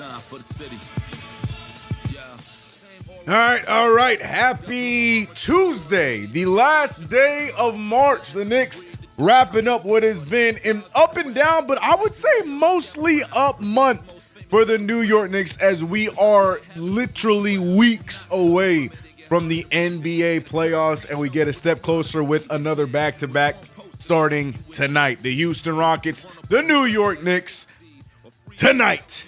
shine for the city. All right. Happy Tuesday, the last day of March. The Knicks wrapping up what has been an up and down, but I would say mostly up month for the New York Knicks, as we are literally weeks away from the NBA playoffs, and we get a step closer with another back-to-back starting tonight. The Houston Rockets, the New York Knicks tonight.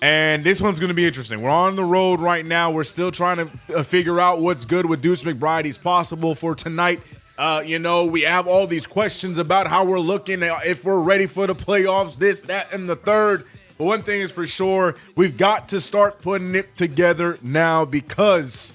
And this one's going to be interesting. We're on the road right now. We're still trying to figure out what's good with Deuce McBride. He's possible for tonight. We have all these questions about how we're looking, if we're ready for the playoffs, this, that, and the third. But one thing is for sure, we've got to start putting it together now because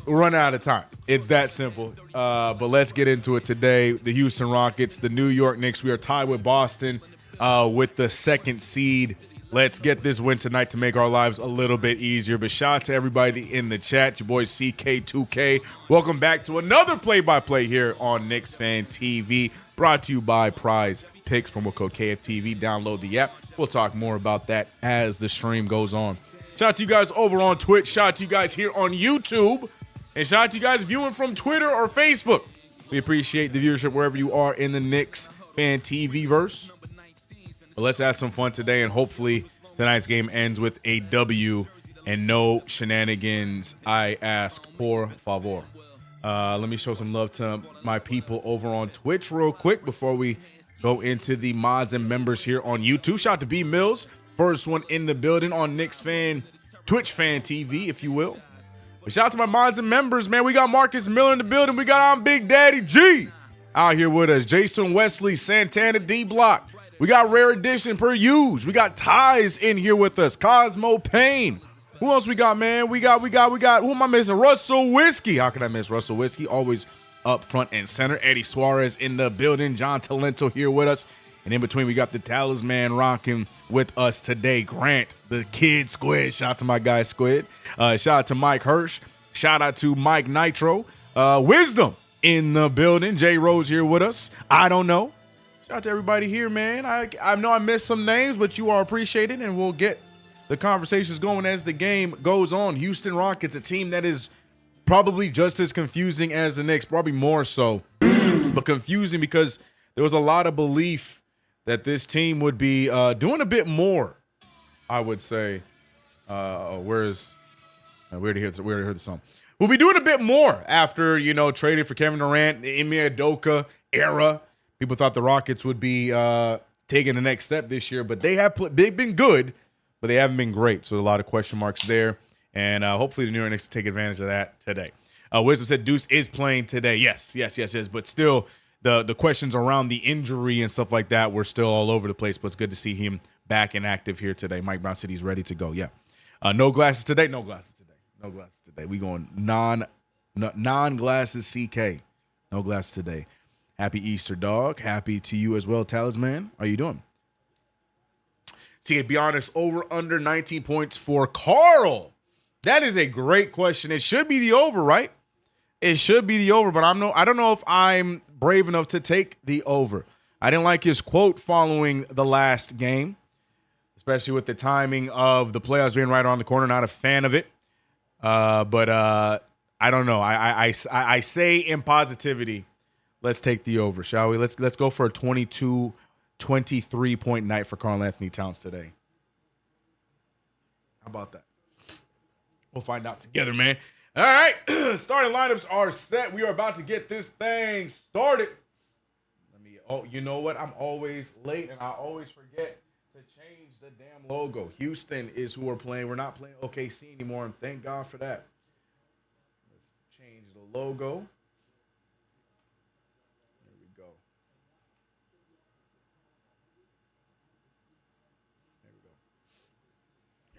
we're running out of time. It's that simple. But let's get into it today. The Houston Rockets, the New York Knicks. We are tied with Boston with the second seed. Let's get this win tonight to make our lives a little bit easier. But shout out to everybody in the chat. Your boy CK2K. Welcome back to another play-by-play here on KnicksFanTV. Brought to you by Prize Picks, promo code KFTV. Download the app. We'll talk more about that as the stream goes on. Shout out to you guys over on Twitch. Shout out to you guys here on YouTube. And shout out to you guys viewing from Twitter or Facebook. We appreciate the viewership wherever you are in the Knicks Fan TV verse. But let's have some fun today, and hopefully tonight's game ends with a W and no shenanigans. I ask, por favor. Let me show some love to my people over on Twitch real quick before we go into the mods and members here on YouTube. Shout out to B Mills, first one in the building on Knicks Fan, Twitch Fan TV, if you will. But shout out to my mods and members, man. We got Marcus Miller in the building. We got our Big Daddy G out here with us. Jason Wesley, Santana D Block. We got Rare Edition per use. We got Ties in here with us. Cosmo Payne. Who else we got, man? We got. Who am I missing? Russell Whiskey. How can I miss Russell Whiskey? Always up front and center. Eddie Suarez in the building. John Talento here with us. And in between, we got the Talisman rocking with us today. Grant, the Kid Squid. Shout out to my guy Squid. Shout out to Mike Hirsch. Shout out to Mike Nitro. Wisdom in the building. Jay Rose here with us. I don't know. Shout out to everybody here, man. I know I missed some names, but you are appreciated, and we'll get the conversations going as the game goes on. Houston Rockets, a team that is probably just as confusing as the Knicks, probably more so, but confusing because there was a lot of belief that this team would be doing a bit more, I would say. We already heard the song. We'll be doing a bit more after, trading for Kevin Durant, the Ime Udoka era. People thought the Rockets would be taking the next step this year, but they've been good, but they haven't been great. So a lot of question marks there, and hopefully the New York Knicks take advantage of that today. Wisdom said Deuce is playing today. Yes, but still the questions around the injury and stuff like that were still all over the place, but it's good to see him back and active here today. Mike Brown said he's ready to go. Yeah. No glasses today. We going non-glasses CK. No glasses today. Happy Easter, dog. Happy to you as well, Talisman. How you doing? See, to be honest, over under 19 points for Carl. That is a great question. It should be the over, right? It should be the over, but I don't know if I'm brave enough to take the over. I didn't like his quote following the last game, especially with the timing of the playoffs being right around the corner. Not a fan of it. But I don't know. I say in positivity, let's take the over, shall we? Let's go for a 23-point night for Karl Anthony Towns today. How about that? We'll find out together, man. All right, starting lineups are set. We are about to get this thing started. You know what? I'm always late, and I always forget to change the damn logo. Houston is who we're playing. We're not playing OKC anymore, and thank God for that. Let's change the logo.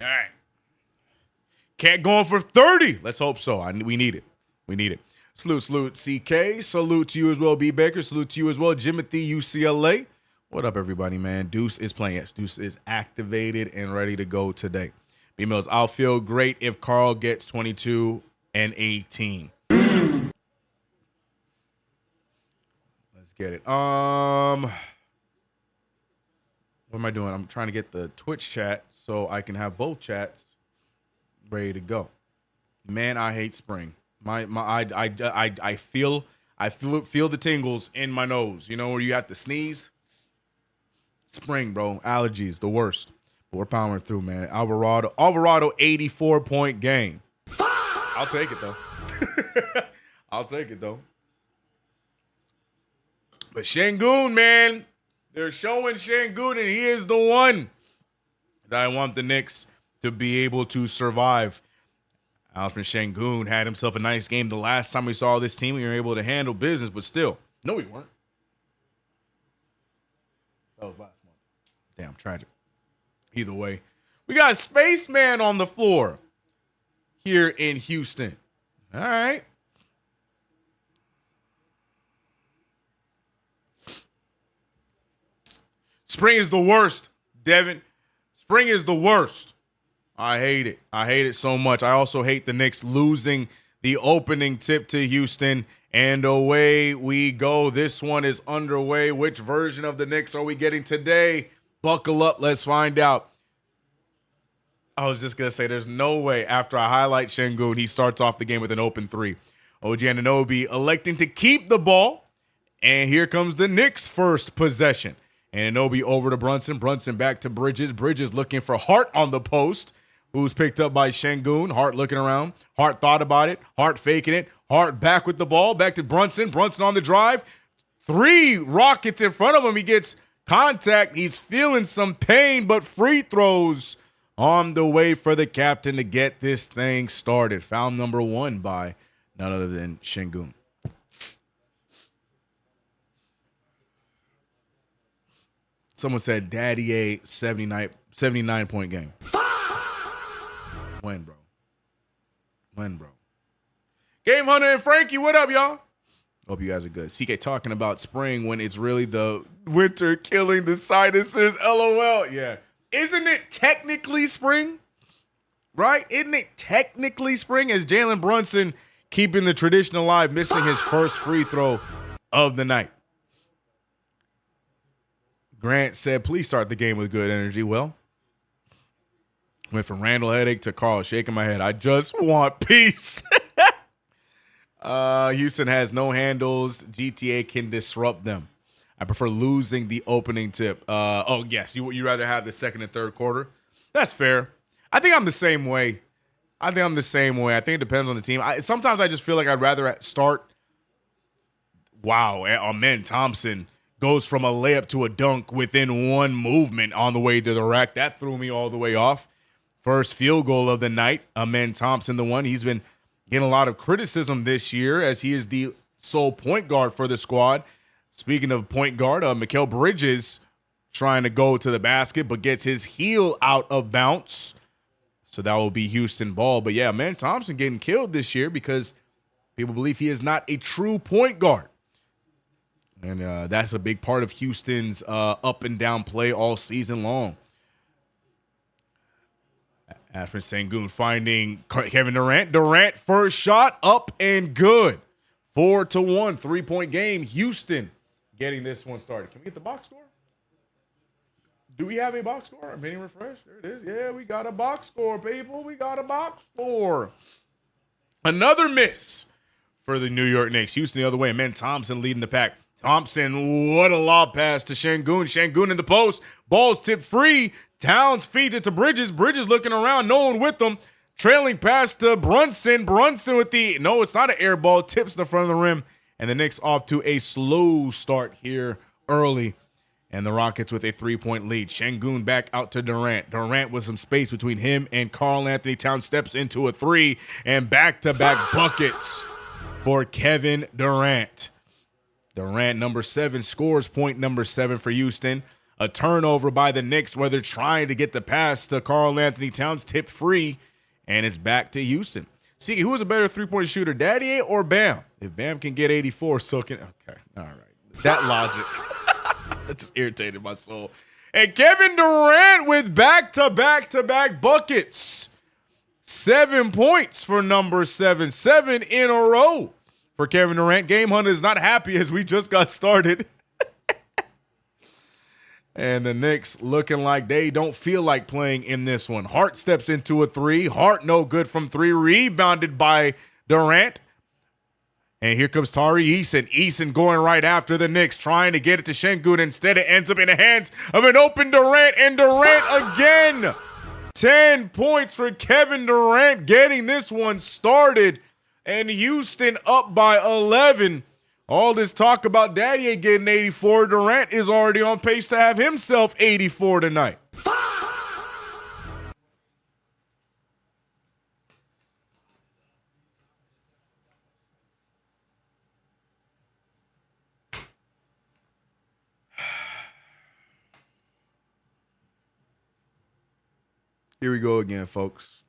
All right. Cat going for 30. Let's hope so. We need it. Salute, CK. Salute to you as well, B. Baker. Salute to you as well, Jimothy, UCLA. What up, everybody, man? Deuce is playing. Yes, Deuce is activated and ready to go today. B. Mills, I'll feel great if Carl gets 22 and 18. Let's get it. What am I doing? I'm trying to get the Twitch chat so I can have both chats ready to go. Man, I hate spring. I feel the tingles in my nose. You know, where you have to sneeze. Spring, bro. Allergies, the worst. But we're powering through, man. Alvarado, 84-point game. I'll take it though. I'll take it though. But Şengün, man, they're showing Şengün, and he is the one that I want the Knicks to be able to survive. Alfred Şengün had himself a nice game the last time we saw this team. We were able to handle business, but still, no, we weren't. That was last month. Damn, tragic. Either way, we got Spaceman on the floor here in Houston. All right. Spring is the worst, Devin. Spring is the worst. I hate it. I hate it so much. I also hate the Knicks losing the opening tip to Houston. And away we go. This one is underway. Which version of the Knicks are we getting today? Buckle up. Let's find out. I was just going to say there's no way after I highlight Şengün, he starts off the game with an open three. OG Anunoby electing to keep the ball. And here comes the Knicks' first possession. And Anunoby over to Brunson. Brunson back to Bridges. Bridges looking for Hart on the post, who's picked up by Şengün. Hart looking around. Hart thought about it. Hart faking it. Hart back with the ball. Back to Brunson. Brunson on the drive. 3 Rockets in front of him. He gets contact. He's feeling some pain, but free throws on the way for the captain to get this thing started. Foul number 1 by none other than Şengün. Someone said Daddy A 79-point game. When, bro? When, bro? Game Hunter and Frankie, what up, y'all? Hope you guys are good. CK talking about spring when it's really the winter killing the sinuses. LOL. Yeah. Isn't it technically spring? Right? Isn't it technically spring? As Jalen Brunson keeping the tradition alive, missing his first free throw of the night. Grant said, please start the game with good energy. Well, went from Randall headache to Carl shaking my head. I just want peace. Houston has no handles. GTA can disrupt them. I prefer losing the opening tip. Oh, yes. You rather have the second and third quarter? That's fair. I think I'm the same way. I think it depends on the team. Sometimes I just feel like I'd rather start. Wow. Amen Thompson goes from a layup to a dunk within one movement on the way to the rack. That threw me all the way off. First field goal of the night. Amen Thompson, the one. He's been getting a lot of criticism this year as he is the sole point guard for the squad. Speaking of point guard, Mikal Bridges trying to go to the basket but gets his heel out of bounds. So that will be Houston ball. But yeah, Amen Thompson getting killed this year because people believe he is not a true point guard. And that's a big part of Houston's up and down play all season long. After Şengün finding Kevin Durant. Durant first shot up and good. 4-1, 3-point game. Houston getting this one started. Can we get the box score? Do we have a box score? I'm hitting refresh. There it is. Yeah, we got a box score, people. We got a box score. Another miss for the New York Knicks. Houston the other way. Amen Thompson leading the pack. Thompson, what a lob pass to Şengün. Şengün in the post. Ball's tipped free. Towns feeds it to Bridges. Bridges looking around. No one with them. Trailing pass to Brunson. Brunson with the, no, it's not an air ball. Tips the front of the rim. And the Knicks off to a slow start here early. And the Rockets with a 3-point lead. Şengün back out to Durant. Durant with some space between him and Karl Anthony Towns steps into a 3. And back-to-back buckets for Kevin Durant. Durant, number 7, scores point number 7 for Houston. A turnover by the Knicks where they're trying to get the pass to Karl Anthony Towns, tipped free, and it's back to Houston. See, who is a better three-point shooter, Daddy or Bam? If Bam can get 84, so can... Okay, all right. That logic. That just irritated my soul. And Kevin Durant with back-to-back-to-back buckets. 7 points for number 7. 7 in a row for Kevin Durant. Game Hunter is not happy as we just got started. And the Knicks looking like they don't feel like playing in this one. Hart steps into a three. Hart no good from three. Rebounded by Durant. And here comes Tari Eason. Eason going right after the Knicks, trying to get it to Şengün. Instead, it ends up in the hands of an open Durant. And Durant again. 10 points for Kevin Durant, getting this one started. And Houston up by 11. All this talk about Daddy ain't getting 84. Durant is already on pace to have himself 84 tonight. Here we go again, folks.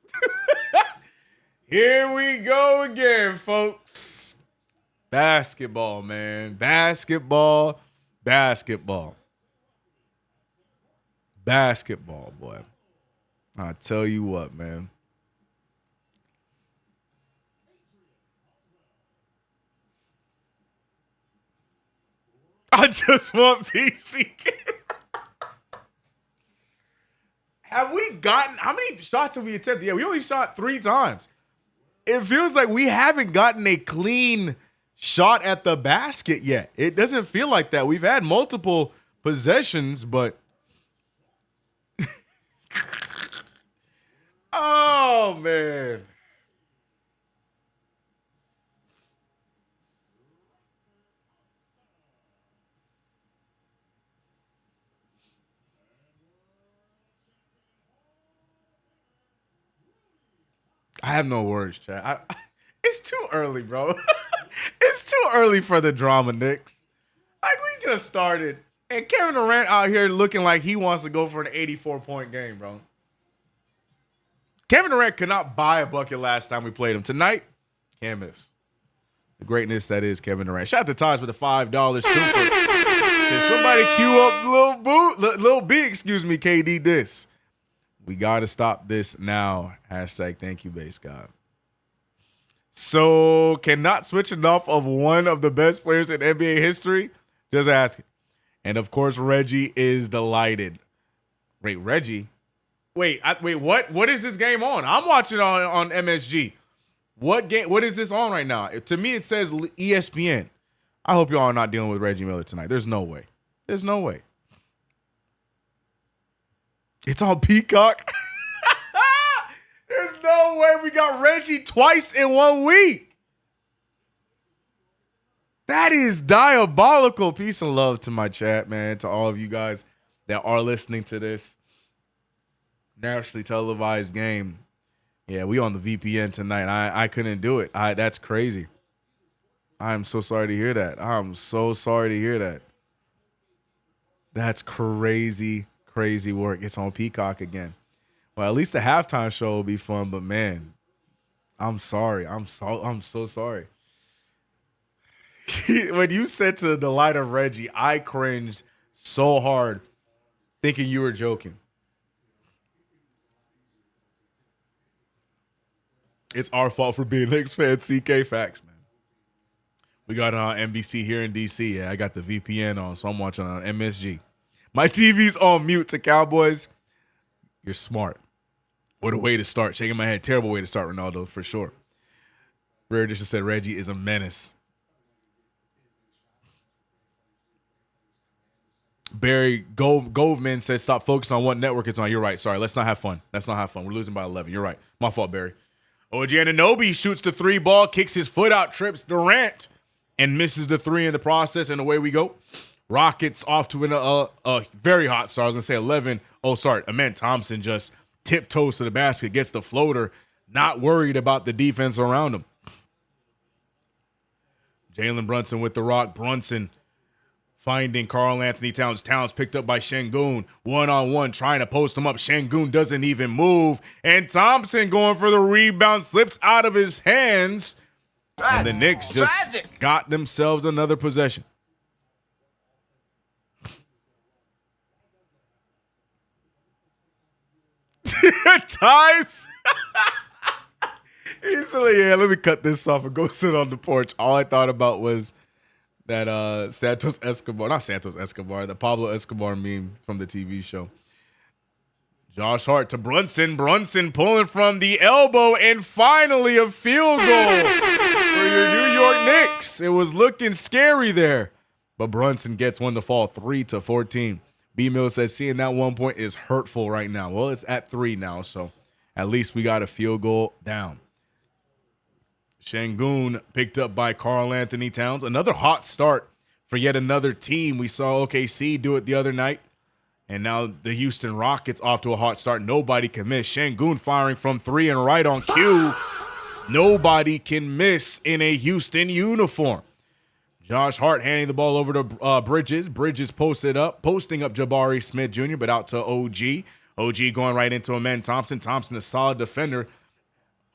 Here we go again, folks. Basketball, man. Basketball. Basketball. Basketball, boy. I tell you what, man. I just want PCK. Have we gotten, how many shots have we attempted? Yeah, we only shot 3 times. It feels like we haven't gotten a clean shot at the basket yet. It doesn't feel like that. We've had multiple possessions, but oh, man. I have no words, chat. It's too early, bro. It's too early for the drama, Knicks. Like, we just started. And Kevin Durant out here looking like he wants to go for an 84-point game, bro. Kevin Durant could not buy a bucket last time we played him. Tonight, can't miss. The greatness that is Kevin Durant. Shout out to Taj with a $5 super. Can somebody cue up Lil B, excuse me, KD this. We got to stop this now. Hashtag thank you, base God. So, cannot switch enough of one of the best players in NBA history? Just asking. And, of course, Reggie is delighted. Wait, Reggie? Wait, what? What is this game on? I'm watching on MSG. What game? What is this on right now? To me, it says ESPN. I hope y'all are not dealing with Reggie Miller tonight. There's no way. There's no way. It's on Peacock. There's no way we got Reggie twice in 1 week. That is diabolical. Peace and love to my chat, man. To all of you guys that are listening to this nationally televised game. Yeah, we on the VPN tonight. I couldn't do it. That's crazy. I'm so sorry to hear that. I'm so sorry to hear that. That's crazy. Crazy work. It's on Peacock again. Well, at least the halftime show will be fun, but man, I'm sorry. I'm so sorry. When you said to the delight of Reggie, I cringed so hard thinking you were joking. It's our fault for being Knicks fans. CK facts, man. We got NBC here in DC. Yeah, I got the VPN on, so I'm watching on MSG. My TV's on mute to Cowboys. You're smart. What a way to start. Shaking my head. Terrible way to start, Ronaldo, for sure. Rare Edition said Reggie is a menace. Barry Goldman says stop focusing on what network it's on. You're right. Sorry, let's not have fun. We're losing by 11. You're right. My fault, Barry. OG Anunoby shoots the 3 ball, kicks his foot out, trips Durant, and misses the 3 in the process, and away we go. Rockets off to a very hot start. I was going to say 11. Oh, sorry. Amen Thompson just tiptoes to the basket, gets the floater, not worried about the defense around him. Jalen Brunson with the rock. Brunson finding Karl Anthony Towns. Towns picked up by Şengün. One-on-one, trying to post him up. Şengün doesn't even move. And Thompson going for the rebound, slips out of his hands. And the Knicks just got themselves another possession. Ties. He's like, yeah, let me cut this off and go sit on the porch. All I thought about was Santos Escobar, not Santos Escobar, the Pablo Escobar meme from the TV show. Josh Hart to Brunson. Brunson pulling from the elbow, and finally a field goal for your New York Knicks. It was looking scary there, but Brunson gets one to fall, 3-14. B-Mill says seeing that 1 point is hurtful right now. Well, it's at 3 now, so at least we got a field goal down. Şengün picked up by Karl Anthony Towns. Another hot start for yet another team. We saw OKC do it the other night. And now the Houston Rockets off to a hot start. Nobody can miss. Şengün firing from 3 and right on cue. Nobody can miss in a Houston uniform. Josh Hart handing the ball over to Bridges. Bridges posting up Jabari Smith Jr., but out to OG. OG going right into Amen Thompson. Thompson, a solid defender.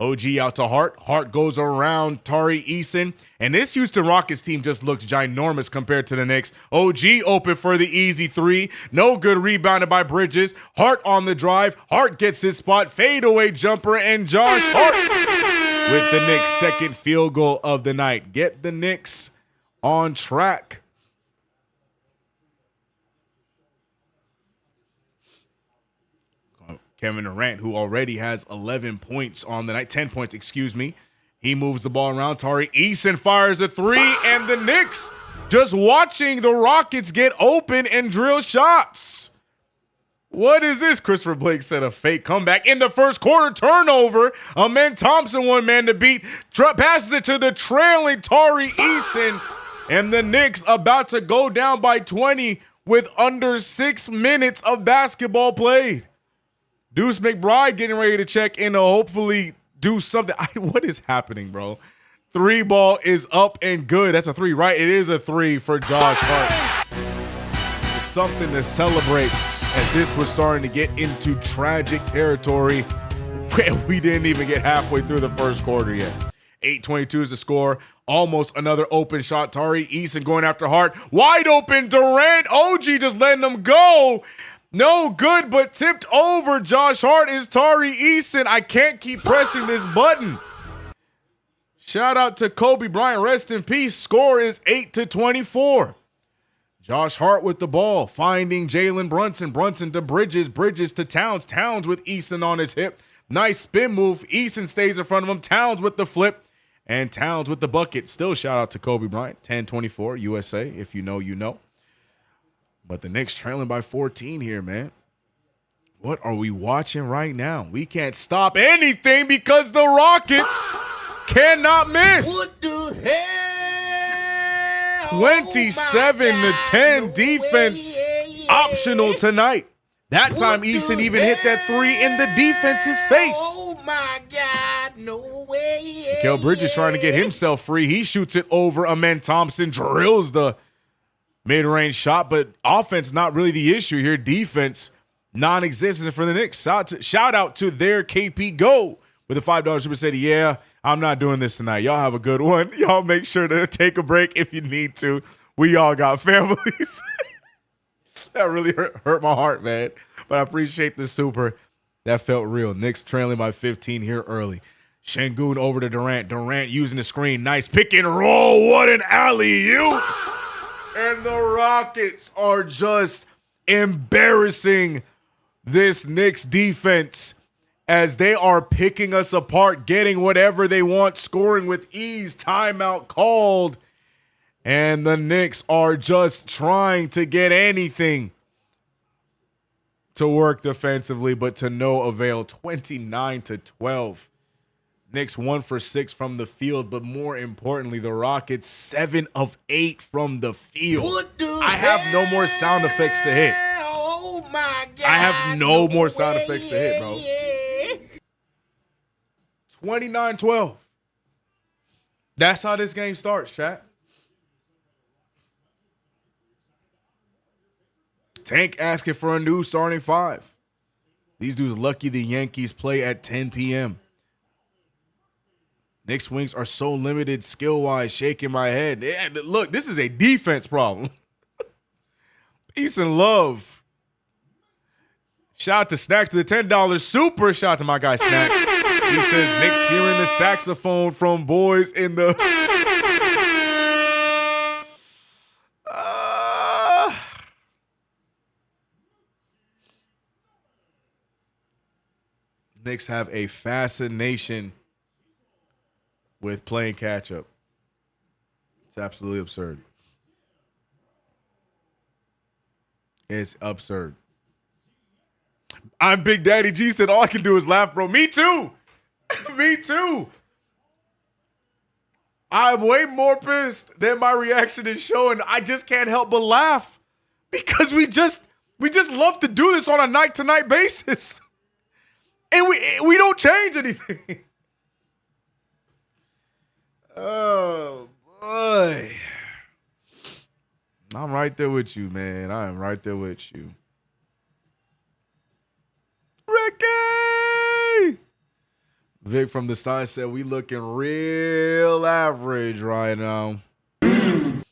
OG out to Hart. Hart goes around Tari Eason. And this Houston Rockets team just looks ginormous compared to the Knicks. OG open for the easy 3. No good, rebounded by Bridges. Hart on the drive. Hart gets his spot. Fadeaway jumper, and Josh Hart with the Knicks' second field goal of the night. Get the Knicks on track. Kevin Durant, who already has 11 points on the night, 10 points, excuse me. He moves the ball around. Tari Eason fires a 3, and the Knicks just watching the Rockets get open and drill shots. What is this? Christopher Blake said a fake comeback in the first quarter. Turnover. Amen Thompson, one man to beat. Passes it to the trailing Tari Eason, and the Knicks about to go down by 20 with under 6 minutes of basketball played. Deuce McBride getting ready to check in to hopefully do something. What is happening, bro? 3 ball is up and good. That's a 3, right? It is a 3 for Josh Hart. It's something to celebrate as this was starting to get into tragic territory. We didn't even get halfway through the first quarter yet. 8:22 is the score. Almost another open shot. Tari Eason going after Hart. Wide open Durant. OG just letting them go. No good, but tipped over. Josh Hart is Tari Eason. I can't keep pressing this button. Shout out to Kobe Bryant. Rest in peace. Score is 8-24. Josh Hart with the ball, finding Jalen Brunson. Brunson to Bridges. Bridges to Towns. Towns with Eason on his hip. Nice spin move. Eason stays in front of him. Towns with the flip. And Towns with the bucket. Still shout out to Kobe Bryant. 10-24 USA. If you know, you know. But the Knicks trailing by 14 here, man. What are we watching right now? We can't stop anything because the Rockets cannot miss. What the hell? 27-10 defense optional tonight. That time Eason even hit that 3 in the defense's face. Oh my God, no way. Mikal Bridges trying to get himself free. He shoots it over Amen Thompson, drills the mid-range shot, but offense not really the issue here. Defense non-existent for the Knicks. Shout out to their KP Go with a $5 super said, yeah, I'm not doing this tonight. Y'all have a good one. Y'all make sure to take a break if you need to. We all got families. That really hurt my heart, man. But I appreciate the super. That felt real. Knicks trailing by 15 here early. Şengün over to Durant. Durant using the screen. Nice pick and roll. What an alley-oop. And the Rockets are just embarrassing this Knicks defense as they are picking us apart, getting whatever they want, scoring with ease. Timeout called. And the Knicks are just trying to get anything to work defensively, but to no avail. 29-12. Knicks 1 for 6 from the field, but more importantly, the Rockets 7 of 8 from the field. I have no more sound effects to hit. Oh my God. I have no more sound effects to hit, bro. 29-12. That's how this game starts, chat. Tank asking for a new starting 5. These dudes lucky the Yankees play at 10 p.m. Knicks wings are so limited skill-wise, shaking my head. Yeah, look, this is a defense problem. Peace and love. Shout out to Snacks to the $10 super. Shout out to my guy Snacks. He says, Knicks hearing the saxophone from boys in the... Knicks have a fascination with playing catch up. It's absolutely absurd. It's absurd. I'm Big Daddy G said all I can do is laugh, bro. Me too. Me too. I'm way more pissed than my reaction is showing. I just can't help but laugh because we just love to do this on a night-to-night basis. And we don't change anything. Oh, boy. I'm right there with you, man. I am right there with you. Ricky! Vic from the side said we looking real average right now. We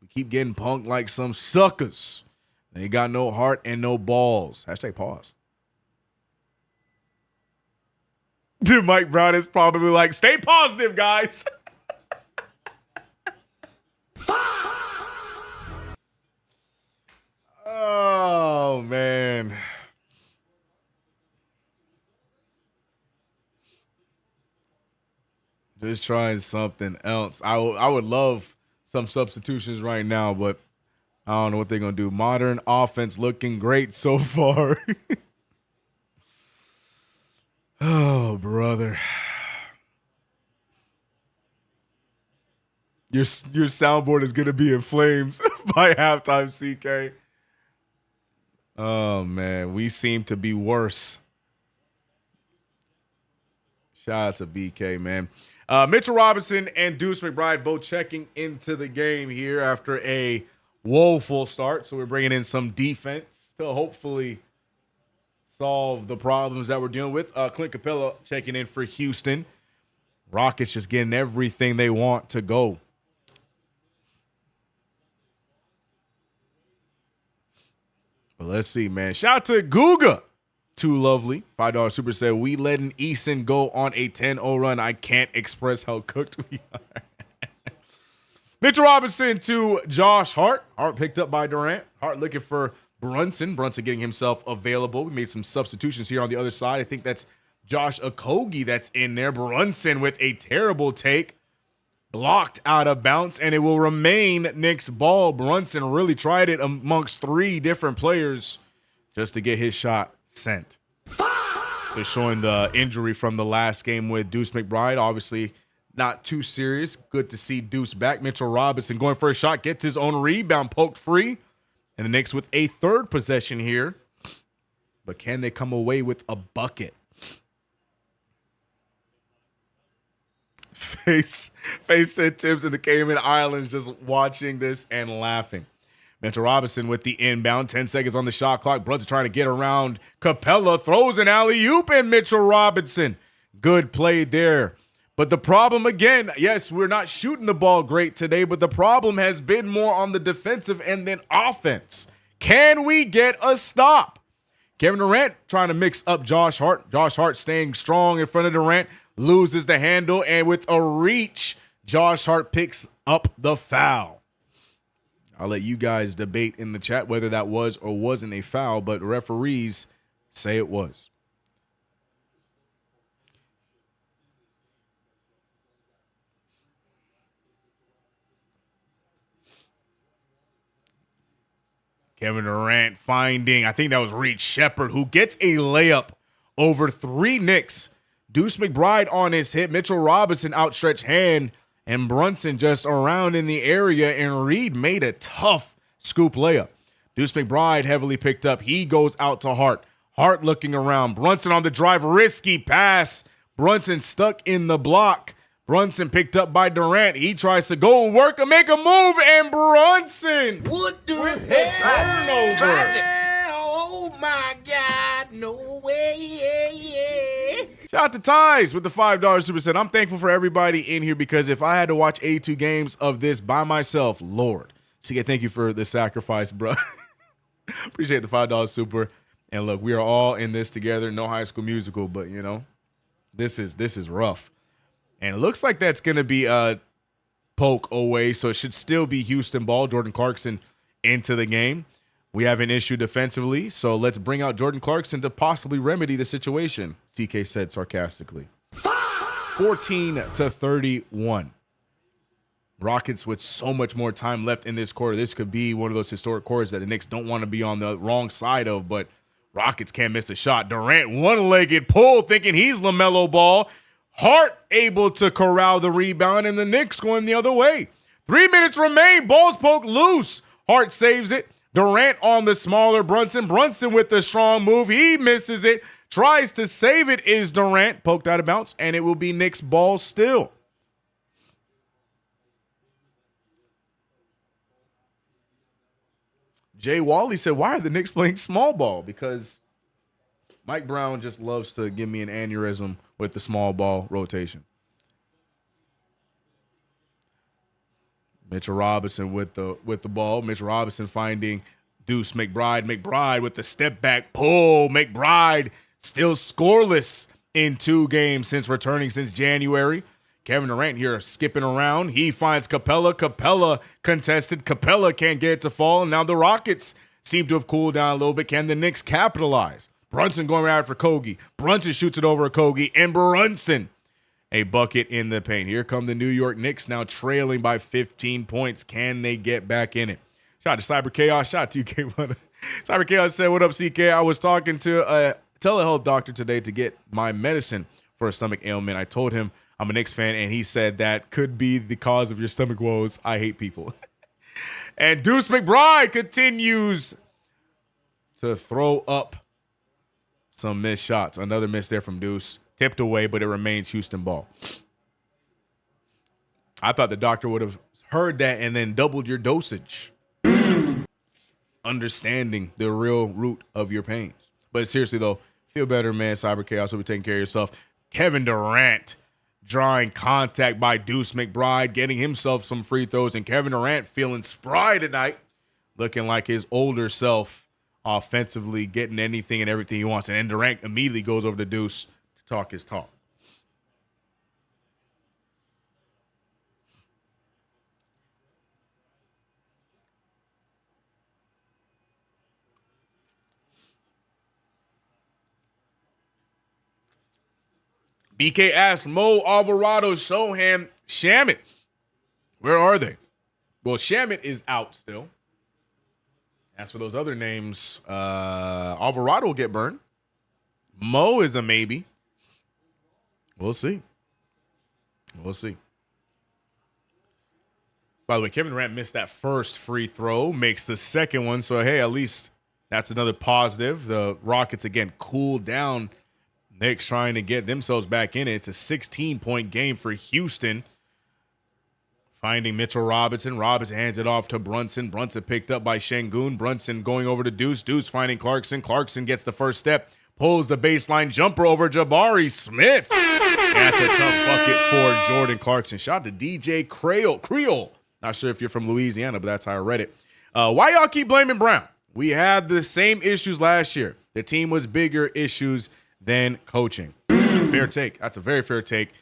keep getting punked like some suckers. They got no heart and no balls. Hashtag pause. Dude, Mike Brown is probably like, stay positive, guys. Oh, man. Just trying something else. I would love some substitutions right now, but I don't know what they're going to do. Modern offense looking great so far. Oh, brother. Your soundboard is going to be in flames by halftime, CK. Oh, man. We seem to be worse. Shout out to BK, man. Mitchell Robinson and Deuce McBride both checking into the game here after a woeful start. So we're bringing in some defense to hopefully solve the problems that we're dealing with. Clint Capella checking in for Houston. Rockets just getting everything they want to go. But let's see, man. Shout out to Guga. Too lovely. $5 super said, we letting Eason go on a 10-0 run. I can't express how cooked we are. Mitchell Robinson to Josh Hart. Hart picked up by Durant. Hart looking for Brunson. Brunson getting himself available. We made some substitutions here on the other side. I think that's Josh Okogie that's in there. Brunson with a terrible take. Blocked out of bounds, and it will remain Knicks ball. Brunson really tried it amongst three different players just to get his shot sent. Just showing the injury from the last game with Deuce McBride. Obviously not too serious. Good to see Deuce back. Mitchell Robinson going for a shot, gets his own rebound, poked free. And the Knicks with a third possession here. But can they come away with a bucket? Face said Tibbs in the Cayman Islands just watching this and laughing. Mitchell Robinson with the inbound. 10 seconds on the shot clock. Brunson trying to get around Capella. Throws an alley-oop and Mitchell Robinson. Good play there. But the problem again, yes, we're not shooting the ball great today, but the problem has been more on the defensive end than offense. Can we get a stop? Kevin Durant trying to mix up Josh Hart. Josh Hart staying strong in front of Durant. Loses the handle, and with a reach, Josh Hart picks up the foul. I'll let you guys debate in the chat whether that was or wasn't a foul, but referees say it was. Kevin Durant finding, I think that was Reed Shepherd, who gets a layup over three Knicks. Deuce McBride on his hit. Mitchell Robinson outstretched hand. And Brunson just around in the area. And Reed made a tough scoop layup. Deuce McBride heavily picked up. He goes out to Hart. Hart looking around. Brunson on the drive. Risky pass. Brunson stuck in the block. Brunson picked up by Durant. He tries to go work and make a move. And Brunson What the with the hell? turnover. Oh my God, no way. Shout out to Ties with the $5 super set. I'm thankful for everybody in here because if I had to watch 82 games of this by myself, Lord. CK, thank you for the sacrifice, bro. Appreciate the $5 super. And look, we are all in this together. No High School Musical, but you know, this is rough. And it looks like that's going to be a poke away, so it should still be Houston ball. Jordan Clarkson into the game. We have an issue defensively, so let's bring out Jordan Clarkson to possibly remedy the situation, CK said sarcastically. 14-31. Rockets with so much more time left in this quarter. This could be one of those historic quarters that the Knicks don't want to be on the wrong side of, but Rockets can't miss a shot. Durant one-legged pull, thinking he's LaMelo Ball. Hart able to corral the rebound, and the Knicks going the other way. 3 minutes remain. Ball's poked loose. Hart saves it. Durant on the smaller Brunson. Brunson with the strong move. He misses it. Tries to save it is Durant. Poked out of bounds, and it will be Knicks ball still. Jay Wally said, why are the Knicks playing small ball? Because Mike Brown just loves to give me an aneurysm with the small ball rotation. Mitchell Robinson with the ball. Mitchell Robinson finding Deuce McBride. McBride with the step back pull. McBride still scoreless in 2 games since returning since January. Kevin Durant here skipping around. He finds Capella. Capella contested. Capella can't get it to fall. And now the Rockets seem to have cooled down a little bit. Can the Knicks capitalize? Brunson going right for Kogi. Brunson shoots it over Kogi. And Brunson, a bucket in the paint. Here come the New York Knicks now trailing by 15 points. Can they get back in it? Shout out to Cyber Chaos. Shout out to you, K1. Cyber Chaos said, what up, CK? I was talking to a telehealth doctor today to get my medicine for a stomach ailment. I told him I'm a Knicks fan, and he said that could be the cause of your stomach woes. I hate people. And Deuce McBride continues to throw up some missed shots. Another miss there from Deuce. Tipped away, but it remains Houston ball. I thought the doctor would have heard that and then doubled your dosage. Understanding the real root of your pains. But seriously, though, feel better, man. Cyber Chaos will be taking care of yourself. Kevin Durant drawing contact by Deuce McBride, getting himself some free throws, and Kevin Durant feeling spry tonight, looking like his older self offensively, getting anything and everything he wants. And then Durant immediately goes over to Deuce to talk his talk. BK asked Mo, Alvarado, Shoham, Shamit. Where are they? Well, Shamit is out still. As for those other names, Alvarado will get burned. Mo is a maybe. We'll see. We'll see. By the way, Kevin Durant missed that first free throw, makes the second one. So, hey, at least that's another positive. The Rockets, again, cooled down. Knicks trying to get themselves back in it. It's a 16-point game for Houston. Finding Mitchell Robinson. Robinson hands it off to Brunson. Brunson picked up by Şengün. Brunson going over to Deuce. Deuce finding Clarkson. Clarkson gets the first step. Pulls the baseline jumper over Jabari Smith. That's a tough bucket for Jordan Clarkson. Shout out to DJ Creole. Not sure if you're from Louisiana, but that's how I read it. Why y'all keep blaming Brown? We had the same issues last year. The team was bigger issues than coaching. Fair take. That's a very fair take.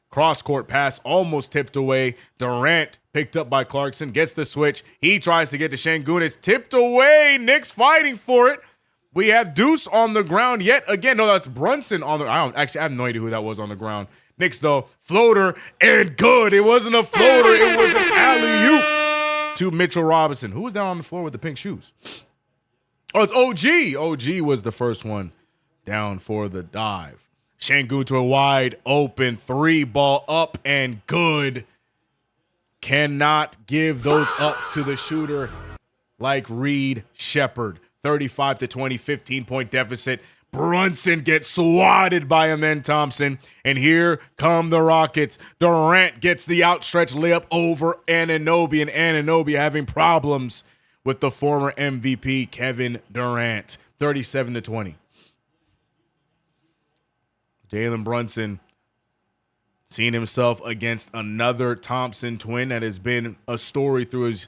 Cross-court pass almost tipped away. Durant picked up by Clarkson. Gets the switch. He tries to get to Şengün. It's tipped away. Knicks fighting for it. We have Deuce on the ground yet again. No, that's Brunson on the I have no idea who that was on the ground. Knicks, though. Floater and good. It wasn't a floater. It was an alley-oop to Mitchell Robinson. Who was down on the floor with the pink shoes? Oh, it's OG. OG was the first one down for the dive. Şengün to a wide open 3-ball up and good. Cannot give those up to the shooter like Reed Shepherd. 35-20, 15-point deficit. Brunson gets swatted by Amen Thompson. And here come the Rockets. Durant gets the outstretched layup over Anunoby. And Anunoby having problems with the former MVP Kevin Durant. 37-20. Jalen Brunson seeing himself against another Thompson twin that has been a story through his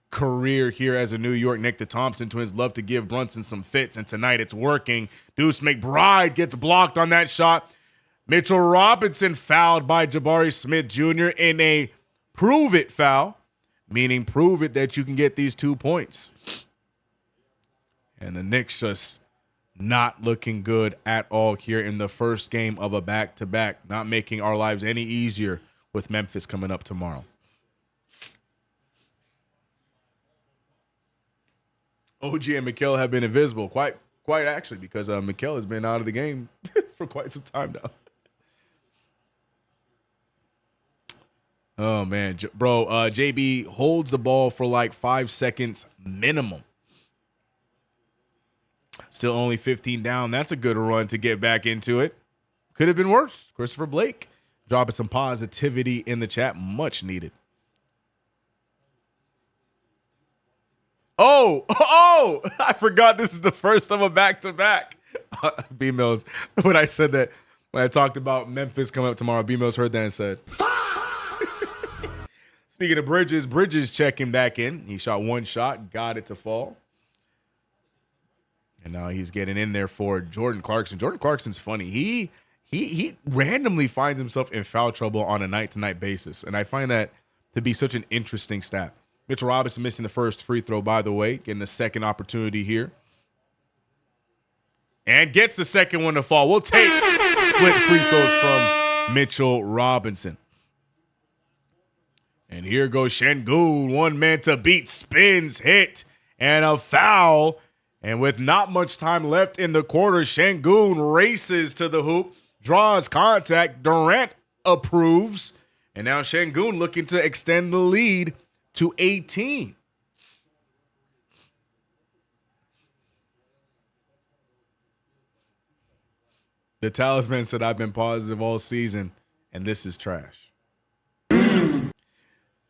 career here as a New York Knick. The Thompson twins love to give Brunson some fits, and tonight it's working. Deuce McBride gets blocked on that shot. Mitchell Robinson fouled by Jabari Smith Jr. in a prove it foul, meaning prove it that you can get these 2 points. And the Knicks just not looking good at all here in the first game of a back-to-back, not making our lives any easier with Memphis coming up tomorrow. OG and Mikal have been invisible, quite actually, because Mikal has been out of the game for quite some time now. Oh, man. Bro, JB holds the ball for like 5 seconds minimum. Still only 15 down. That's a good run to get back into it. Could have been worse. Christopher Blake dropping some positivity in the chat. Much needed. Oh, I forgot this is the first of a back-to-back. B-Mills, when I said that, when I talked about Memphis coming up tomorrow, B-Mills heard that and said. Speaking of Bridges checking back in. He shot one shot, got it to fall. And now he's getting in there for Jordan Clarkson. Jordan Clarkson's funny. He randomly finds himself in foul trouble on a night-to-night basis. And I find that to be such an interesting stat. Mitchell Robinson missing the first free throw, by the way, getting the second opportunity here. And gets the second one to fall. We'll take split free throws from Mitchell Robinson. And here goes Şengün, one man to beat, spins, hit, and a foul. And with not much time left in the quarter, Şengün races to the hoop, draws contact. Durant approves. And now Şengün looking to extend the lead to 18. The talisman said, I've been positive all season, and this is trash.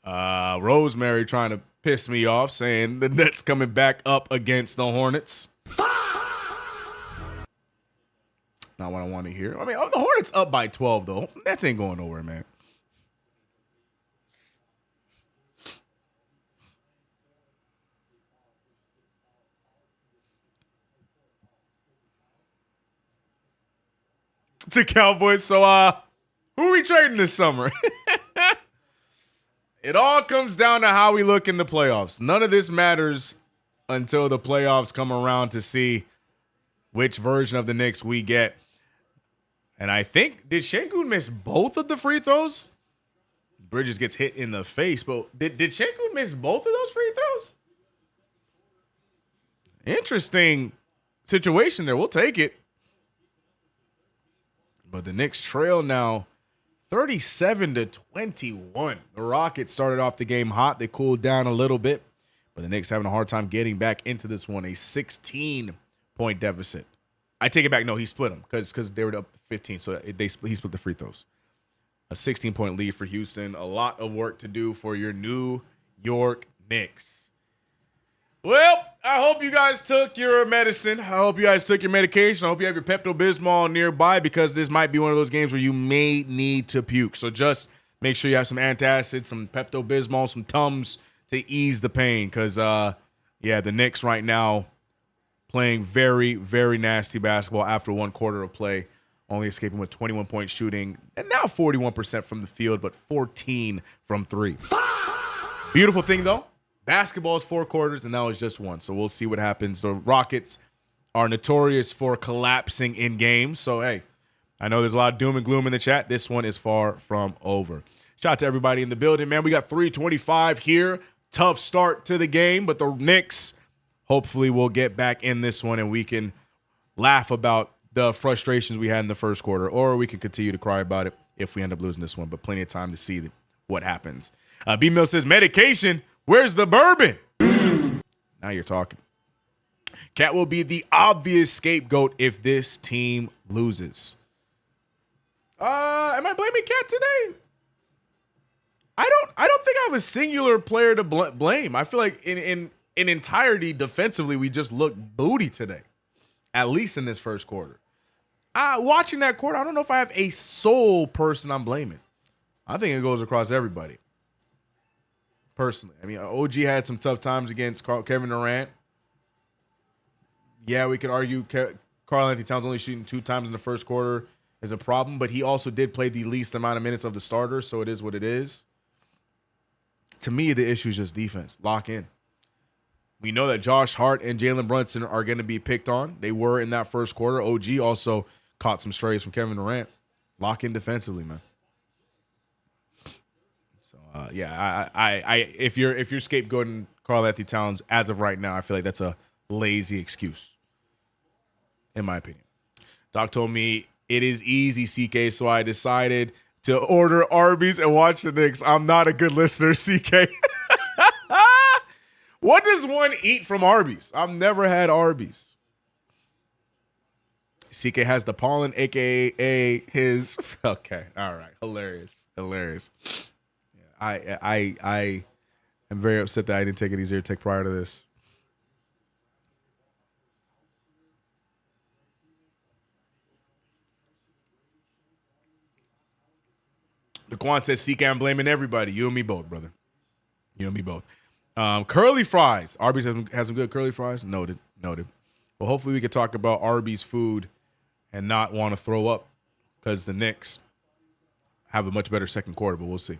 Rosemary trying to piss me off, saying the Nets coming back up against the Hornets. Not what I want to hear. I mean, the Hornets up by 12, though. Nets ain't going nowhere, man. To Cowboys. So, who are we trading this summer? It all comes down to how we look in the playoffs. None of this matters until the playoffs come around to see which version of the Knicks we get. And I think, did Şengün miss both of the free throws? Bridges gets hit in the face, but did Şengün miss both of those free throws? Interesting situation there. We'll take it. But the Knicks trail now 37-21. The Rockets started off the game hot. They cooled down a little bit, but the Knicks having a hard time getting back into this one. A 16-point deficit. I take it back. No, he split them because they were up to 15, so he split the free throws. A 16-point lead for Houston. A lot of work to do for your New York Knicks. Well, I hope you guys took your medicine. I hope you guys took your medication. I hope you have your Pepto-Bismol nearby, because this might be one of those games where you may need to puke. So just make sure you have some antacids, some Pepto-Bismol, some Tums to ease the pain. Because, the Knicks right now playing very, very nasty basketball after one quarter of play, only escaping with 21-point shooting, and now 41% from the field, but 14 from three. Beautiful thing, though. Basketball is 4 quarters, and that was just one. So we'll see what happens. The Rockets are notorious for collapsing in games. So, hey, I know there's a lot of doom and gloom in the chat. This one is far from over. Shout out to everybody in the building, man. We got 3:25 here. Tough start to the game, but the Knicks hopefully will get back in this one, and we can laugh about the frustrations we had in the first quarter, or we can continue to cry about it if we end up losing this one. But plenty of time to see what happens. B-Mill says, medication. Where's the bourbon? Now you're talking. Cat will be the obvious scapegoat if this team loses. Am I blaming Cat today? I don't think I have a singular player to blame. I feel like in entirety defensively, we just looked booty today, at least in this first quarter. Watching that quarter, I don't know if I have a sole person I'm blaming. I think it goes across everybody. Personally, I mean, OG had some tough times against Kevin Durant. Yeah, we could argue Karl-Anthony Towns only shooting 2 times in the first quarter is a problem, but he also did play the least amount of minutes of the starters, so it is what it is. To me, the issue is just defense. Lock in. We know that Josh Hart and Jalen Brunson are going to be picked on. They were in that first quarter. OG also caught some strays from Kevin Durant. Lock in defensively, man. So yeah, I if you're scapegoating Karl Anthony Towns as of right now, I feel like that's a lazy excuse, in my opinion. Doc told me it is easy, CK, so I decided to order Arby's and watch the Knicks. I'm not a good listener, CK. What does one eat from Arby's? I've never had Arby's. CK has the pollen, a.k.a. his. Okay, all right. Hilarious. Yeah, I am very upset that I didn't take an easier take prior to this. Daquan says, CK, I'm blaming everybody. You and me both, brother. You and me both. Curly fries. Arby's has some good curly fries. Noted. Well, hopefully we can talk about Arby's food and not want to throw up because the Knicks have a much better second quarter, but we'll see.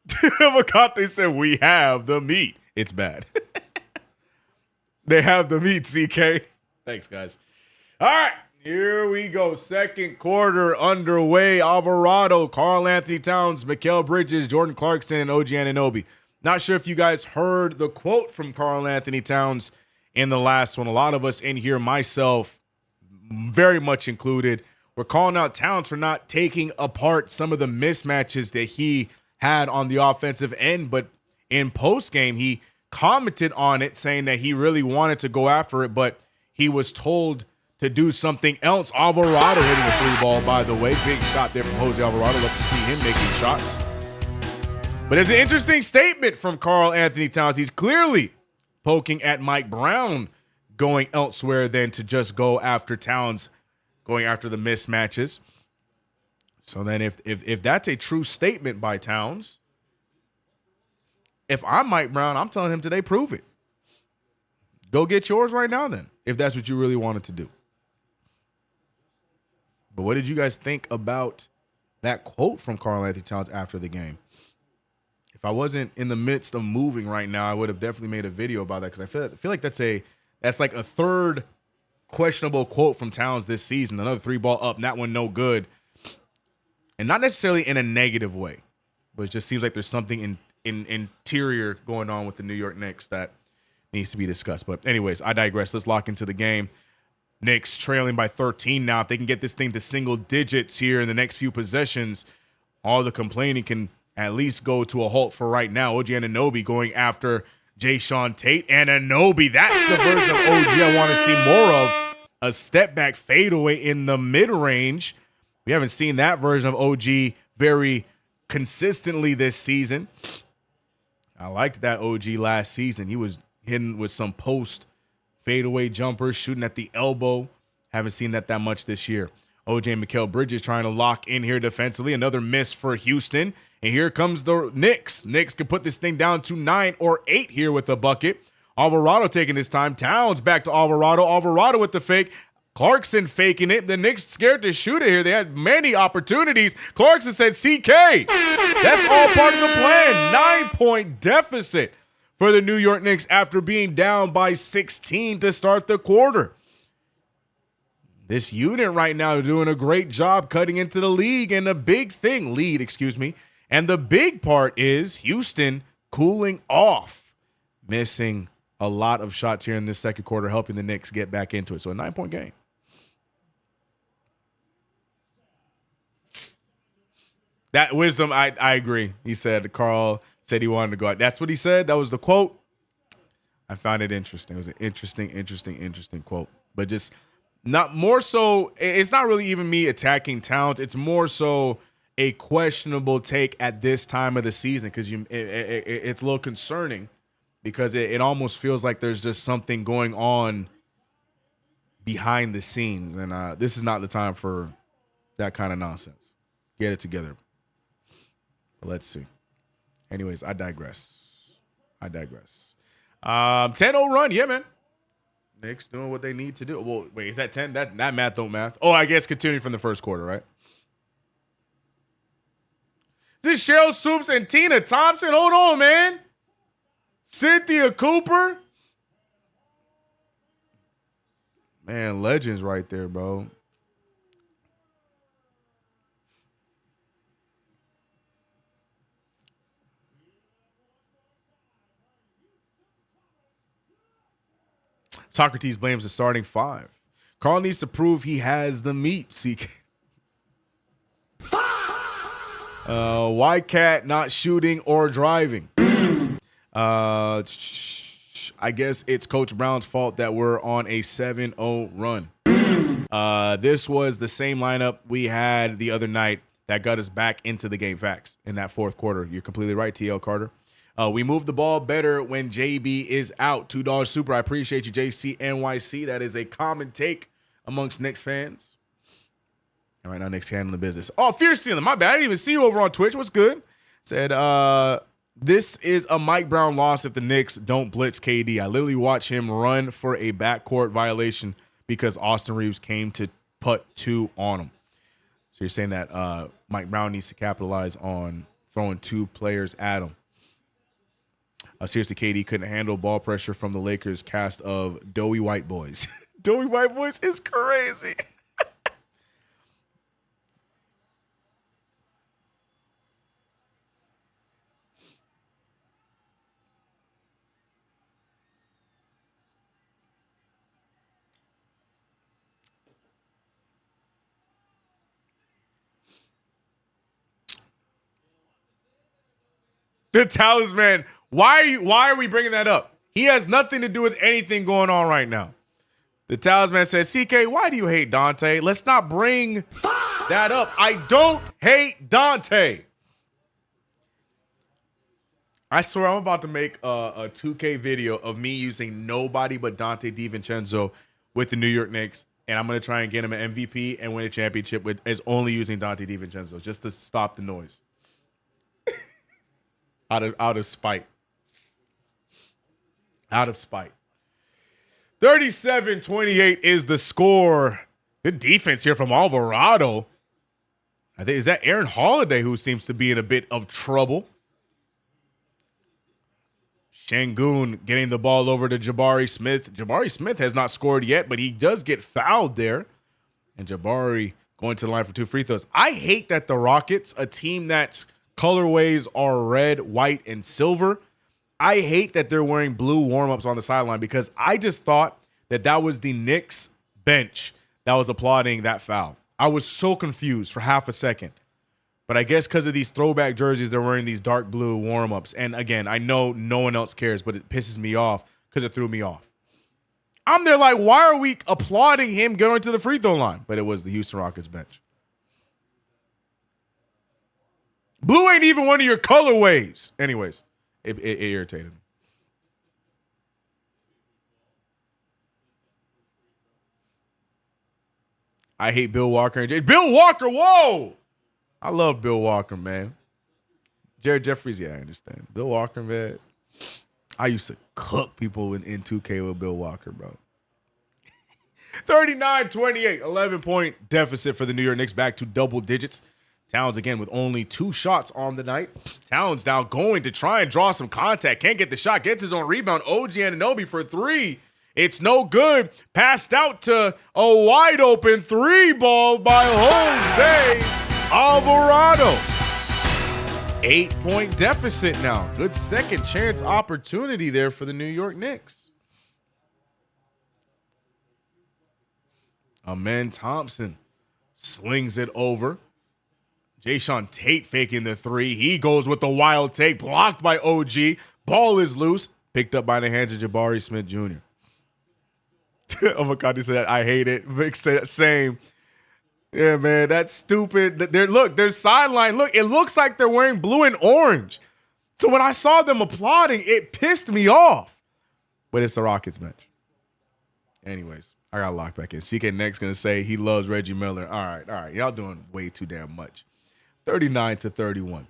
Vakate said, we have the meat. It's bad. They have the meat, CK. Thanks, guys. All right. Here we go. Second quarter underway. Alvarado, Karl Anthony Towns, Mikal Bridges, Jordan Clarkson, and OG Anunoby. Not sure if you guys heard the quote from Karl Anthony Towns in the last one. A lot of us in here, myself very much included, were calling out Towns for not taking apart some of the mismatches that he had on the offensive end. But in postgame, he commented on it, saying that he really wanted to go after it, but he was told to do something else. Alvarado hitting a three ball, by the way. Big shot there from Jose Alvarado. Love to see him making shots. But it's an interesting statement from Karl Anthony Towns. He's clearly poking at Mike Brown going elsewhere than to just go after Towns, going after the mismatches. So then if that's a true statement by Towns, if I'm Mike Brown, I'm telling him today, prove it. Go get yours right now then, if that's what you really wanted to do. But what did you guys think about that quote from Karl Anthony Towns after the game? If I wasn't in the midst of moving right now, I would have definitely made a video about that because I feel like that's like a third questionable quote from Towns this season. Another three ball up, and that one no good. And not necessarily in a negative way, but it just seems like there's something interior going on with the New York Knicks that needs to be discussed. But anyways, I digress. Let's lock into the game. Knicks trailing by 13 now. If they can get this thing to single digits here in the next few possessions, all the complaining can at least go to a halt for right now. OG Anunoby going after Jayshawn Tate. Anunoby, that's the version of OG I want to see more of. A step back fadeaway in the mid-range. We haven't seen that version of OG very consistently this season. I liked that OG last season. He was hitting with some post fadeaway jumpers, shooting at the elbow. Haven't seen that much this year. OJ and Mikal Bridges trying to lock in here defensively. Another miss for Houston. And here comes the Knicks. Knicks can put this thing down to 9 or 8 here with a bucket. Alvarado taking his time. Towns back to Alvarado. Alvarado with the fake. Clarkson faking it. The Knicks scared to shoot it here. They had many opportunities. Clarkson said, CK. That's all part of the plan. 9-point deficit for the New York Knicks after being down by 16 to start the quarter. This unit right now is doing a great job cutting into the lead, and the big part is Houston cooling off, missing a lot of shots here in this second quarter, helping the Knicks get back into it. So a 9-point game. That wisdom, I agree. He said, Karl said he wanted to go out. That's what he said. That was the quote. I found it interesting. It was an interesting quote. But just not more so, it's not really even me attacking Towns. It's more so a questionable take at this time of the season because it's a little concerning because it almost feels like there's just something going on behind the scenes. And this is not the time for that kind of nonsense. Get it together. But let's see. Anyways, I digress. 10-0 run. Yeah, man. Knicks doing what they need to do. Well, wait, is that 10? That math don't math. Oh, I guess continuing from the first quarter, right? Is this Cheryl Swoops and Tina Thompson? Hold on, man. Cynthia Cooper. Man, legends right there, bro. Socrates blames the starting five. Carl needs to prove he has the meat. CK. Why Cat not shooting or driving? I guess it's Coach Brown's fault that we're on a 7-0 run. This was the same lineup we had the other night that got us back into the game. Facts in that fourth quarter. You're completely right, TL Carter. We move the ball better when JB is out. $2 super. I appreciate you, JCNYC. That is a common take amongst Knicks fans. All right, now Knicks handling business. Oh, Fierce Stealing. My bad. I didn't even see you over on Twitch. What's good? Said, this is a Mike Brown loss if the Knicks don't blitz KD. I literally watched him run for a backcourt violation because Austin Reeves came to put 2 on him. So you're saying that Mike Brown needs to capitalize on throwing 2 players at him. Seriously, KD couldn't handle ball pressure from the Lakers cast of doughy white boys. Doughy white boys is crazy. The talisman. Why are we bringing that up? He has nothing to do with anything going on right now. The talisman says, CK, why do you hate Dante? Let's not bring that up. I don't hate Dante. I swear I'm about to make a 2K video of me using nobody but Dante DiVincenzo with the New York Knicks, and I'm going to try and get him an MVP and win a championship as only using Dante DiVincenzo just to stop the noise. Out of spite. Out of spite. 37-28 is the score. Good defense here from Alvarado. I think, is that Aaron Holiday who seems to be in a bit of trouble? Şengün getting the ball over to Jabari Smith. Jabari Smith has not scored yet, but he does get fouled there. And Jabari going to the line for 2 free throws. I hate that the Rockets, a team that's colorways are red, white, and silver. I hate that they're wearing blue warm-ups on the sideline because I just thought that was the Knicks bench that was applauding that foul. I was so confused for half a second. But I guess because of these throwback jerseys, they're wearing these dark blue warm-ups. And again, I know no one else cares, but it pisses me off because it threw me off. I'm there like, why are we applauding him going to the free throw line? But it was the Houston Rockets bench. Blue ain't even one of your colorways. Anyways, it irritated me. I hate Bill Walker and Jay. Bill Walker, whoa! I love Bill Walker, man. Jared Jeffries, yeah, I understand. Bill Walker, man. I used to cook people in 2K with Bill Walker, bro. 39-28, 11-point deficit for the New York Knicks, back to double digits. Towns again with only 2 shots on the night. Towns now going to try and draw some contact. Can't get the shot. Gets his own rebound. OG Anunoby for 3. It's no good. Passed out to a wide open 3 ball by Jose Alvarado. 8-point deficit now. Good second chance opportunity there for the New York Knicks. Amen Thompson slings it over. Jayshawn Tate faking the 3. He goes with the wild take. Blocked by OG. Ball is loose. Picked up by the hands of Jabari Smith Jr. Avocado said, I hate it. Vic said, same. Yeah, man, that's stupid. Their sideline. Look, it looks like they're wearing blue and orange. So when I saw them applauding, it pissed me off. But it's the Rockets bench. Anyways, I got locked back in. CK Next going to say he loves Reggie Miller. All right. Y'all doing way too damn much. 39-31.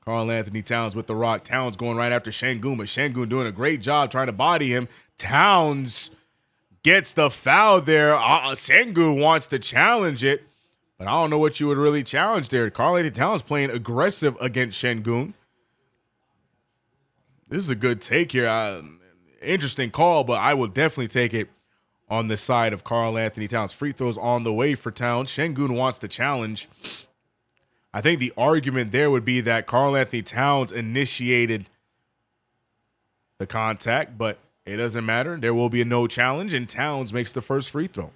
Karl Anthony Towns with the rock. Towns going right after Şengün, but Şengün doing a great job trying to body him. Towns gets the foul there. Şengün wants to challenge it, But I don't know what you would really challenge there. Karl-Anthony Towns playing aggressive against Şengün. This is a good take here. Interesting call, but I will definitely take it on the side of Karl-Anthony Towns. Free throws on the way for Towns. Şengün wants to challenge. I think the argument there would be that Karl-Anthony Towns initiated the contact, but it doesn't matter. There will be a no challenge, and Towns makes the first free throw.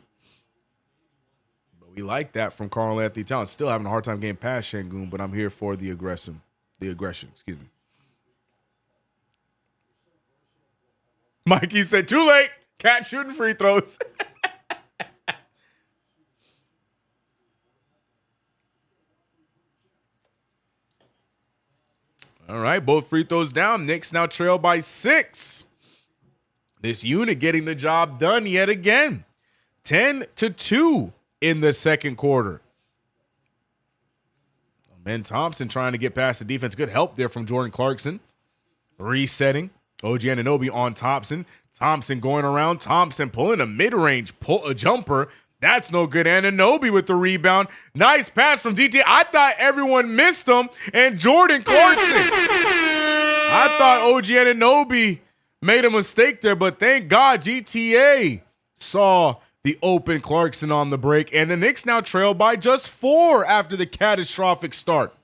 But we like that from Karl-Anthony Towns. Still having a hard time getting past Şengün, but I'm here for the aggression. Excuse me. Mikey said, too late. Cat shooting free throws. All right, both free throws down. Knicks now trail by 6. This unit getting the job done yet again. 10-2 in the second quarter. Ben Thompson trying to get past the defense. Good help there from Jordan Clarkson. Resetting. OG Anunoby on Thompson. Thompson going around. Thompson pulling a mid-range jumper. That's no good. Anunoby with the rebound. Nice pass from DT. I thought everyone missed him. And Jordan Clarkson. I thought OG Anunoby made a mistake there, but thank God GTA saw the open Clarkson on the break. And the Knicks now trail by just 4 after the catastrophic start.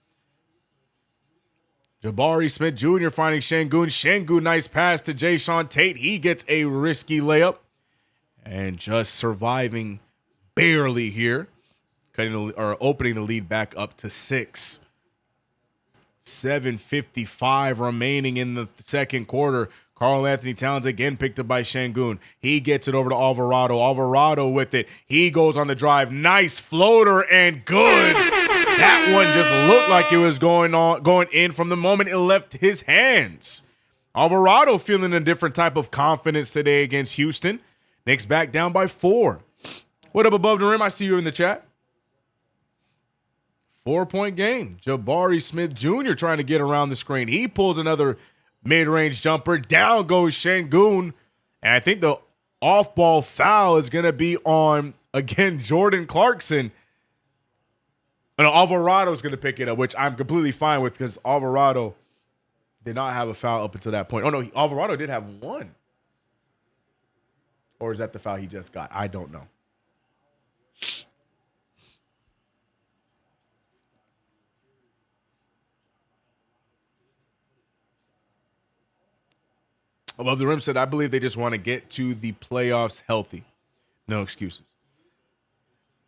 Jabari Smith Jr. finding Şengün. Şengün, nice pass to Jae'Sean Tate. He gets a risky layup. And just surviving barely here. Opening the lead back up to 6. 7:55 remaining in the second quarter. Karl-Anthony Towns again picked up by Şengün. He gets it over to Alvarado. Alvarado with it. He goes on the drive. Nice floater and good. That one just looked like it was going in from the moment it left his hands. Alvarado feeling a different type of confidence today against Houston. Knicks back down by 4. What up above the rim? I see you in the chat. 4-point game. Jabari Smith Jr. trying to get around the screen. He pulls another mid-range jumper. Down goes Şengün. And I think the off-ball foul is going to be on, again, Jordan Clarkson. And Alvarado is going to pick it up, which I'm completely fine with because Alvarado did not have a foul up until that point. Oh, no, Alvarado did have one. Or is that the foul he just got? I don't know. Above the rim said, I believe they just want to get to the playoffs healthy. No excuses.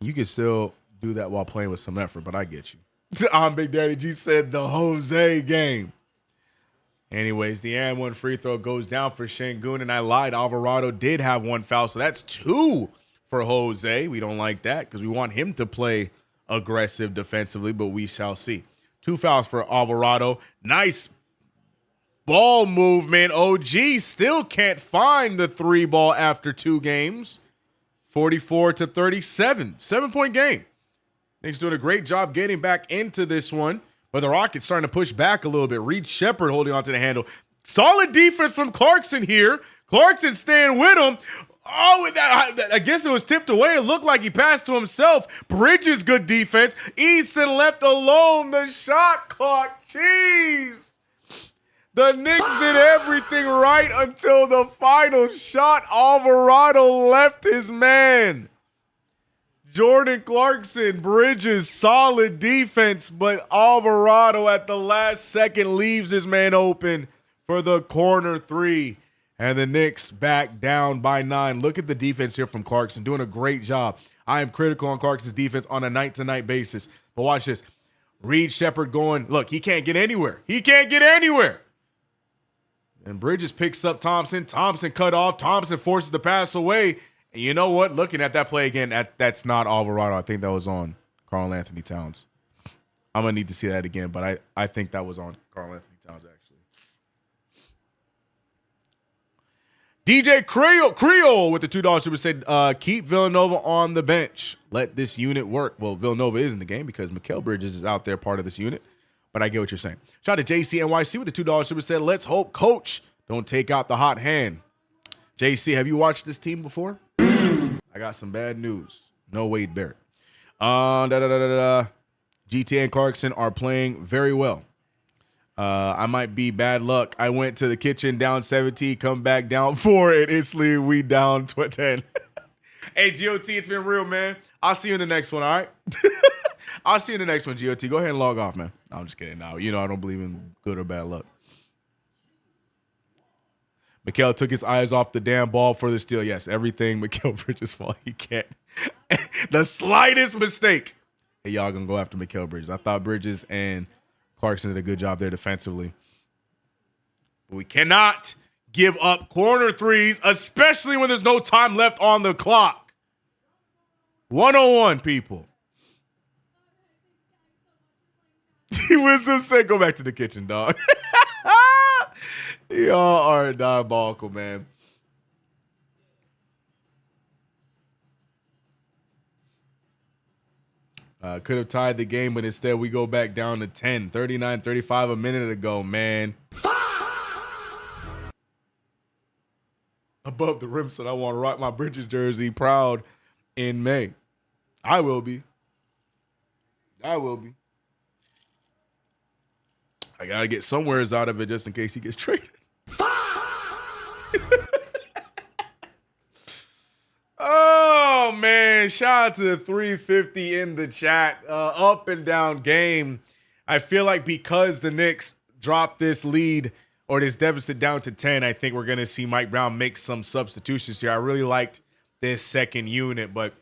You can still do that while playing with some effort, but I get you. I'm Big Daddy G said the Jose game. Anyways, the and one free throw goes down for Şengün, and I lied. Alvarado did have one foul, so that's 2 for Jose. We don't like that because we want him to play aggressive defensively, but we shall see. 2 fouls for Alvarado. Nice ball movement. OG still can't find the 3 ball after 2 games. 44-37. 7-point game. Knicks doing a great job getting back into this one. But the Rockets starting to push back a little bit. Reed Sheppard holding onto the handle. Solid defense from Clarkson here. Clarkson staying with him. Oh, I guess it was tipped away. It looked like he passed to himself. Bridges, good defense. Eason left alone. The shot clock. Jeez. The Knicks did everything right until the final shot. Alvarado left his man. Jordan Clarkson, Bridges, solid defense, but Alvarado at the last second leaves his man open for the corner 3. And the Knicks back down by 9. Look at the defense here from Clarkson, doing a great job. I am critical on Clarkson's defense on a night-to-night basis. But watch this. Reed Sheppard going, look, he can't get anywhere. He can't get anywhere. And Bridges picks up Thompson. Thompson cut off. Thompson forces the pass away. And you know what? Looking at that play again, that's not Alvarado. I think that was on Karl-Anthony Towns. I'm going to need to see that again, but I think that was on Karl-Anthony Towns, actually. DJ Creole with the $2 super said, keep Villanova on the bench. Let this unit work. Well, Villanova is in the game because Mikal Bridges is out there, part of this unit. But I get what you're saying. Shout out to JCNYC with the $2 super said, let's hope Coach don't take out the hot hand. JC, have you watched this team before? I got some bad news. No Wade Barrett. GTA and Clarkson are playing very well. I might be bad luck. I went to the kitchen down 17, come back down 4, and instantly we down 10. Hey, GOT, it's been real, man. I'll see you in the next one, all right? I'll see you in the next one, GOT. Go ahead and log off, man. No, I'm just kidding. No, you know I don't believe in good or bad luck. Mikal took his eyes off the damn ball for the steal. Yes, everything Mikal Bridges' fault. He can't. The slightest mistake. Hey, y'all gonna go after Mikal Bridges. I thought Bridges and Clarkson did a good job there defensively. But we cannot give up corner threes, especially when there's no time left on the clock. 101, people. Wisdom said, go back to the kitchen, dog. Y'all are diabolical, man. Could have tied the game, but instead we go back down to 10. 39-35 a minute ago, man. Above the rim said, I want to rock my Bridges jersey proud in May. I will be. I will be. I got to get somewheres out of it just in case he gets traded. Oh, man. Shout out to the 350 in the chat. Up and down game. I feel like because the Knicks dropped this lead or this deficit down to 10, I think we're going to see Mike Brown make some substitutions here. I really liked this second unit, but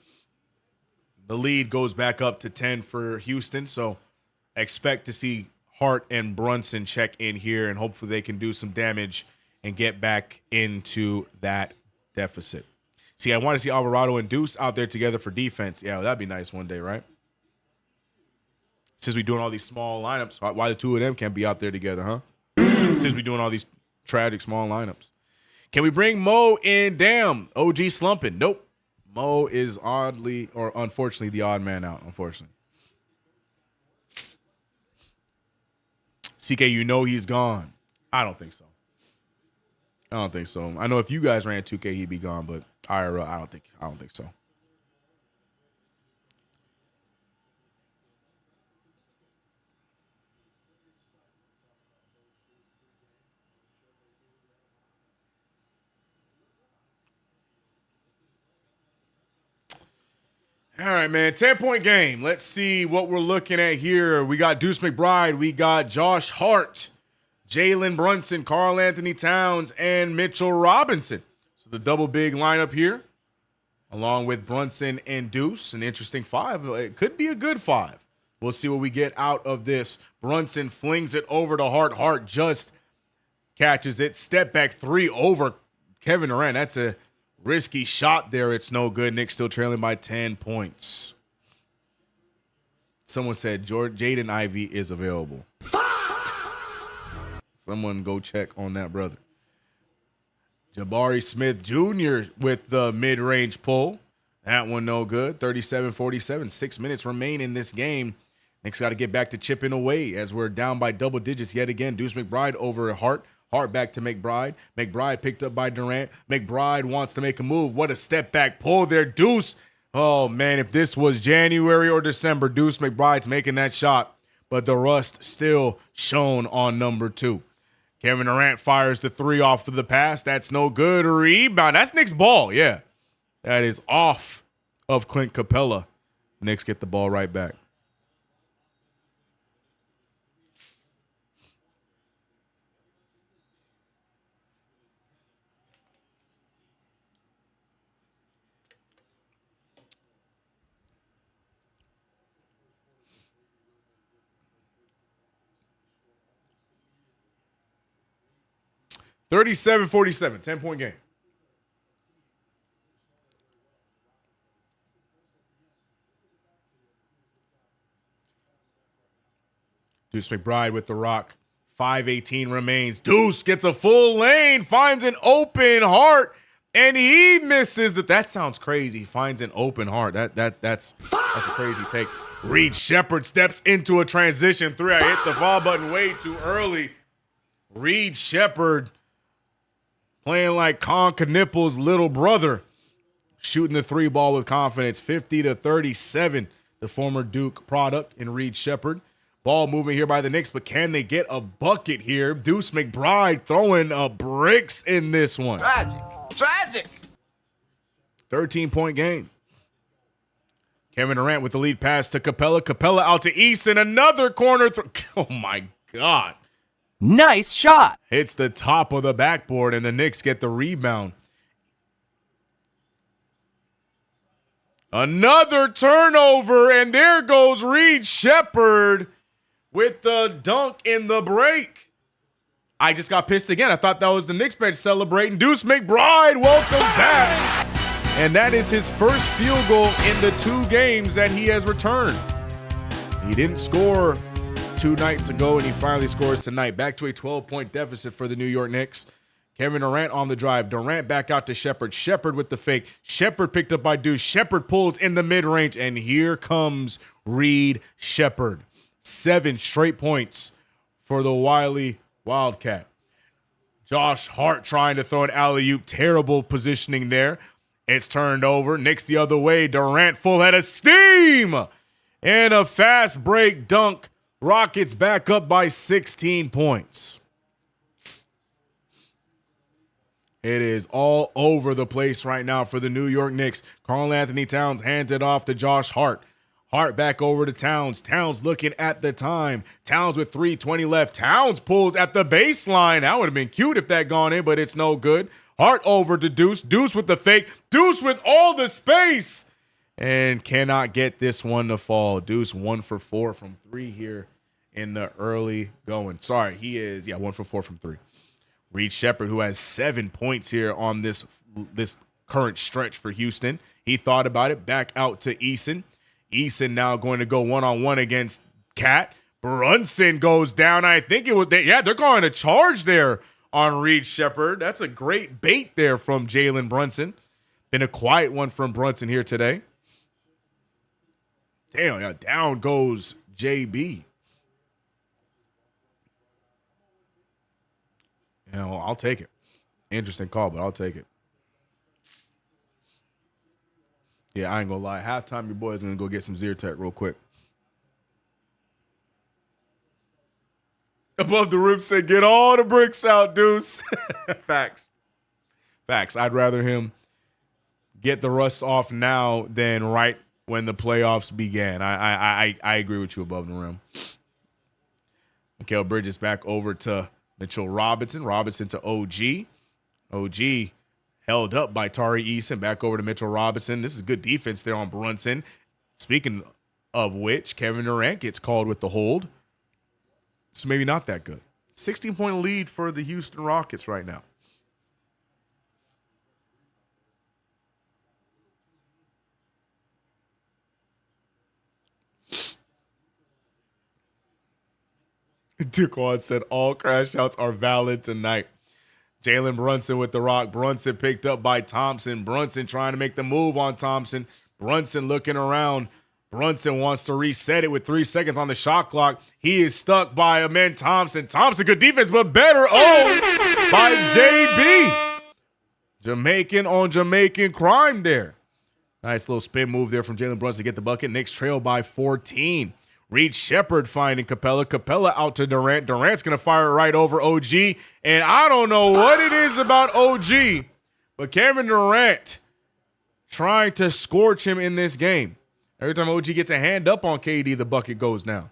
the lead goes back up to 10 for Houston. So expect to see Hart and Brunson check in here, and hopefully they can do some damage and get back into that deficit. See, I want to see Alvarado and Deuce out there together for defense. Yeah, well, that'd be nice one day, right? Since we're doing all these small lineups, why the two of them can't be out there together, huh? Since we're doing all these tragic small lineups. Can we bring Mo in? Damn, OG slumping. Nope. Mo is oddly, or unfortunately, the odd man out, unfortunately. CK, you know he's gone. I don't think so. I don't think so. I know if you guys ran 2K, he'd be gone, but IRL, I don't think so. All right, man. 10-point game. Let's see what we're looking at here. We got Deuce McBride. We got Josh Hart, Jalen Brunson, Karl Anthony Towns, and Mitchell Robinson. So the double big lineup here, along with Brunson and Deuce. An interesting five. It could be a good five. We'll see what we get out of this. Brunson flings it over to Hart. Hart just catches it. Step back three over Kevin Durant. That's a risky shot there. It's no good. Knicks still trailing by 10 points. Someone said Jaden Ivey is available. Someone go check on that brother. Jabari Smith Jr. with the mid-range pull. That one no good. 37-47. 6 minutes remain in this game. Knicks got to get back to chipping away as we're down by double digits yet again. Deuce McBride over Hart. Hart back to McBride. McBride picked up by Durant. McBride wants to make a move. What a step back pull there. Deuce. Oh, man, if this was January or December, Deuce McBride's making that shot. But the rust still shown on number 2. Kevin Durant fires the three off of the pass. That's no good. Rebound. That's Knicks' ball. Yeah. That is off of Clint Capella. Knicks get the ball right back. (37-47), 10-point game. Deuce McBride with the rock. 5:18 remains. Deuce gets a full lane, finds an open Hart, and he misses. That sounds crazy. Finds an open Hart. That's a crazy take. Reed Shepherd steps into a transition three. I hit the foul button way too early. Reed Shepherd playing like Con Knippel's little brother, shooting the three ball with confidence. 50-37. the former Duke product, in Reed Sheppard. Ball moving here by the Knicks, but can they get a bucket here? Deuce McBride throwing bricks in this one. Tragic. 13-point game. Kevin Durant with the lead pass to Capella. Capella out to Easton. Another corner. Oh, my God. Nice shot. Hits the top of the backboard, and the Knicks get the rebound. Another turnover, and there goes Reed Sheppard with the dunk in the break. I just got pissed again. I thought that was the Knicks bench celebrating. Deuce McBride, welcome back. And that is his first field goal in the 2 games that he has returned. He didn't score 2 nights ago, and he finally scores tonight. Back to a 12-point deficit for the New York Knicks. Kevin Durant on the drive. Durant back out to Sheppard. Sheppard with the fake. Sheppard picked up by Deuce. Sheppard pulls in the mid-range, and here comes Reed Sheppard. 7 straight points for the wily Wildcat. Josh Hart trying to throw an alley-oop. Terrible positioning there. It's turned over. Knicks the other way. Durant full head of steam. And a fast break dunk. Rockets back up by 16 points. It is all over the place right now for the New York Knicks. Karl-Anthony Towns hands it off to Josh Hart. Hart back over to Towns. Towns looking at the time. Towns with 3:20 left. Towns pulls at the baseline. That would have been cute if that gone in, but it's no good. Hart over to Deuce. Deuce with the fake. Deuce with all the space. And cannot get this one to fall. Deuce 1 for 4 from 3 here in the early going. Sorry, he is, 1 for 4 from 3. Reed Sheppard, who has 7 points here on this current stretch for Houston. He thought about it. Back out to Eason. Eason now going to go one-on-one against Cat. Brunson goes down. I think it was, they're going to charge there on Reed Sheppard. That's a great bait there from Jalen Brunson. Been a quiet one from Brunson here today. Damn, down goes JB. I'll take it. Interesting call, but I'll take it. Yeah, I ain't gonna lie. Halftime, your boy's gonna go get some Zyrtec real quick. Above the rim said, get all the bricks out, Deuce. Facts. I'd rather him get the rust off now than right when the playoffs began. I agree with you, above the rim. Mikal Bridges back over to Mitchell Robinson. Robinson to OG. OG held up by Tari Eason. Back over to Mitchell Robinson. This is good defense there on Brunson. Speaking of which, Kevin Durant gets called with the hold. So maybe not that good. 16-point lead for the Houston Rockets right now. Duquan said all crash outs are valid tonight. Jalen Brunson with the rock. Brunson picked up by Thompson. Brunson trying to make the move on Thompson. Brunson looking around. Brunson wants to reset it with 3 seconds on the shot clock. He is stuck by Amen Thompson. Thompson, good defense, but better. Oh, by JB. Jamaican on Jamaican crime there. Nice little spin move there from Jalen Brunson to get the bucket. Knicks trail by 14. Reed Sheppard finding Capella. Capella out to Durant. Durant's going to fire it right over OG. And I don't know what it is about OG, but Kevin Durant trying to scorch him in this game. Every time OG gets a hand up on KD, the bucket goes down.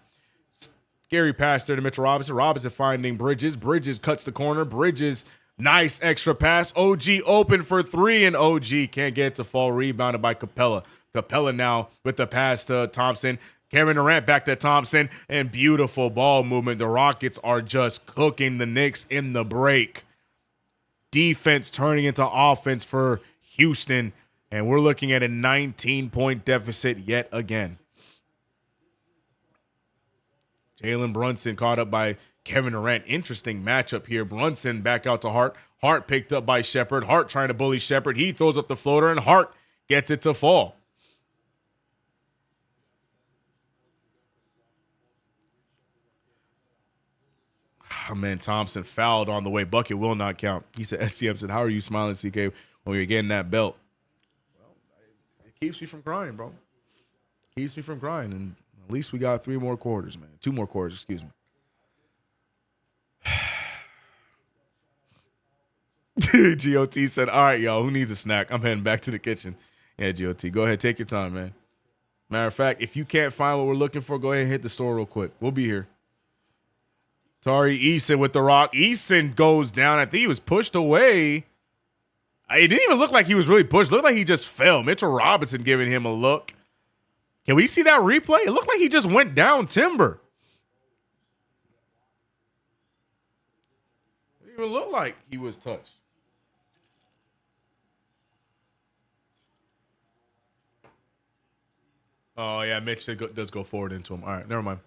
Scary pass there to Mitchell Robinson. Robinson finding Bridges. Bridges cuts the corner. Bridges, nice extra pass. OG open for 3, and OG can't get it to fall. Rebounded by Capella. Capella now with the pass to Thompson. Kevin Durant back to Thompson, and beautiful ball movement. The Rockets are just cooking the Knicks in the break. Defense turning into offense for Houston, and we're looking at a 19-point deficit yet again. Jalen Brunson caught up by Kevin Durant. Interesting matchup here. Brunson back out to Hart. Hart picked up by Sheppard. Hart trying to bully Sheppard. He throws up the floater, and Hart gets it to fall. Oh, man, Thompson fouled on the way. Bucket will not count. He said, SCM said, how are you smiling, CK, when you're getting that belt? Well, it keeps me from crying, bro. Keeps me from crying. And at least we got 3 more quarters, man. 2 more quarters, excuse me. GOT said, all right, y'all, who needs a snack? I'm heading back to the kitchen. Yeah, GOT, go ahead. Take your time, man. Matter of fact, if you can't find what we're looking for, go ahead and hit the store real quick. We'll be here. Tari Eason with the rock. Eason goes down. I think he was pushed away. It didn't even look like he was really pushed. It looked like he just fell. Mitchell Robinson giving him a look. Can we see that replay? It looked like he just went down timber. It didn't even look like he was touched. Oh, yeah, Mitch does go forward into him. All right, never mind.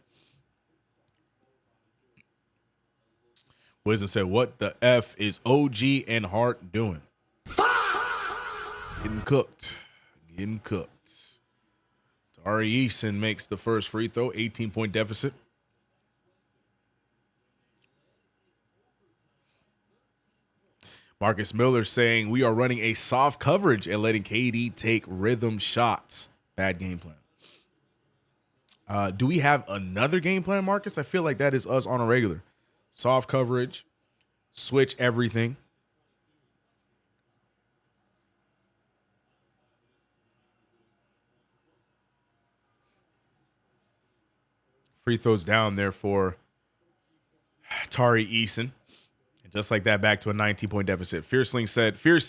Wisdom said, what the F is OG and Hart doing? Getting cooked. Getting cooked. Tari Eason makes the first free throw, 18-point deficit. Marcus Miller saying, we are running a soft coverage and letting KD take rhythm shots. Bad game plan. Do we have another game plan, Marcus? I feel like that is us on a regular. Soft coverage, switch everything. Free throws down there for Tari Eason. And just like that, back to a 19-point deficit. Fear Ceiling said, fear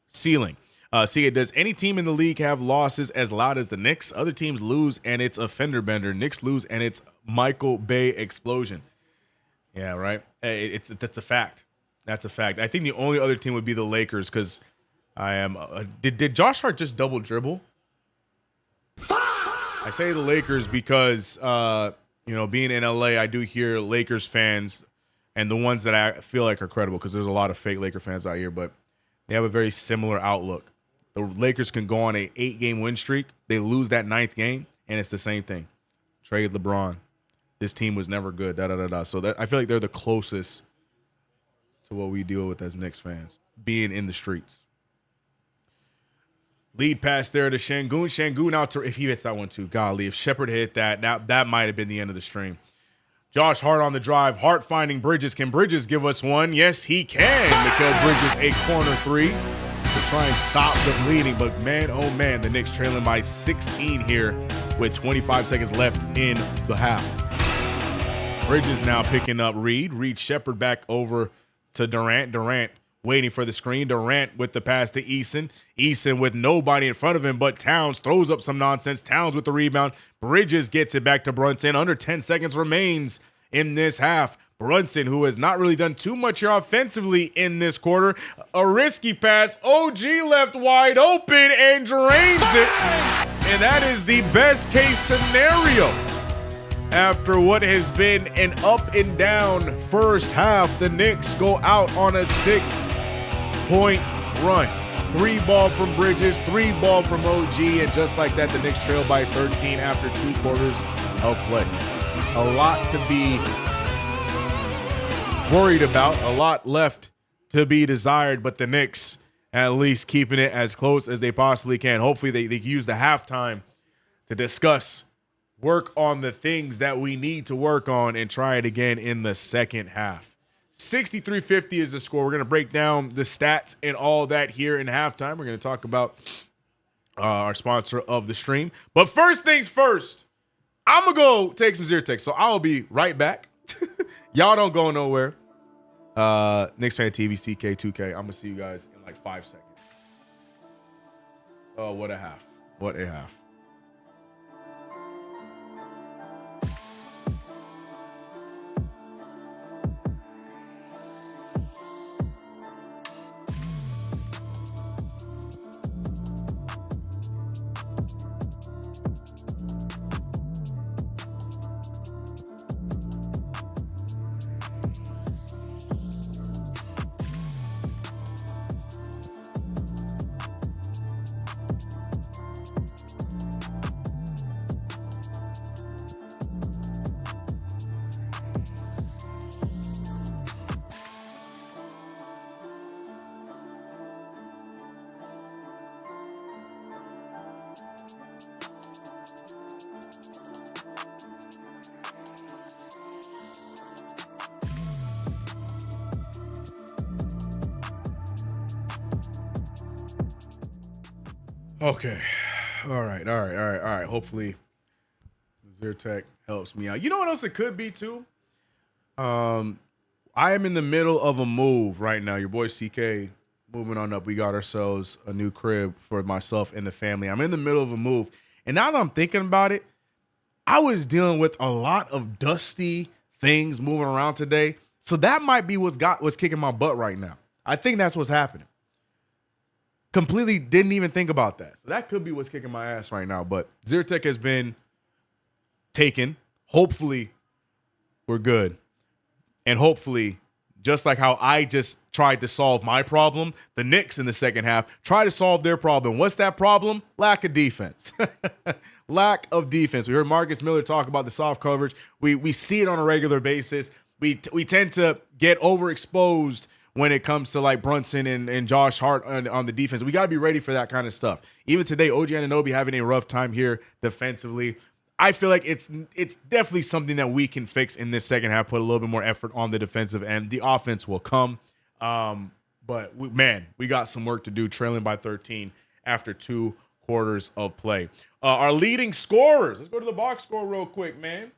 ceiling. See, does any team in the league have losses as loud as the Knicks? Other teams lose and it's a fender bender. Knicks lose and it's Michael Bay explosion. Yeah, right. That's a fact. That's a fact. I think the only other team would be the Lakers because I am. Did Josh Hart just double dribble? I say the Lakers because being in LA, I do hear Lakers fans and the ones that I feel like are credible because there's a lot of fake Laker fans out here, but they have a very similar outlook. The Lakers can go on a 8-game win streak. They lose that 9th game, and it's the same thing. Trade LeBron. This team was never good. So I feel like they're the closest to what we deal with as Knicks fans, being in the streets. Lead pass there to Şengün. Şengün out to, if he hits that one too, golly, if Shepard hit that might have been the end of the stream. Josh Hart on the drive. Hart finding Bridges. Can Bridges give us one? Yes, he can. Mikal Bridges, a corner 3 to try and stop the bleeding. But man, oh man, the Knicks trailing by 16 here with 25 seconds left in the half. Bridges now picking up Reed. Reed Shepard back over to Durant. Durant waiting for the screen. Durant with the pass to Eason. Eason with nobody in front of him, but Towns throws up some nonsense. Towns with the rebound. Bridges gets it back to Brunson. Under 10 seconds remains in this half. Brunson, who has not really done too much here offensively in this quarter. A risky pass. OG left wide open and drains it. And that is the best case scenario. After what has been an up and down first half, the Knicks go out on a 6-point run. 3 ball from Bridges, 3 ball from OG, and just like that, the Knicks trail by 13 after 2 quarters of play. A lot to be worried about, a lot left to be desired, but the Knicks at least keeping it as close as they possibly can. Hopefully they use the halftime to discuss, work on the things that we need to work on, and try it again in the second half. 63-50 is the score. We're going to break down the stats and all that here in halftime. We're going to talk about our sponsor of the stream. But first things first, I'm going to go take some Zyrtec, so I'll be right back. Y'all don't go nowhere. KnicksFanTV, CK2K. I'm going to see you guys in like 5 seconds. Oh, what a half. What a half. Okay. All right. Hopefully, Zyrtec helps me out. You know what else it could be too? I am in the middle of a move right now. Your boy CK moving on up. We got ourselves a new crib for myself and the family. I'm in the middle of a move. And now that I'm thinking about it, I was dealing with a lot of dusty things moving around today. So that might be what's kicking my butt right now. I think that's what's happening. Completely didn't even think about that. So that could be what's kicking my ass right now. But Zyrtec has been taken. Hopefully, we're good. And hopefully, just like how I just tried to solve my problem, the Knicks in the second half try to solve their problem. What's that problem? Lack of defense. Lack of defense. We heard Marcus Miller talk about the soft coverage. We see it on a regular basis. We tend to get overexposed when it comes to like Brunson and Josh Hart on the defense. We got to be ready for that kind of stuff. Even today, OG Anunoby having a rough time here defensively. I feel like it's definitely something that we can fix in this second half, put a little bit more effort on the defensive end. The offense will come. But we got some work to do, trailing by 13 after 2 quarters of play. Our leading scorers. Let's go to the box score real quick, man.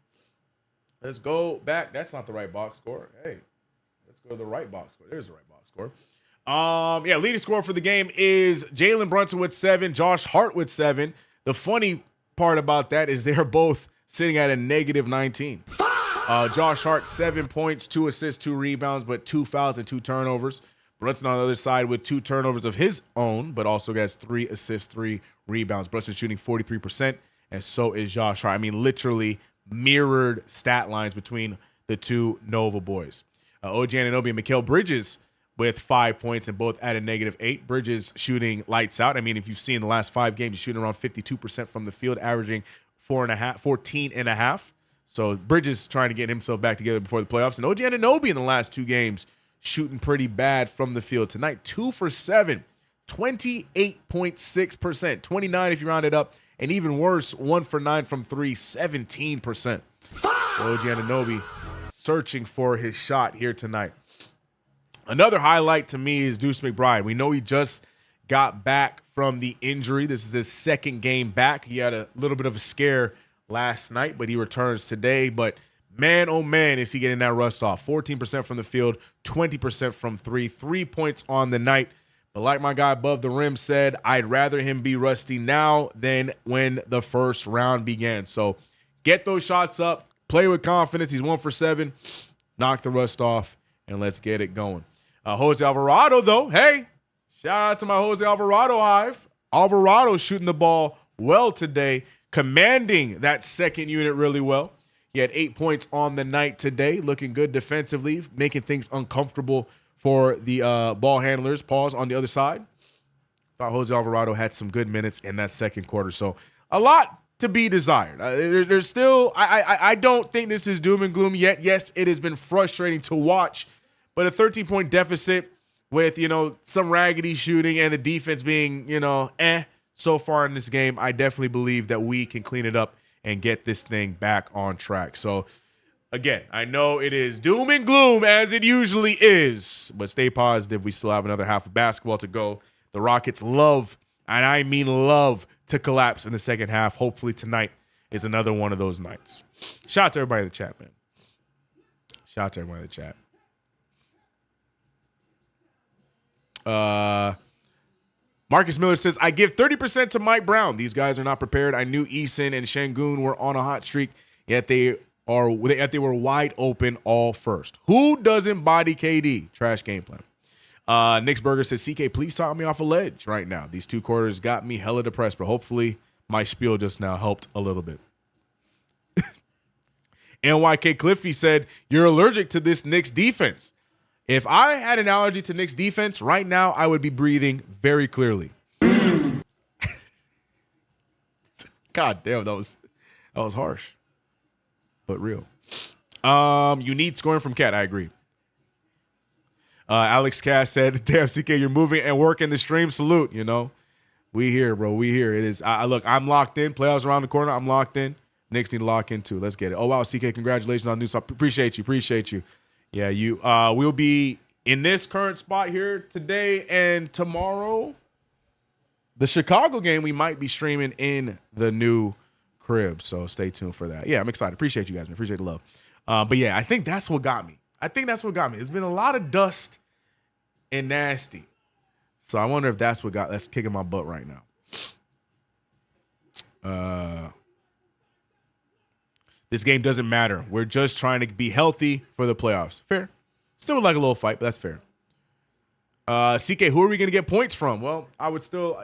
Let's go back. That's not the right box score. Hey, let's go to the right box score. There's the right box score. Leading scorer for the game is Jalen Brunson with 7, Josh Hart with 7. The funny part about that is they're both sitting at a negative 19. Josh Hart, 7 points, 2 assists, 2 rebounds, but 2 fouls and 2 turnovers. Brunson on the other side with 2 turnovers of his own, but also has 3 assists, 3 rebounds. Brunson shooting 43%, and so is Josh Hart. I mean, literally mirrored stat lines between the two Nova boys. OG Anunoby and Mikal Bridges with 5 points and both at a negative 8. Bridges shooting lights out. I mean, if you've seen the last 5 games, he's shooting around 52% from the field, averaging 14.5. So Bridges trying to get himself back together before the playoffs. And OG Anunoby in the last 2 games shooting pretty bad from the field. Tonight, 2 for 7, 28.6%, 29 if you round it up. And even worse, 1 for 9 from 3, 17%. OG Anunoby searching for his shot here tonight. Another highlight to me is Deuce McBride. We know he just got back from the injury. This is his 2nd game back. He had a little bit of a scare last night, but he returns today. But man, oh man, is he getting that rust off. 14% from the field, 20% from 3, 3 points on the night. But like my guy above the rim said, I'd rather him be rusty now than when the first round began. So get those shots up, play with confidence. He's 1 for 7, knock the rust off, and let's get it going. Jose Alvarado, though, hey, shout out to my Jose Alvarado hive. Alvarado shooting the ball well today, commanding that second unit really well. He had 8 points on the night today, looking good defensively, making things uncomfortable for the ball handlers. Pause on the other side. Thought Jose Alvarado had some good minutes in that second quarter. So a lot to be desired. There's still, I don't think this is doom and gloom yet. Yes, it has been frustrating to watch, but a 13-point deficit with, some raggedy shooting and the defense being, so far in this game, I definitely believe that we can clean it up and get this thing back on track. So, again, I know it is doom and gloom as it usually is, but stay positive. We still have another half of basketball to go. The Rockets love, and I mean love, to collapse in the second half. Hopefully tonight is another one of those nights. Shout out to everybody in the chat, man. Shout out to everybody in the chat. Marcus Miller says, I give 30% to Mike Brown. These guys are not prepared. I knew Eason and Şengün were on a hot streak, yet they were wide open all first. Who doesn't body KD? Trash game plan. Nick's Burger says, CK, please talk me off a ledge right now. These 2 quarters got me hella depressed, but hopefully my spiel just now helped a little bit. NYK Cliffy said, you're allergic to this Knicks defense. If I had an allergy to Knicks defense, right now I would be breathing very clearly. God damn, that was harsh, but real. You need scoring from Cat. I agree. Alex Cass said, damn, CK, you're moving and working the stream. Salute, We here, bro. We here. It is. Look, I'm locked in. Playoffs around the corner. I'm locked in. Knicks need to lock in too. Let's get it. Oh, wow, CK, congratulations on new stuff. Appreciate you. Yeah, we'll be in this current spot here today and tomorrow. the Chicago game we might be streaming in the new crib. So stay tuned for that. Yeah, I'm excited. Appreciate you guys. Man. Appreciate the love. But yeah, I think that's what got me. It's been a lot of dust and nasty. So I wonder if that's kicking my butt right now. This game doesn't matter. We're just trying to be healthy for the playoffs. Fair. Still would like a little fight, but that's fair. CK, who are we going to get points from? Well, I would still,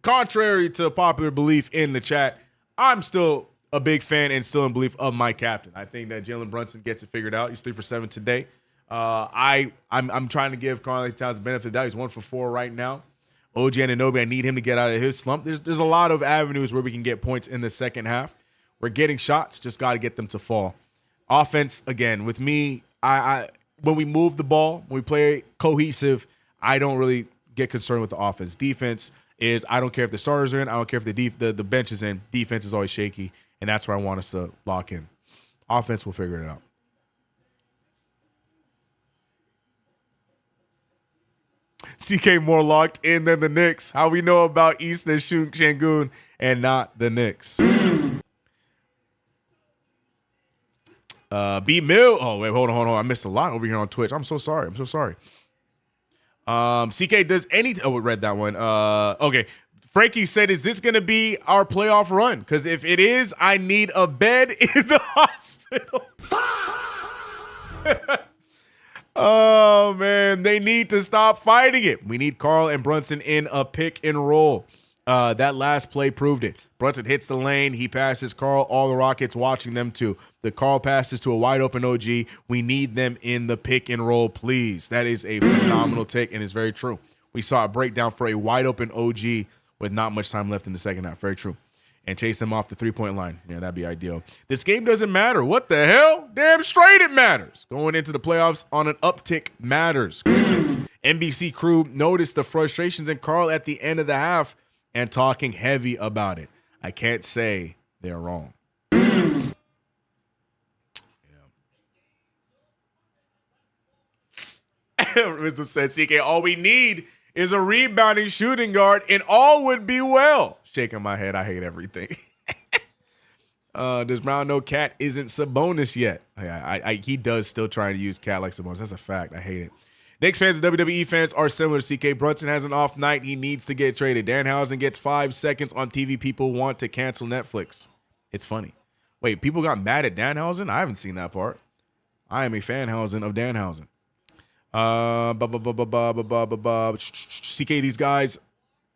contrary to popular belief in the chat, I'm still a big fan and still in belief of my captain. I think that Jalen Brunson gets it figured out. He's 3 for 7 today. I'm trying to give Karl-Anthony Towns the benefit of the doubt. He's 1 for 4 right now. OG Anunoby, I need him to get out of his slump. There's a lot of avenues where we can get points in the second half. We're getting shots, just got to get them to fall. Offense, again, with me, I when we move the ball, when we play cohesive, I don't really get concerned with the offense. Defense is, I don't care if the starters are in, I don't care if the bench is in. Defense is always shaky, and that's where I want us to lock in. Offense, we'll figure it out. CK more locked in than the Knicks. How we know about Eastern Shangoon and not the Knicks. B Mill. Oh, wait, hold on. I missed a lot over here on Twitch. I'm so sorry. CK does any. Oh, we read that one. Okay. Frankie said, "Is this going to be our playoff run? Because if it is, I need a bed in the hospital." Oh man, they need to stop fighting it. We need Karl and Brunson in a pick and roll. That last play proved it. Brunson hits the lane. He passes Karl. All the Rockets watching them too. The Karl passes to a wide open OG. We need them in the pick and roll, please. That is a phenomenal take, and it's very true. We saw a breakdown for a wide open OG with not much time left in the second half. Very true. And chase them off the three-point line. Yeah, that'd be ideal. This game doesn't matter. What the hell? Damn straight it matters. Going into the playoffs on an uptick matters. NBC crew noticed the frustrations in Karl at the end of the half and talking heavy about it. I can't say they're wrong. Wisdom says, CK, all we need is a rebounding shooting guard and all would be well. Shaking my head. I hate everything. Does Brown know Cat isn't Sabonis yet? He does still try to use Cat like Sabonis. That's a fact. I hate it. Knicks fans and WWE fans are similar to CK. Brunson has an off night. He needs to get traded. Danhausen gets 5 seconds on TV. People want to cancel Netflix. It's funny. Wait, people got mad at Danhausen? I haven't seen that part. I am a fanhausen of Danhausen. CK, these guys.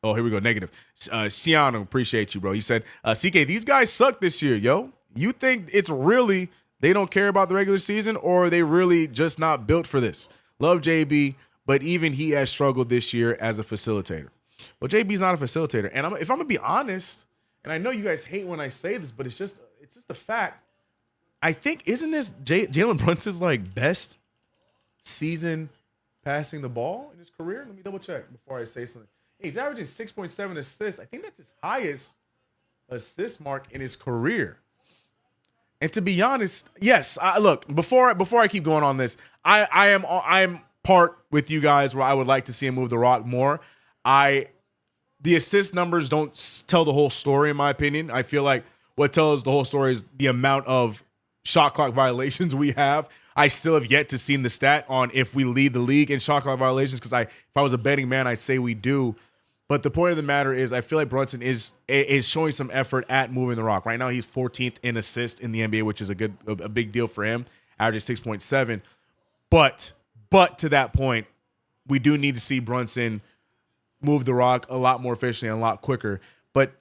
Oh, here we go. Negative. Ciano, appreciate you, bro. He said, CK, these guys suck this year, yo. You think it's really they don't care about the regular season, or are they really just not built for this? Love JB, but even he has struggled this year as a facilitator. Well, JB's not a facilitator. And if I'm going to be honest, and I know you guys hate when I say this, but it's just a fact. I think, isn't this Jalen Brunson's like best season passing the ball in his career? Let me double check before I say something. Hey, he's averaging 6.7 assists. I think that's his highest assist mark in his career. And to be honest, yes. Look, before I keep going on this, I'm part with you guys where I would like to see him move the rock more. The assist numbers don't tell the whole story, in my opinion. I feel like what tells the whole story is the amount of shot clock violations we have. I still have yet to see the stat on if we lead the league in shot clock violations, because if I was a betting man, I'd say we do. But the point of the matter is, I feel like Brunson is showing some effort at moving the rock. Right now, he's 14th in assists in the NBA, which is a big deal for him, averaging 6.7. But to that point, we do need to see Brunson move the rock a lot more efficiently and a lot quicker. But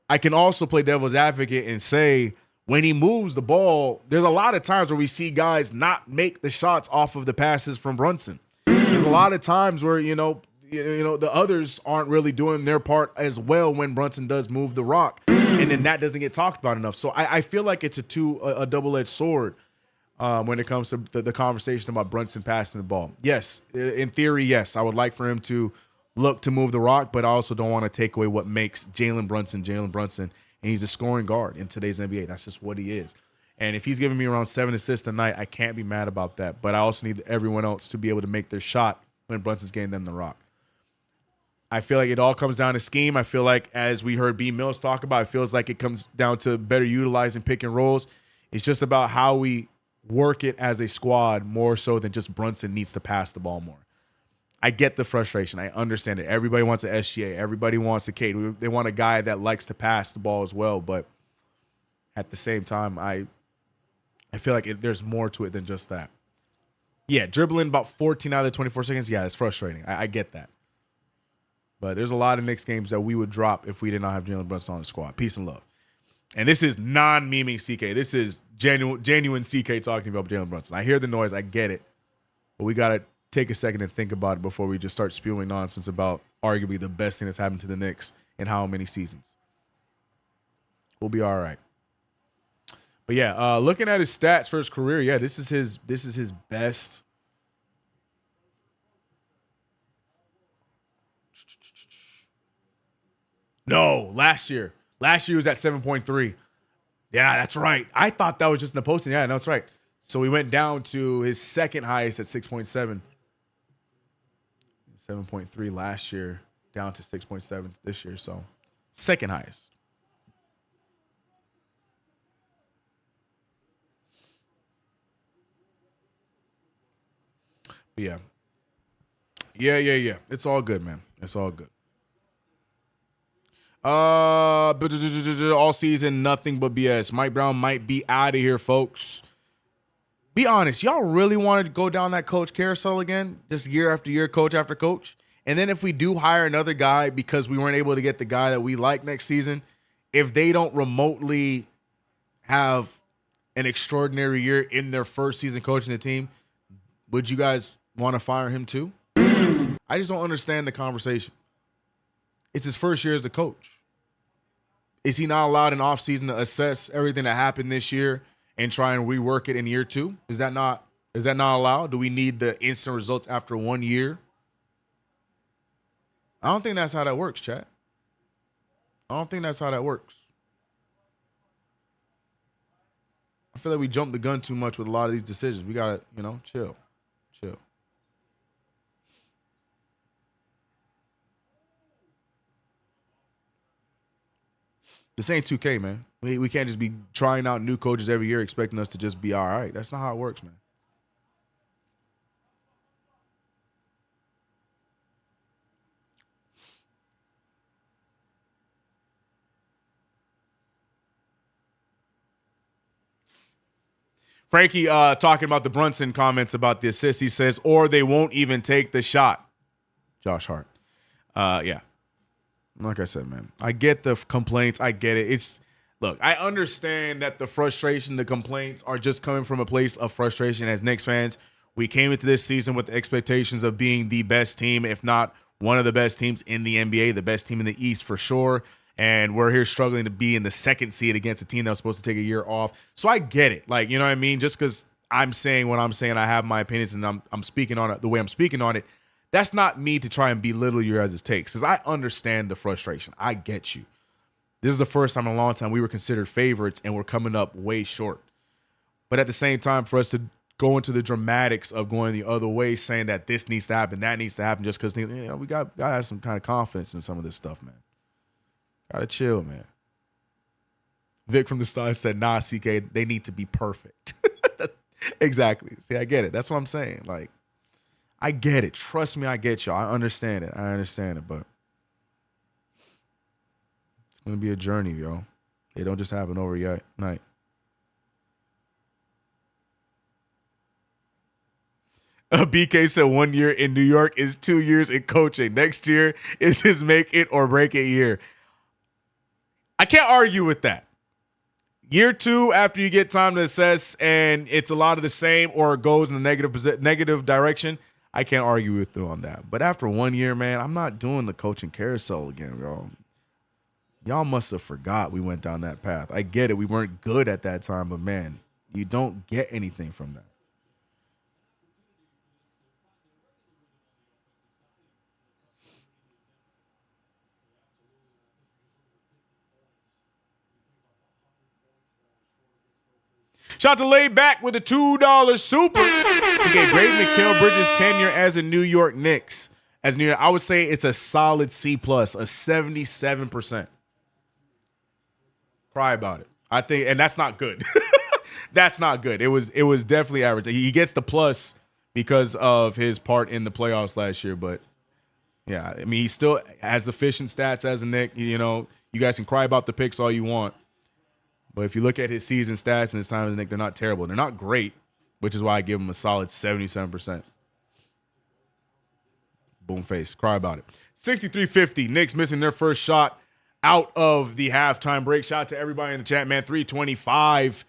I can also play devil's advocate and say, when he moves the ball, there's a lot of times where we see guys not make the shots off of the passes from Brunson. There's a lot of times where, the others aren't really doing their part as well when Brunson does move the rock, and then that doesn't get talked about enough. So I feel like it's a double-edged sword when it comes to the conversation about Brunson passing the ball. Yes, in theory, yes, I would like for him to look to move the rock, but I also don't want to take away what makes Jalen Brunson, and he's a scoring guard in today's NBA. That's just what he is. And if he's giving me around 7 assists a night, I can't be mad about that. But I also need everyone else to be able to make their shot when Brunson's getting them the rock. I feel like it all comes down to scheme. I feel like, as we heard B Mills talk about, it feels like it comes down to better utilizing pick and rolls. It's just about how we work it as a squad more so than just Brunson needs to pass the ball more. I get the frustration. I understand it. Everybody wants an SGA. Everybody wants a Cade. They want a guy that likes to pass the ball as well. But at the same time, I feel like there's more to it than just that. Yeah, dribbling about 14 out of the 24 seconds, yeah, it's frustrating. I get that. But there's a lot of Knicks games that we would drop if we did not have Jalen Brunson on the squad. Peace and love. And this is non-memeing CK. This is genuine CK talking about Jalen Brunson. I hear the noise. I get it. But we got to take a second and think about it before we just start spewing nonsense about arguably the best thing that's happened to the Knicks in how many seasons. We'll be all right. But yeah, looking at his stats for his career, yeah, this is his best. No, last year. Last year was at 7.3. Yeah, that's right. I thought that was just in the posting. Yeah, no, that's right. So we went down to his second highest at 6.7. 7.3 last year, down to 6.7 this year. So second highest. But yeah. Yeah. It's all good, man. It's all good. All season, nothing but BS. Mike Brown might be out of here, folks. Be honest, y'all really wanted to go down that coach carousel again? Just year after year, coach after coach? And then if we do hire another guy because we weren't able to get the guy that we like next season, if they don't remotely have an extraordinary year in their first season coaching the team, would you guys want to fire him too? I just don't understand the conversation. It's his first year as the coach. Is he not allowed an offseason to assess everything that happened this year and try and rework it in year two? Is that not allowed? Do we need the instant results after 1 year? I don't think that's how that works, chat. I don't think that's how that works. I feel like we jumped the gun too much with a lot of these decisions. We got to, chill. This ain't 2K, man. We can't just be trying out new coaches every year expecting us to just be all right. That's not how it works, man. Frankie talking about the Brunson comments about the assist. He says, or they won't even take the shot. Josh Hart. Yeah. Like I said, man, I get the complaints. I get it. Look, I understand that the frustration, the complaints are just coming from a place of frustration as Knicks fans. We came into this season with the expectations of being the best team, if not one of the best teams in the NBA, the best team in the East for sure. And we're here struggling to be in the second seed against a team that was supposed to take a year off. So I get it. Like, you know what I mean? Just because I'm saying what I'm saying, I have my opinions and I'm speaking on it the way I'm speaking on it. That's not me to try and belittle your guys' takes, because I understand the frustration. I get you. This is the first time in a long time we were considered favorites, and we're coming up way short. But at the same time, for us to go into the dramatics of going the other way, saying that this needs to happen, that needs to happen, just because we got to have some kind of confidence in some of this stuff, man. Got to chill, man. Vic from the Stars said, nah, CK, they need to be perfect. Exactly. See, I get it. That's what I'm saying. Like, I get it. Trust me, I get you. I understand it. But it's going to be a journey, yo. It don't just happen overnight. BK said 1 year in New York is 2 years in coaching. Next year is his make it or break it year. I can't argue with that. Year two, after you get time to assess and it's a lot of the same or it goes in the negative direction, I can't argue with you on that. But after 1 year, man, I'm not doing the coaching carousel again, bro. Y'all must have forgot we went down that path. I get it. We weren't good at that time, but, man, you don't get anything from that. Shout out to Lay Back with a $2 super. To get great Mikal Bridges' tenure as a New York Knicks. as New York, I would say it's a solid C+, a 77%. Cry about it. I think, and that's not good. That's not good. It was definitely average. He gets the plus because of his part in the playoffs last year, but yeah, I mean, he still has efficient stats as a Knick. You know, you guys can cry about the picks all you want, but if you look at his season stats and his time as a Knick, they're not terrible. They're not great, which is why I give him a solid 77%. Boom face. Cry about it. 63-50. Knicks missing their first shot out of the halftime break. Shout out to everybody in the chat, man. 325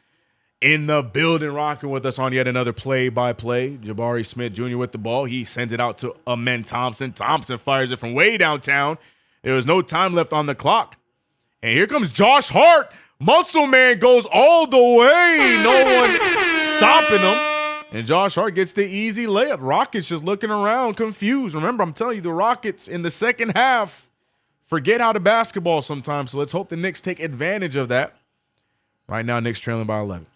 in the building, rocking with us on yet another play-by-play. Jabari Smith Jr. with the ball. He sends it out to Amen Thompson. Thompson fires it from way downtown. There was no time left on the clock. And here comes Josh Hart. Muscle Man goes all the way. No one stopping him. And Josh Hart gets the easy layup. Rockets just looking around, confused. Remember, I'm telling you, the Rockets in the second half forget how to basketball sometimes. So let's hope the Knicks take advantage of that. Right now, Knicks trailing by 11.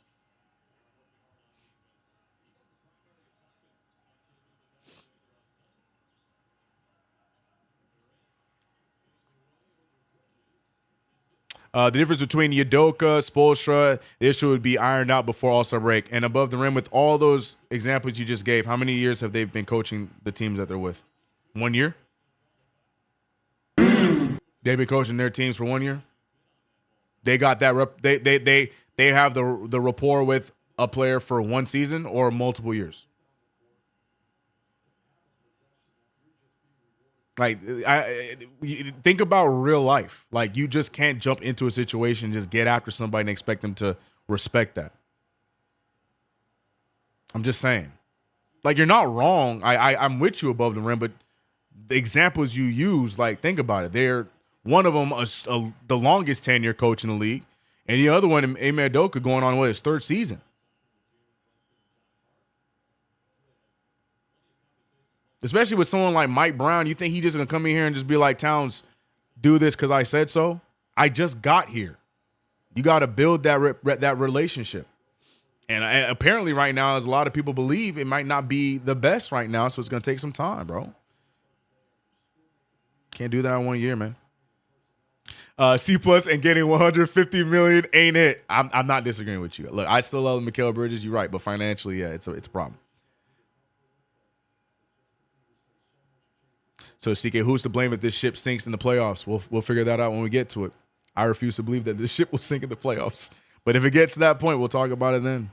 The difference between Udoka, Spoelstra, the issue would be ironed out before All-Star break. And above the rim, with all those examples you just gave, how many years have they been coaching the teams that they're with? 1 year? They've been coaching their teams for 1 year? They got that they have the rapport with a player for one season or multiple years? Like, think about real life. Like, you just can't jump into a situation and just get after somebody and expect them to respect that. I'm just saying. Like, you're not wrong. I'm with you above the rim, but the examples you use, like, think about it. They're one of them, the longest tenure coach in the league, and the other one, Ime Udoka, going on his third season. Especially with someone like Mike Brown, you think he's just going to come in here and just be like, Towns, do this because I said so? I just got here. You got to build that relationship. And apparently right now, as a lot of people believe, it might not be the best right now, so it's going to take some time, bro. Can't do that in 1 year, man. C+ and getting $150 million ain't it. I'm not disagreeing with you. Look, I still love Mikal Bridges. You're right, but financially, yeah, it's a problem. So, CK, who's to blame if this ship sinks in the playoffs? We'll figure that out when we get to it. I refuse to believe that this ship will sink in the playoffs. But if it gets to that point, we'll talk about it then.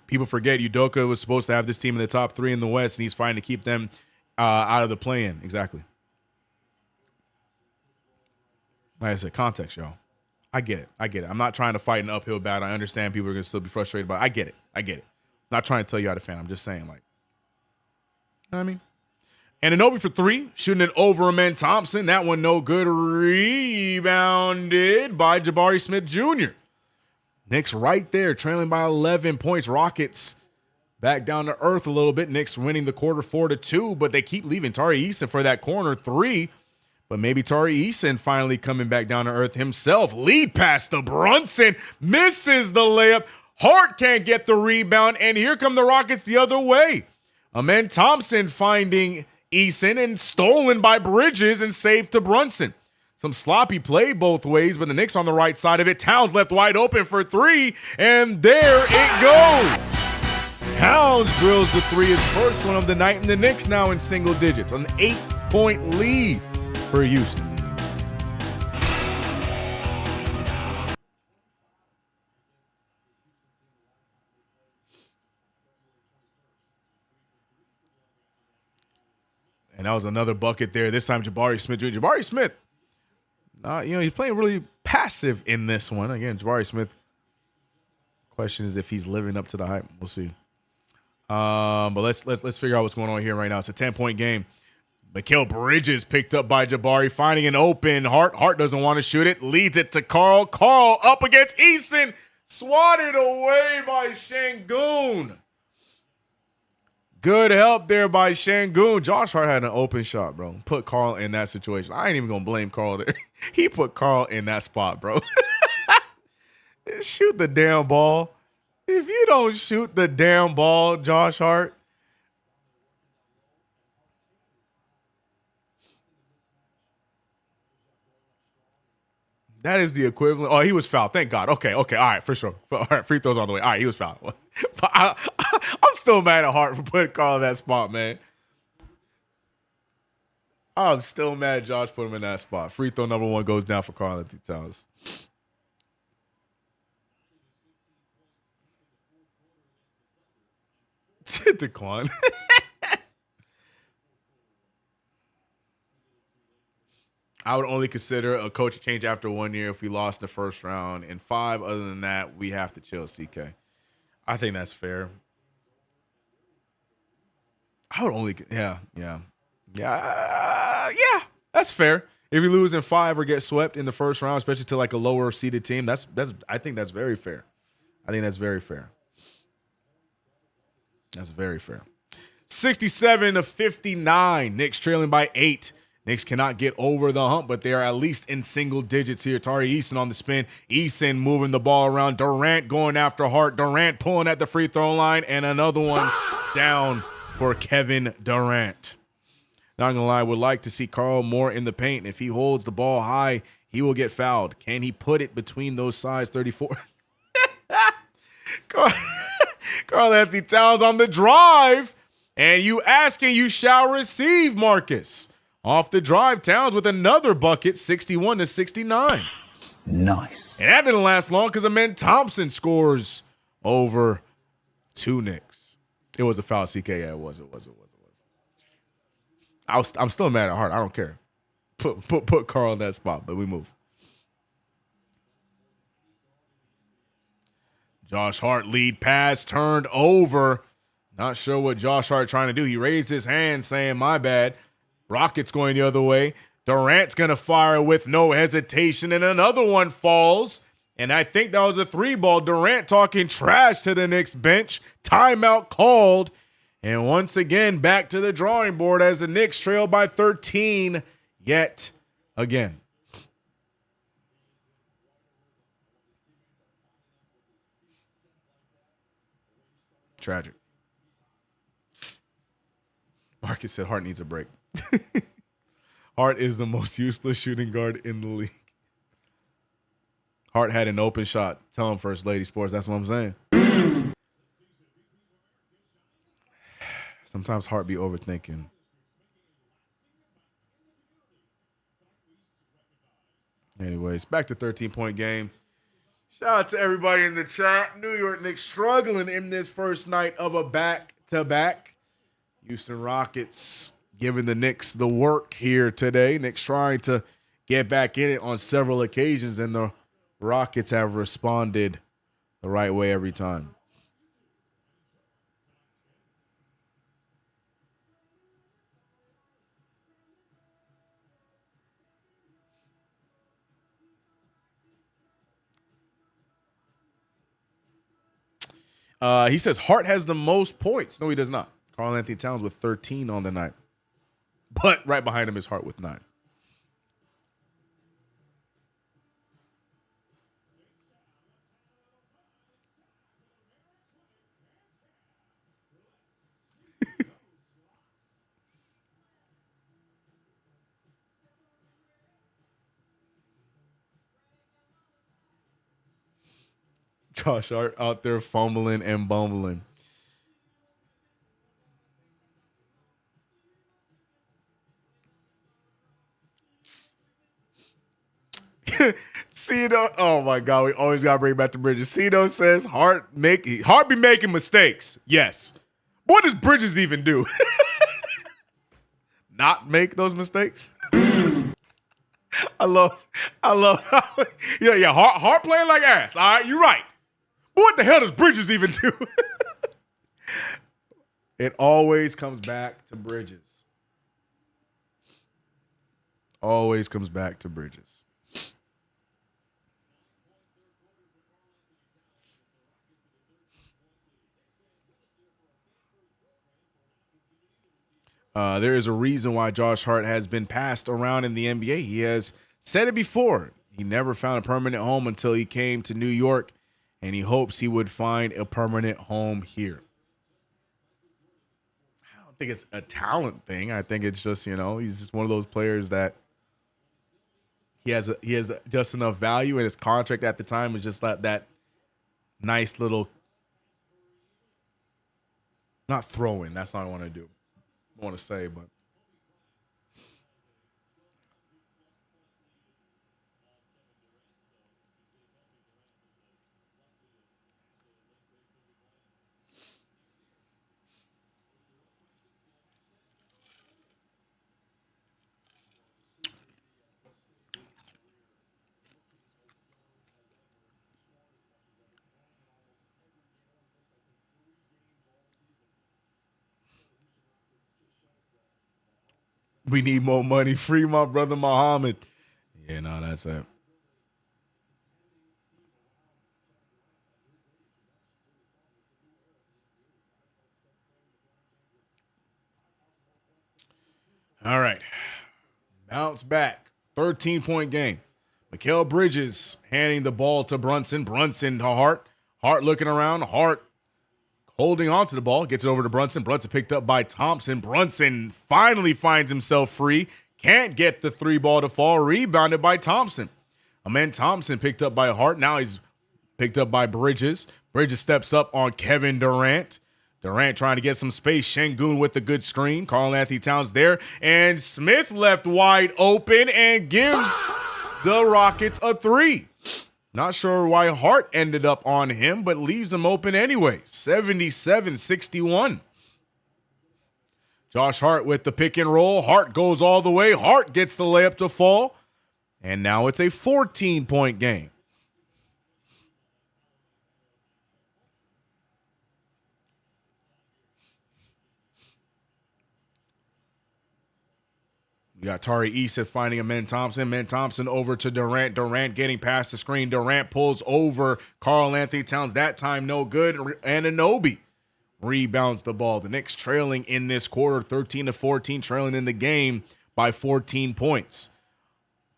People forget Udoka was supposed to have this team in the top 3 in the West, and he's fighting to keep them out of the play-in. Exactly. Like I said, context, y'all. I get it. I'm not trying to fight an uphill battle. I understand people are going to still be frustrated, but I get it. I'm not trying to tell you how to fan. I'm just saying, like, you know what I mean? And Anunoby for 3, shooting it over Amen Thompson. That one no good. Rebounded by Jabari Smith Jr. Knicks right there, trailing by 11 points. Rockets back down to earth a little bit. Knicks winning the quarter 4-2, but they keep leaving Tari Eason for that corner 3. But maybe Tari Eason finally coming back down to earth himself. Lead pass to Brunson. Misses the layup. Hart can't get the rebound. And here come the Rockets the other way. Amen Thompson finding Eason and stolen by Bridges and saved to Brunson. Some sloppy play both ways, but the Knicks on the right side of it. Towns left wide open for 3. And there it goes. Towns drills the 3, his first one of the night. And the Knicks now in single digits. An 8-point lead for Houston. And that was another bucket there. This time, Jabari Smith Jr. Jabari Smith, he's playing really passive in this one. Again, Jabari Smith. Question is if he's living up to the hype. We'll see. But let's figure out what's going on here right now. It's a 10-point game. Mikal Bridges picked up by Jabari, finding an open. Hart doesn't want to shoot it. Leads it to Carl. Carl up against Eason. Swatted away by Şengün. Good help there by Şengün. Josh Hart had an open shot, bro. Put Carl in that situation. I ain't even going to blame Carl there. He put Carl in that spot, bro. Shoot the damn ball. If you don't shoot the damn ball, Josh Hart. That is the equivalent. Oh, he was fouled. Thank God. Okay. All right, for sure. All right, free throws all the way. All right, he was fouled. But I'm still mad at Hart for putting Carl in that spot, man. I'm still mad Josh put him in that spot. Free throw number 1 goes down for Karl Anthony Towns. Daquan. I would only consider a coach change after 1 year if we lost the first round. And 5, other than that, we have to chill, CK. I think that's fair. I would only, yeah, that's fair. If you lose in 5 or get swept in the first round, especially to like a lower seeded team, I think that's very fair. I think that's very fair. That's very fair. 67-59. Knicks trailing by 8. Knicks cannot get over the hump, but they are at least in single digits here. Tari Eason on the spin. Eason moving the ball around. Durant going after Hart. Durant pulling at the free throw line, and another one down for Kevin Durant. Not gonna lie, would like to see Carl more in the paint. If he holds the ball high, he will get fouled. Can he put it between those size 34? Karl Anthony Towns on the drive, and you ask and you shall receive, Marcus. Off the drive, Towns with another bucket, 61-69. Nice. And that didn't last long because Amen Thompson scores over 2 Knicks. It was a foul, CK. Yeah, it was. I'm still mad at Hart. I don't care. Put Carl in that spot, but we move. Josh Hart lead pass turned over. Not sure what Josh Hart trying to do. He raised his hand saying, my bad. Rockets going the other way. Durant's going to fire with no hesitation, and another one falls. And I think that was a 3-ball. Durant talking trash to the Knicks bench. Timeout called. And once again, back to the drawing board as the Knicks trail by 13 yet again. Tragic. Marcus said Hart needs a break. Hart is the most useless shooting guard in the league. Hart had an open shot. Tell him, First Lady Sports. That's what I'm saying. Sometimes Hart be overthinking. Anyways, back to 13-point game. Shout out to everybody in the chat. New York Knicks struggling in this first night of a back-to-back. Houston Rockets giving the Knicks the work here today. Knicks trying to get back in it on several occasions, and the Rockets have responded the right way every time. He says Hart has the most points. No, he does not. Karl Anthony Towns with 13 on the night. But right behind him is Hart with 9. Josh Hart out there fumbling and bumbling. Cino, oh my God, we always gotta bring back to Bridges. Cino says Hart be making mistakes. Yes. What does Bridges even do? Not make those mistakes? I love how, yeah, Hart playing like ass. All right, you're right. But what the hell does Bridges even do? It always comes back to Bridges. Always comes back to Bridges. There is a reason why Josh Hart has been passed around in the NBA. He has said it before. He never found a permanent home until he came to New York, and he hopes he would find a permanent home here. I don't think it's a talent thing. I think it's just, he's just one of those players that he has just enough value, and his contract at the time was just that nice little, not throw in. That's not what I want to do. I want to say, but we need more money. Free my brother Muhammad. Yeah, no, that's it. All right. Bounce back. 13-point game. Mikal Bridges handing the ball to Brunson. Brunson to Hart. Hart looking around. Hart holding on to the ball. Gets it over to Brunson. Brunson picked up by Thompson. Brunson finally finds himself free. Can't get the three ball to fall. Rebounded by Thompson. Amen Thompson picked up by Hart. Now he's picked up by Bridges. Bridges steps up on Kevin Durant. Durant trying to get some space. Şengün with the good screen. Karl-Anthony Towns there. And Smith left wide open and gives the Rockets a three. Not sure why Hart ended up on him, but leaves him open anyway. 77-61. Josh Hart with the pick and roll. Hart goes all the way. Hart gets the layup to fall. And now it's a 14-point game. We got Tari Eason finding Amen Thompson. Amen Thompson over to Durant. Durant getting past the screen. Durant pulls over Karl-Anthony Towns. That time no good. And Anunoby rebounds the ball. The Knicks trailing in this quarter, 13-14, trailing in the game by 14 points.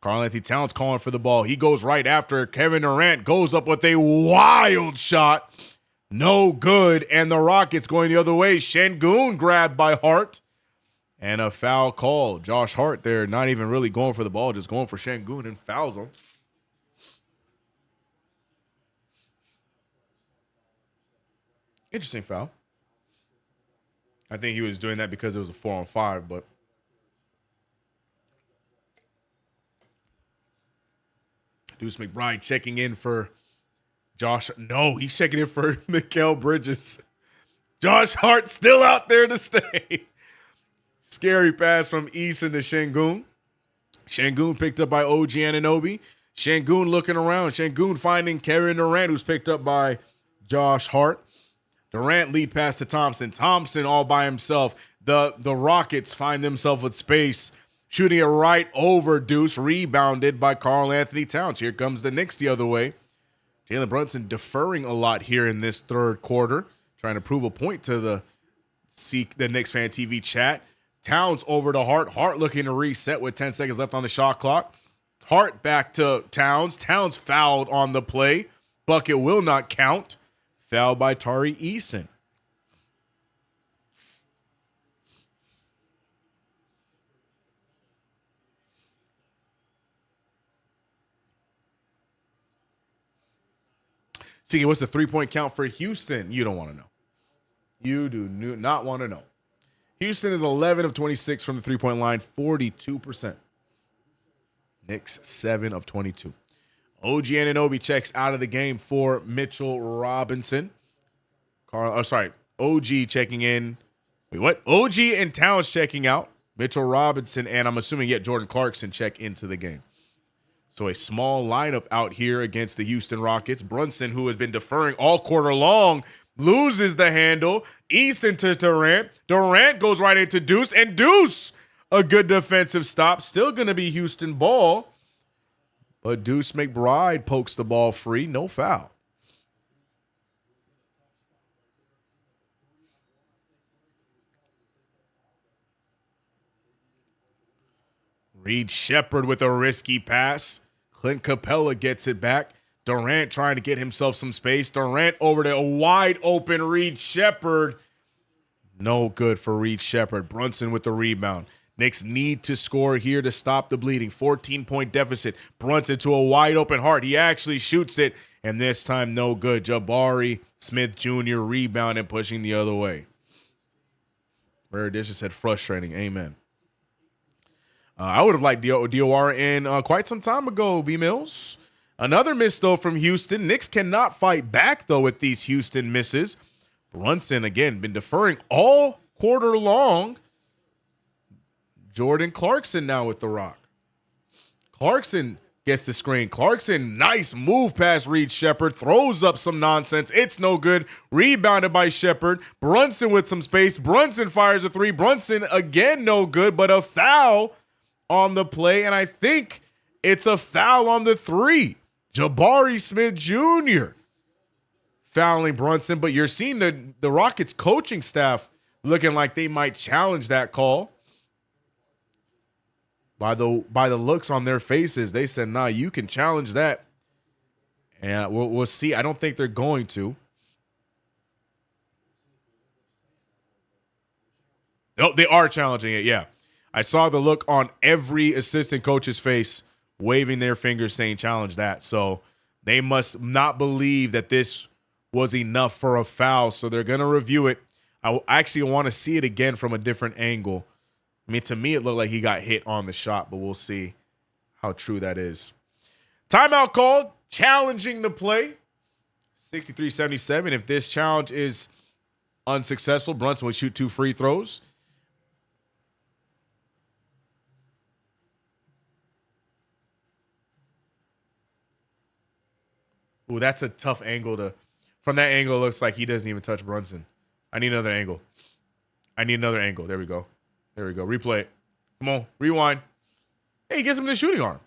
Karl-Anthony Towns calling for the ball. He goes right after Kevin Durant. Goes up with a wild shot. No good. And the Rockets going the other way. Şengün grabbed by Hart. And a foul call. Josh Hart there, not even really going for the ball, just going for Şengün and fouls him. Interesting foul. I think he was doing that because it was a 4-on-5, but Deuce McBride checking in for Josh. No, he's checking in for Mikal Bridges. Josh Hart still out there to stay. Scary pass from Eason to Şengün. Şengün picked up by OG Anunoby. Şengün looking around. Şengün finding Kevin Durant, who's picked up by Josh Hart. Durant lead pass to Thompson. Thompson all by himself. The Rockets find themselves with space. Shooting it right over Deuce. Rebounded by Karl-Anthony Towns. Here comes the Knicks the other way. Jalen Brunson deferring a lot here in this third quarter. Trying to prove a point to the KnicksFanTV chat. Towns over to Hart. Hart looking to reset with 10 seconds left on the shot clock. Hart back to Towns. Towns fouled on the play. Bucket will not count. Foul by Tari Eason. See, what's the three-point count for Houston? You don't want to know. You do not want to know. Houston is 11 of 26 from the three-point line, 42%. Knicks, 7 of 22. OG Anunoby checks out of the game for Mitchell Robinson. OG checking in. Wait, what? OG and Towns checking out. Mitchell Robinson and I'm assuming yet Jordan Clarkson check into the game. So a small lineup out here against the Houston Rockets. Brunson, who has been deferring all quarter long, loses the handle. Eason to Durant. Durant goes right into Deuce. And Deuce, a good defensive stop. Still going to be Houston ball. But Deuce McBride pokes the ball free. No foul. Reed Shepherd with a risky pass. Clint Capella gets it back. Durant trying to get himself some space. Durant over to a wide open Reed Shepherd. No good for Reed Shepherd. Brunson with the rebound. Knicks need to score here to stop the bleeding. 14-point deficit. Brunson to a wide open Hart. He actually shoots it, and this time no good. Jabari Smith Jr. rebound and pushing the other way. Rare Dishes said frustrating. Amen. I would have liked DOR in quite some time ago, B Mills. Another miss, though, from Houston. Knicks cannot fight back, though, with these Houston misses. Brunson, again, been deferring all quarter long. Jordan Clarkson now with the rock. Clarkson gets the screen. Clarkson, nice move past Reed Shepherd. Throws up some nonsense. It's no good. Rebounded by Shepherd. Brunson with some space. Brunson fires a three. Brunson, again, no good, but a foul on the play, and I think it's a foul on the three. Jabari Smith Jr. fouling Brunson, but you're seeing the Rockets coaching staff looking like they might challenge that call. By the looks on their faces, they said, nah, you can challenge that. And we'll see. I don't think they're going to. Oh, they are challenging it, yeah. I saw the look on every assistant coach's face, waving their fingers saying challenge that. So they must not believe that this was enough for a foul. So they're going to review it. I actually want to see it again from a different angle. I mean, to me, it looked like he got hit on the shot, but we'll see how true that is. Timeout called, challenging the play. 63-77. If this challenge is unsuccessful, Brunson would shoot 2 free throws. Ooh, that's a tough angle to. From that angle, it looks like he doesn't even touch Brunson. I need another angle. There we go. Replay it. Come on, rewind. Hey, he gets him in the shooting arm.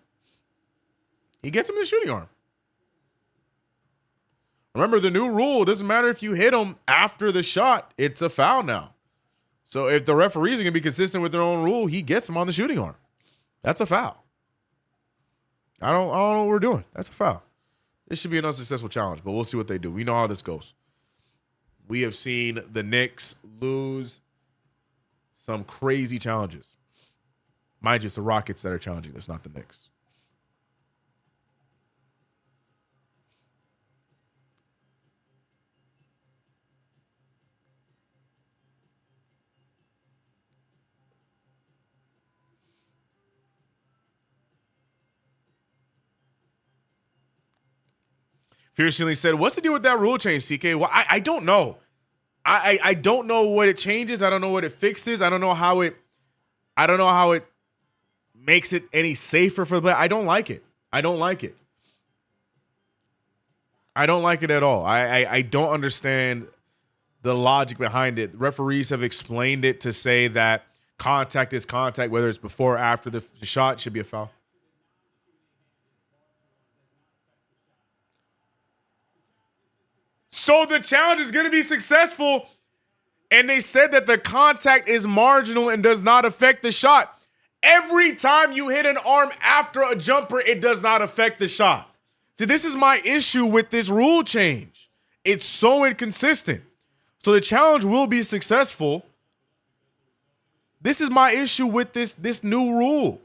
Remember the new rule. It doesn't matter if you hit him after the shot. It's a foul now. So if the referees are going to be consistent with their own rule, he gets him on the shooting arm. That's a foul. I don't know what we're doing. That's a foul. This should be an unsuccessful challenge, but we'll see what they do. We know how this goes. We have seen the Knicks lose some crazy challenges. Mind you, it's the Rockets that are challenging this, not the Knicks. Fiercely said, what's the deal with that rule change, CK? Well, I don't know. I don't know what it changes. I don't know what it fixes. I don't know how it makes it any safer for the player. I don't like it. I don't like it at all. I don't understand the logic behind it. Referees have explained it to say that contact is contact, whether it's before or after the shot, should be a foul. So the challenge is going to be successful, and they said that the contact is marginal and does not affect the shot. Every time you hit an arm after a jumper, it does not affect the shot. See, this is my issue with this rule change. It's so inconsistent. So the challenge will be successful. This is my issue with this new rule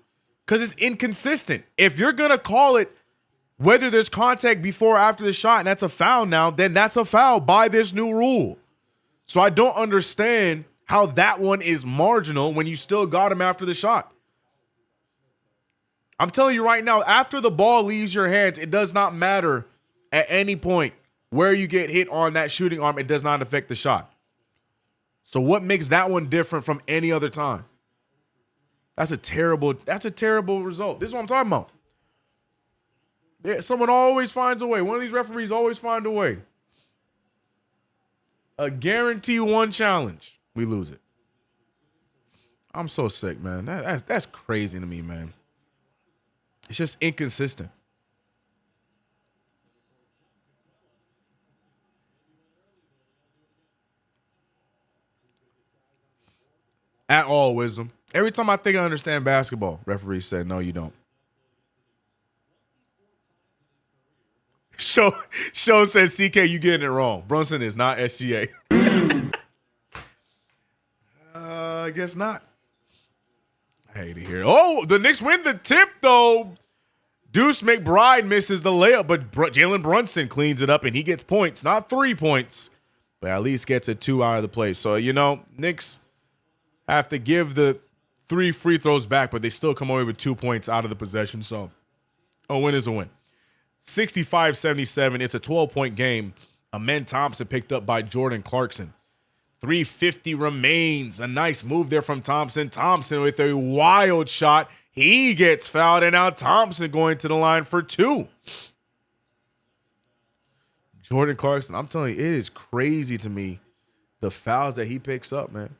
because it's inconsistent. If you're going to call it whether there's contact before or after the shot, and that's a foul now, then that's a foul by this new rule. So I don't understand how that one is marginal when you still got him after the shot. I'm telling you right now, after the ball leaves your hands, it does not matter at any point where you get hit on that shooting arm. It does not affect the shot. So what makes that one different from any other time? That's a terrible result. This is what I'm talking about. Yeah, someone always finds a way. One of these referees always find a way. A guarantee one challenge, we lose it. I'm so sick, man. That's crazy to me, man. It's just inconsistent. At all, Wisdom. Every time I think I understand basketball, referee said, no, you don't. Show says, CK, you getting it wrong. Brunson is not SGA. I guess not. I hate to hear it. Oh, the Knicks win the tip, though. Deuce McBride misses the layup, but Jalen Brunson cleans it up, and he gets points. Not 3 points, but at least gets a 2 out of the play. So, Knicks have to give the 3 free throws back, but they still come away with 2 points out of the possession. So, a win is a win. 65-77. It's a 12-point game. Amen Thompson picked up by Jordan Clarkson. 3:50 remains. A nice move there from Thompson. Thompson with a wild shot. He gets fouled, and now Thompson going to the line for 2. Jordan Clarkson, I'm telling you, it is crazy to me, the fouls that he picks up, man.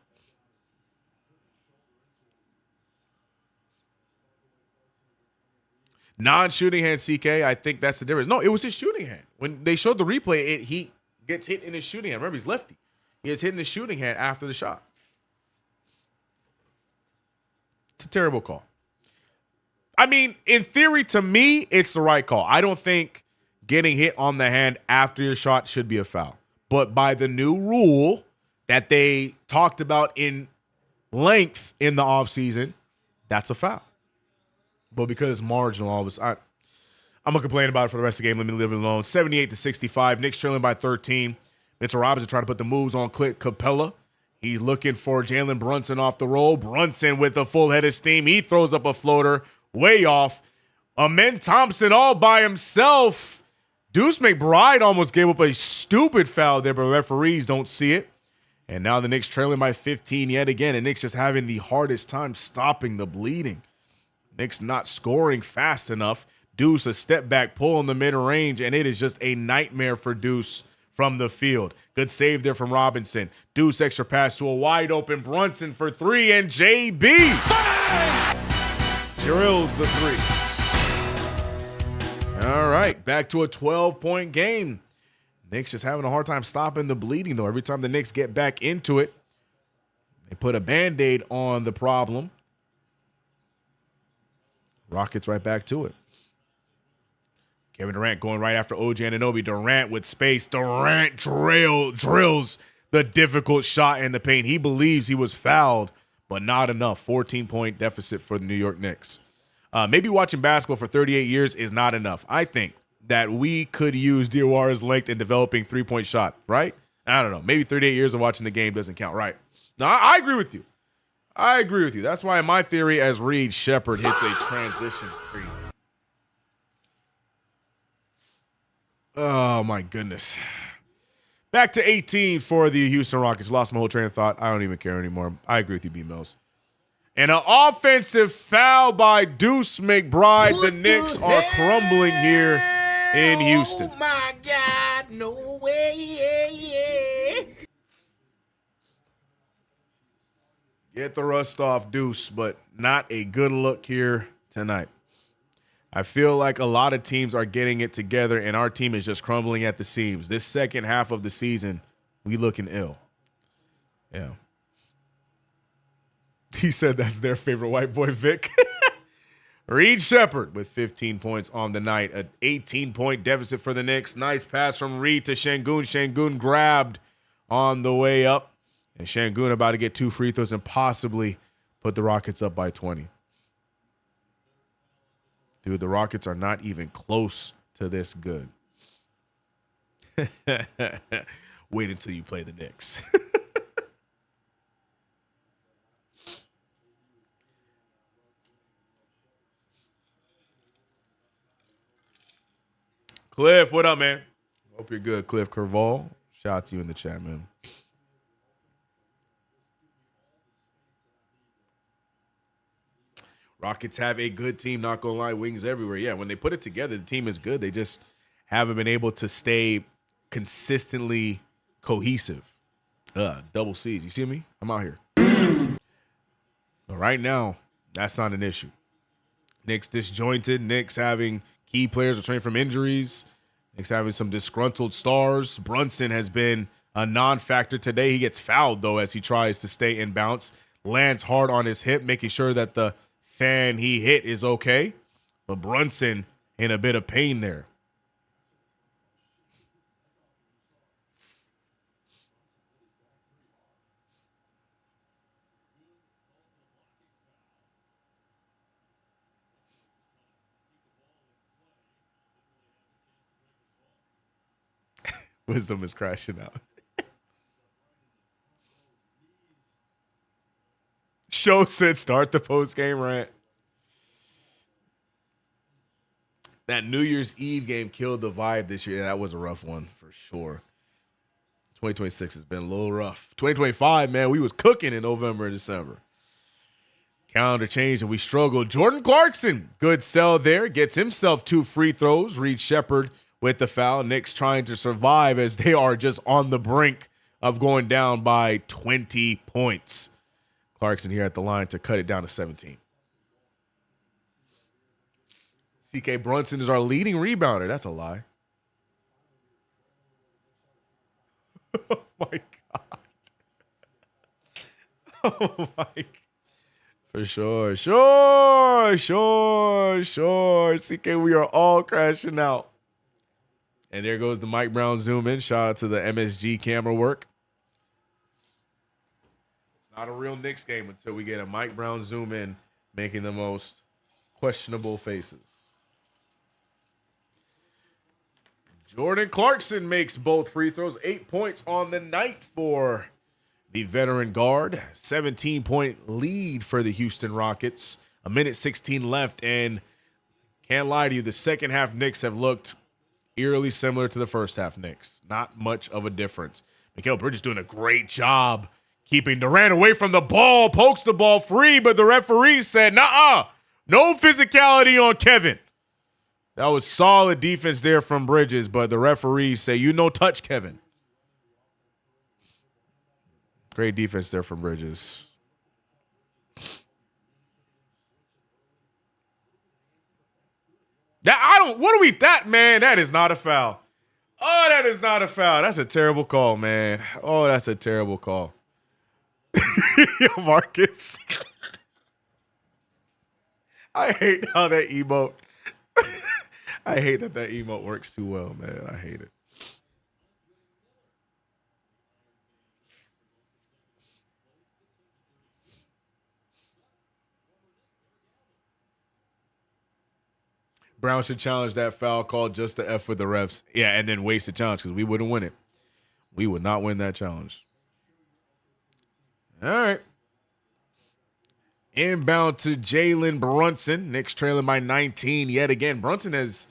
Non-shooting hand, CK, I think that's the difference. No, it was his shooting hand. When they showed the replay, he gets hit in his shooting hand. Remember, he's lefty. He is hitting his shooting hand after the shot. It's a terrible call. I mean, in theory, to me, it's the right call. I don't think getting hit on the hand after your shot should be a foul. But by the new rule that they talked about in length in the offseason, that's a foul. But because it's marginal, all of a sudden, I'm going to complain about it for the rest of the game. Let me leave it alone. 78-65. Knicks trailing by 13. Mitchell Robinson trying to put the moves on Clint Capella. He's looking for Jalen Brunson off the roll. Brunson with a full head of steam. He throws up a floater way off. Amen Thompson all by himself. Deuce McBride almost gave up a stupid foul there, but referees don't see it. And now the Knicks trailing by 15 yet again. And Knicks just having the hardest time stopping the bleeding. Knicks not scoring fast enough. Deuce a step back pull in the mid-range, and it is just a nightmare for Deuce from the field. Good save there from Robinson. Deuce extra pass to a wide open Brunson for 3, and JB drills the 3. All right, back to a 12-point game. Knicks just having a hard time stopping the bleeding, though. Every time the Knicks get back into it, they put a Band-Aid on the problem. Rockets right back to it. Kevin Durant going right after OG Anunoby. Durant with space. Durant drills the difficult shot in the paint. He believes he was fouled, but not enough. 14-point deficit for the New York Knicks. Maybe watching basketball for 38 years is not enough. I think that we could use Diawara's length in developing three-point shot, right? I don't know. Maybe 38 years of watching the game doesn't count, right? No, I agree with you. I agree with you. That's why in my theory, as Reed Shepherd hits a transition three. Oh, my goodness. Back to 18 for the Houston Rockets. Lost my whole train of thought. I don't even care anymore. I agree with you, B-Mills. And an offensive foul by Deuce McBride. The Knicks are crumbling here in Houston. Oh, my God. No way. Get the rust off, Deuce, but not a good look here tonight. I feel like a lot of teams are getting it together, and our team is just crumbling at the seams. This second half of the season, we looking ill. Yeah. He said that's their favorite white boy, Vic. Reed Shepherd with 15 points on the night. An 18-point deficit for the Knicks. Nice pass from Reed to Şengün. Şengün grabbed on the way up. And Şengün about to get 2 free throws and possibly put the Rockets up by 20. Dude, the Rockets are not even close to this good. Wait until you play the Knicks. Cliff, what up, man? Hope you're good, Cliff Curval. Shout out to you in the chat, man. Rockets have a good team, not gonna lie, wings everywhere. Yeah, when they put it together, the team is good. They just haven't been able to stay consistently cohesive. Double C's. You see me? I'm out here. But right now, that's not an issue. Knicks disjointed. Knicks having key players returning from injuries. Knicks having some disgruntled stars. Brunson has been a non-factor today. He gets fouled, though, as he tries to stay in bounce. lands hard on his hip, making sure that the fan he hit is okay. But Brunson in a bit of pain there. Wisdom is crashing out. Show said start the post-game rant. That New Year's Eve game killed the vibe this year. That was a rough one for sure. 2026 has been a little rough. 2025, man, we was cooking in November and December. Calendar changed and we struggled. Jordan Clarkson, good sell there. Gets himself 2 free throws. Reed Shepherd with the foul. Knicks trying to survive as they are just on the brink of going down by 20 points. Clarkson here at the line to cut it down to 17. CK Brunson is our leading rebounder. That's a lie. Oh, my God. Oh, my God. For sure. Sure. CK, we are all crashing out. And there goes the Mike Brown zoom in. Shout out to the MSG camera work. It's not a real Knicks game until we get a Mike Brown zoom in making the most questionable faces. Jordan Clarkson makes both free throws. 8 points on the night for the veteran guard. 17-point lead for the Houston Rockets. 1:16 left, and can't lie to you, the second half Knicks have looked eerily similar to the first half Knicks. Not much of a difference. Mikal Bridges doing a great job keeping Durant away from the ball, pokes the ball free, but the referee said, nuh-uh, no physicality on Kevin. That was solid defense there from Bridges, but the referees say, you no touch, Kevin. Great defense there from Bridges. That is not a foul. Oh, that is not a foul. That's a terrible call, man. Oh, that's a terrible call. Marcus. I hate how that emote. I hate that emote works too well, man. I hate it. Brown should challenge that foul call just to F with the refs. Yeah, and then waste the challenge because we wouldn't win it. We would not win that challenge. All right. Inbound to Jalen Brunson. Knicks trailing by 19 yet again. Brunson has,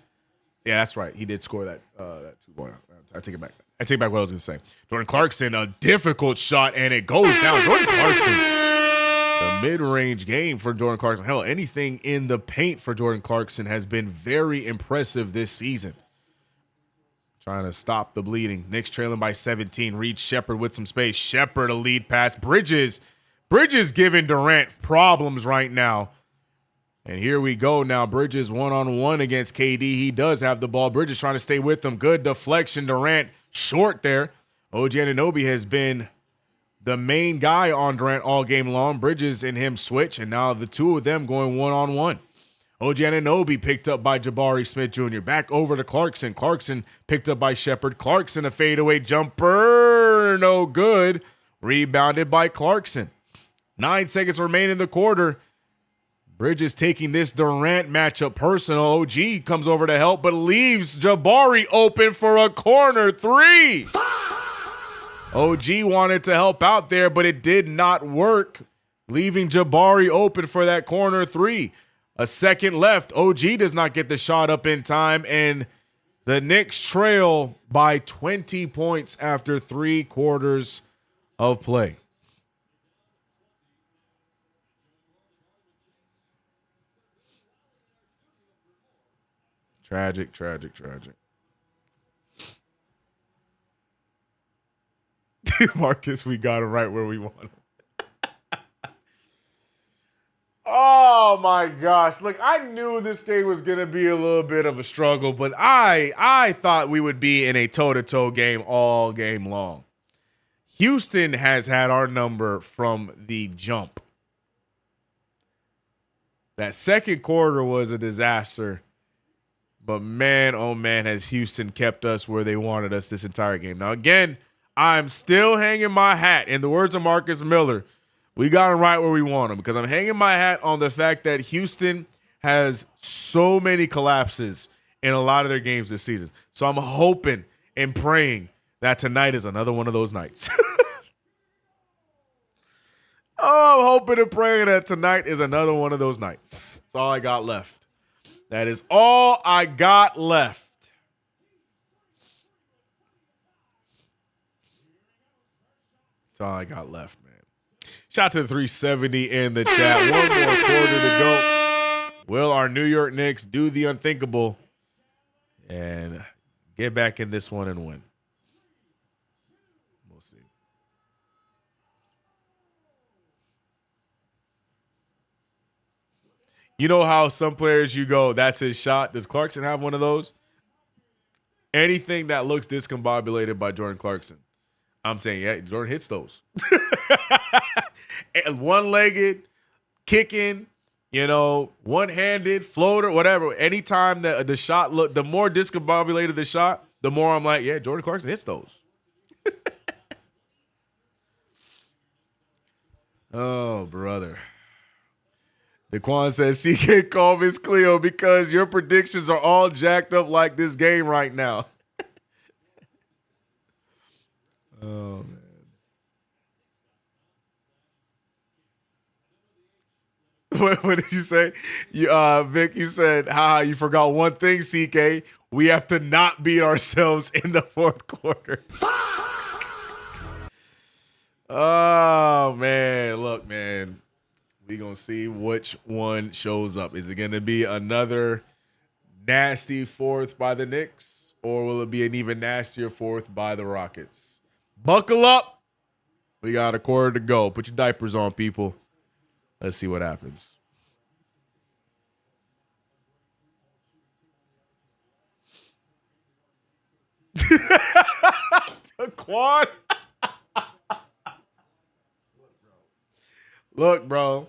yeah, that's right. He did score that 2-point. I take it back. I take back what I was going to say. Jordan Clarkson, a difficult shot, and it goes down. Jordan Clarkson, the mid-range game for Jordan Clarkson. Hell, anything in the paint for Jordan Clarkson has been very impressive this season. Trying to stop the bleeding. Knicks trailing by 17. Reed Shepherd with some space. Shepherd a lead pass. Bridges giving Durant problems right now. And here we go now. Bridges one-on-one against KD. He does have the ball. Bridges trying to stay with him. Good deflection. Durant short there. OG Anunoby has been the main guy on Durant all game long. Bridges and him switch, and now the two of them going one-on-one. OG Anunoby picked up by Jabari Smith Jr. Back over to Clarkson. Clarkson picked up by Shepherd. Clarkson a fadeaway jumper. No good. Rebounded by Clarkson. 9 seconds remain in the quarter. Bridges taking this Durant matchup personal. OG comes over to help, but leaves Jabari open for a corner 3. OG wanted to help out there, but it did not work, leaving Jabari open for that corner 3. A second left. OG does not get the shot up in time, and the Knicks trail by 20 points after 3 quarters of play. Tragic. Marcus, we got him right where we want him. Oh my gosh. Look, I knew this game was going to be a little bit of a struggle, but I thought we would be in a toe-to-toe game all game long. Houston has had our number from the jump. That second quarter was a disaster. But man, oh man, has Houston kept us where they wanted us this entire game. Now, again, I'm still hanging my hat. In the words of Marcus Miller, we got him right where we want him, because I'm hanging my hat on the fact that Houston has so many collapses in a lot of their games this season. So I'm hoping and praying that tonight is another one of those nights. Oh, I'm hoping and praying that tonight is another one of those nights. That's all I got left. That is all I got left. That's all I got left, man. Shout out to the 370 in the chat. One more quarter to go. Will our New York Knicks do the unthinkable and get back in this one and win? We'll see. You know how some players you go, that's his shot? Does Clarkson have one of those? Anything that looks discombobulated by Jordan Clarkson, I'm saying, yeah, Jordan hits those. One-legged, kicking, one-handed, floater, whatever. Anytime that the shot look, the more discombobulated the shot, the more I'm like, yeah, Jordan Clarkson hits those. Oh, brother. Daquan says, CK, call Miss Cleo because your predictions are all jacked up like this game right now. Oh, man. What did you say? Vic, you said, you forgot one thing, CK. We have to not beat ourselves in the fourth quarter. Oh, man. Look, man. We're going to see which one shows up. Is it going to be another nasty fourth by the Knicks, or will it be an even nastier fourth by the Rockets? Buckle up. We got a quarter to go. Put your diapers on, people. Let's see what happens. Daquan. Look, bro.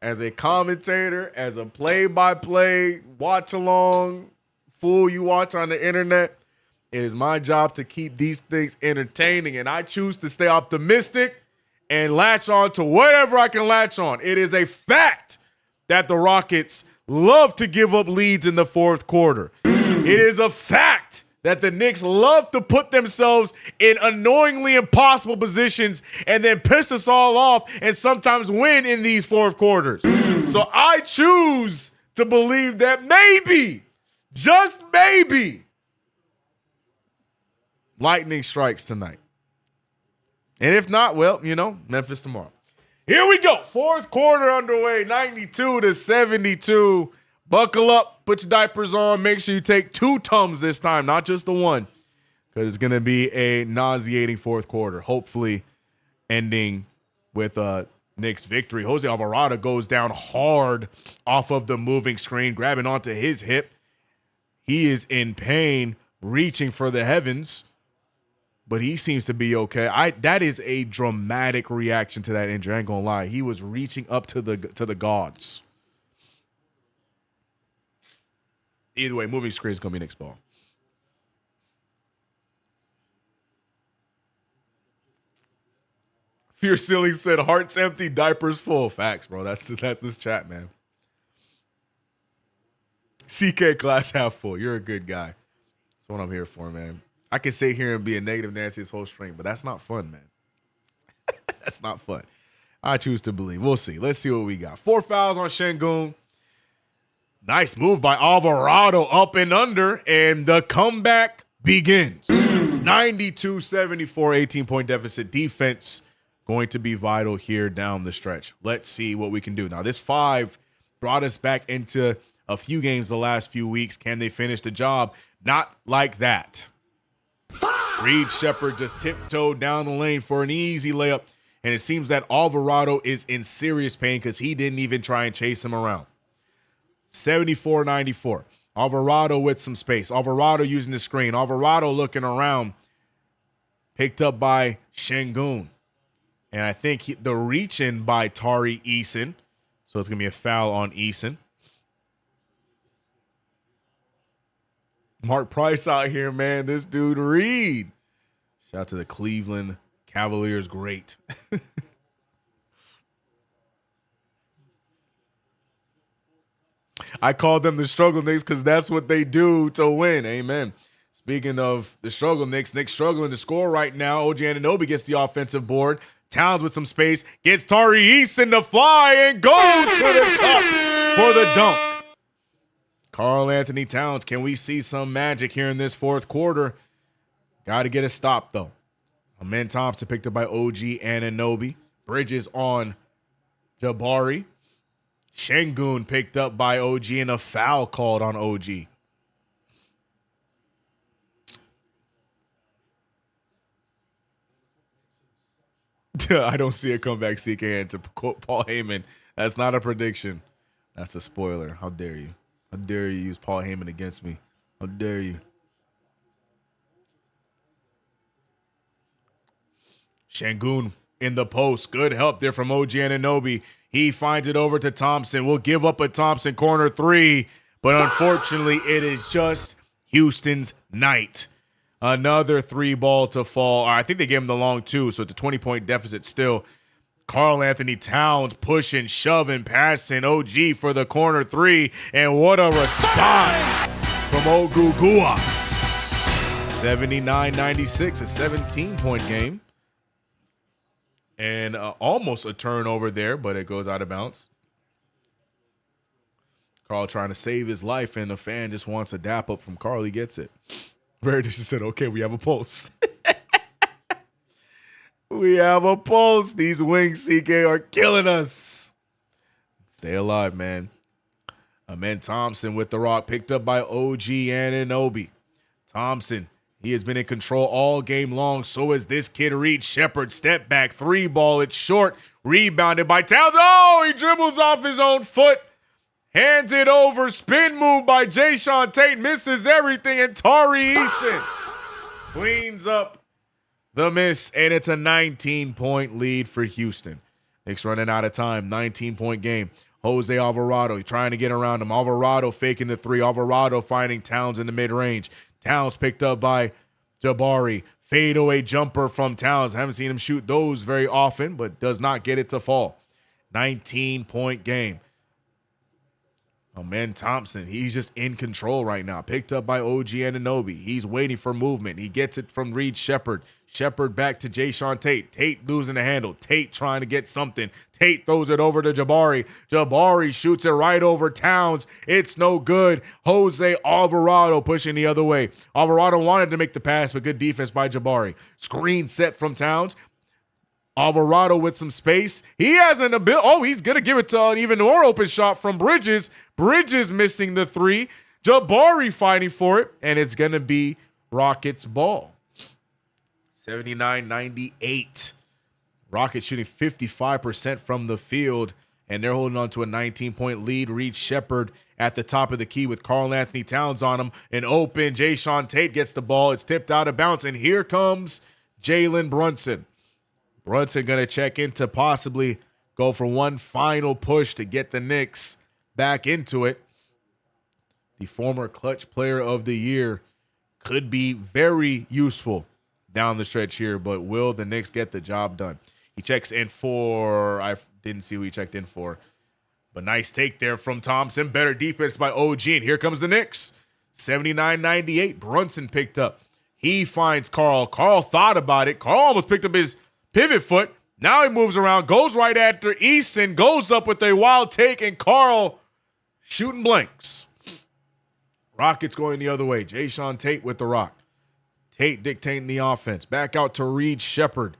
As a commentator, as a play-by-play, watch-along fool you watch on the internet, it is my job to keep these things entertaining, and I choose to stay optimistic and latch on to whatever I can latch on. It is a fact that the Rockets love to give up leads in the fourth quarter. It is a fact that the Knicks love to put themselves in annoyingly impossible positions and then piss us all off and sometimes win in these fourth quarters. So I choose to believe that maybe, just maybe, lightning strikes tonight. And if not, well, Memphis tomorrow. Here we go. Fourth quarter underway, 92-72. Buckle up, put your diapers on. Make sure you take 2 Tums this time, not just the one, because it's going to be a nauseating fourth quarter, hopefully ending with a Knicks victory. Jose Alvarado goes down hard off of the moving screen, grabbing onto his hip. He is in pain, reaching for the heavens, but he seems to be okay. That is a dramatic reaction to that injury. I ain't gonna lie. He was reaching up to the gods. Either way, moving screen is going to be Knicks ball. Fear Ceiling said, hearts empty, diapers full. Facts, bro. That's this chat, man. CK glass half full. You're a good guy. That's what I'm here for, man. I can sit here and be a negative Nancy this whole stream, but that's not fun, man. That's not fun. I choose to believe. We'll see. Let's see what we got. 4 fouls on Şengün. Nice move by Alvarado up and under, and the comeback begins. 92-74, 18-point deficit. Defense going to be vital here down the stretch. Let's see what we can do. Now, this 5 brought us back into a few games the last few weeks. Can they finish the job? Not like that. Reed Shepherd just tiptoed down the lane for an easy layup, and it seems that Alvarado is in serious pain because he didn't even try and chase him around. 74-94. Alvarado with some space. Alvarado using the screen. Alvarado looking around. Picked up by Şengün. And I think the reach-in by Tari Eason. So it's going to be a foul on Eason. Mark Price out here, man. This dude Reed. Shout out to the Cleveland Cavaliers great. I call them the struggle Knicks because that's what they do to win. Amen. Speaking of the struggle Knicks struggling to score right now. OG Anunoby gets the offensive board. Towns with some space. Gets Tari Eason to fly and goes to the cup for the dunk. Karl Anthony Towns, can we see some magic here in this fourth quarter? Got to get a stop, though. Amen Thompson picked up by OG Anunoby. Bridges on Jabari. Şengün picked up by OG and a foul called on OG. I don't see a comeback, CKN, to quote Paul Heyman. That's not a prediction. That's a spoiler. How dare you? How dare you use Paul Heyman against me? How dare you? Şengün in the post. Good help there from OG Anunoby. He finds it over to Thompson. We'll give up a Thompson corner three, but unfortunately it is just Houston's night. Another three ball to fall. I think they gave him the long two, so it's a 20-point deficit still. Karl Anthony Towns pushing, shoving, passing OG for the corner three, and what a response from Ogugua. 79-96, a 17-point game. And almost a turnover there, but it goes out of bounds. Karl trying to save his life, and the fan just wants a dap up from Karl. He gets it. Veritas just said, okay, we have a pulse. We have a pulse. These wings, CK, are killing us. Stay alive, man. Amen Thompson with the rock, picked up by OG Anunoby. Thompson, he has been in control all game long. So is this kid, Reed Shepherd. Step back, three ball. It's short. Rebounded by Towns. Oh, he dribbles off his own foot. Hands it over. Spin move by Jayshawn Tate. Misses everything. And Tari Eason cleans up the miss. And it's a 19-point lead for Houston. Knicks running out of time. 19-point game. Jose Alvarado trying to get around him. Alvarado faking the three. Alvarado finding Towns in the mid-range. Towns picked up by Jabari. Fadeaway jumper from Towns. Haven't seen him shoot those very often, but does not get it to fall. 19-point game. Amen Thompson, he's just in control right now. Picked up by OG Anunoby. He's waiting for movement. He gets it from Reed Shepherd. Shepherd back to Jayshawn Tate. Tate losing the handle. Tate trying to get something. Tate throws it over to Jabari. Jabari shoots it right over Towns. It's no good. Jose Alvarado pushing the other way. Alvarado wanted to make the pass, but good defense by Jabari. Screen set from Towns. Alvarado with some space. He has an ability. Oh, he's going to give it to an even more open shot from Bridges. Bridges missing the three. Jabari fighting for it, and it's going to be Rockets ball. 79-98. Rockets shooting 55% from the field, and they're holding on to a 19-point lead. Reed Shepherd at the top of the key with Karl Anthony Towns on him. An open Jayshawn Tate gets the ball. It's tipped out of bounds, and here comes Jalen Brunson. Brunson going to check in to possibly go for one final push to get the Knicks back into it. The former clutch player of the year could be very useful down the stretch here, but will the Knicks get the job done? He checks in for, I didn't see who he checked in for, but nice take there from Thompson. Better defense by OG, and here comes the Knicks. 79-98, Brunson picked up. He finds Karl. Karl thought about it. Karl almost picked up his pivot foot. Now he moves around, goes right after Eason, goes up with a wild take, and Karl shooting blanks. Rockets going the other way. Jayshawn Tate with the rock. Tate dictating the offense. Back out to Reed Shepherd.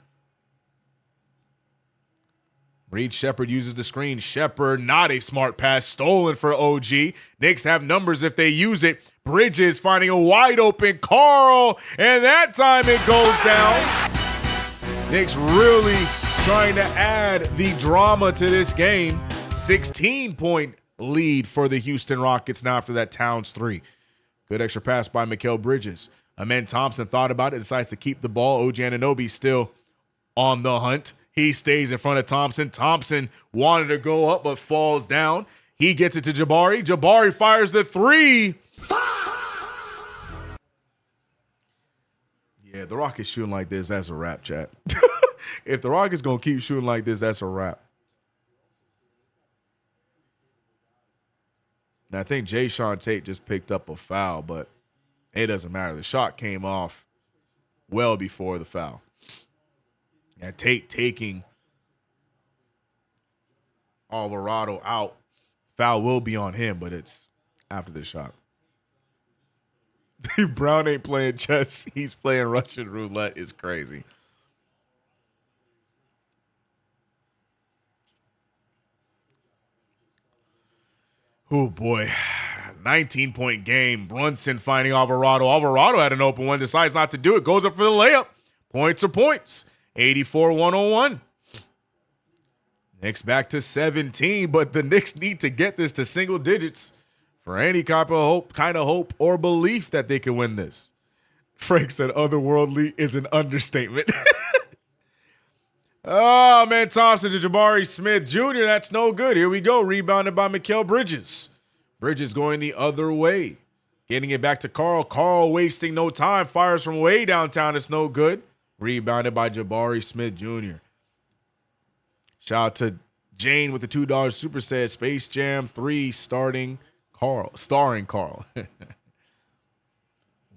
Reed Shepherd uses the screen. Shepherd, not a smart pass, stolen for OG. Knicks have numbers if they use it. Bridges finding a wide open Karl, and that time it goes down. Knicks really trying to add the drama to this game. 16-point lead for the Houston Rockets now after that Towns three. Good extra pass by Mikal Bridges. Amen Thompson thought about it, decides to keep the ball. OG Anunoby still on the hunt. He stays in front of Thompson. Thompson wanted to go up but falls down. He gets it to Jabari. Jabari fires the three. Yeah, the Rockets shooting like this, that's a wrap, chat. If the Rockets going to keep shooting like this, that's a wrap. And I think Jayshawn Tate just picked up a foul, but it doesn't matter. The shot came off well before the foul. And Tate taking Alvarado out. Foul will be on him, but it's after the shot. Brown ain't playing chess. He's playing Russian roulette. Is crazy. Oh, boy. 19-point game. Brunson finding Alvarado. Alvarado had an open one. Decides not to do it. Goes up for the layup. Points are points. 84-101. Knicks back to 17, but the Knicks need to get this to single digits for any kind of hope or belief that they can win this. Frank said otherworldly is an understatement. Oh, man, Thompson to Jabari Smith Jr. That's no good. Here we go. Rebounded by Mikal Bridges. Bridges going the other way. Getting it back to Carl. Carl wasting no time. Fires from way downtown. It's no good. Rebounded by Jabari Smith Jr. Shout out to Jane with the $2 super set. Space Jam 3 starring Carl.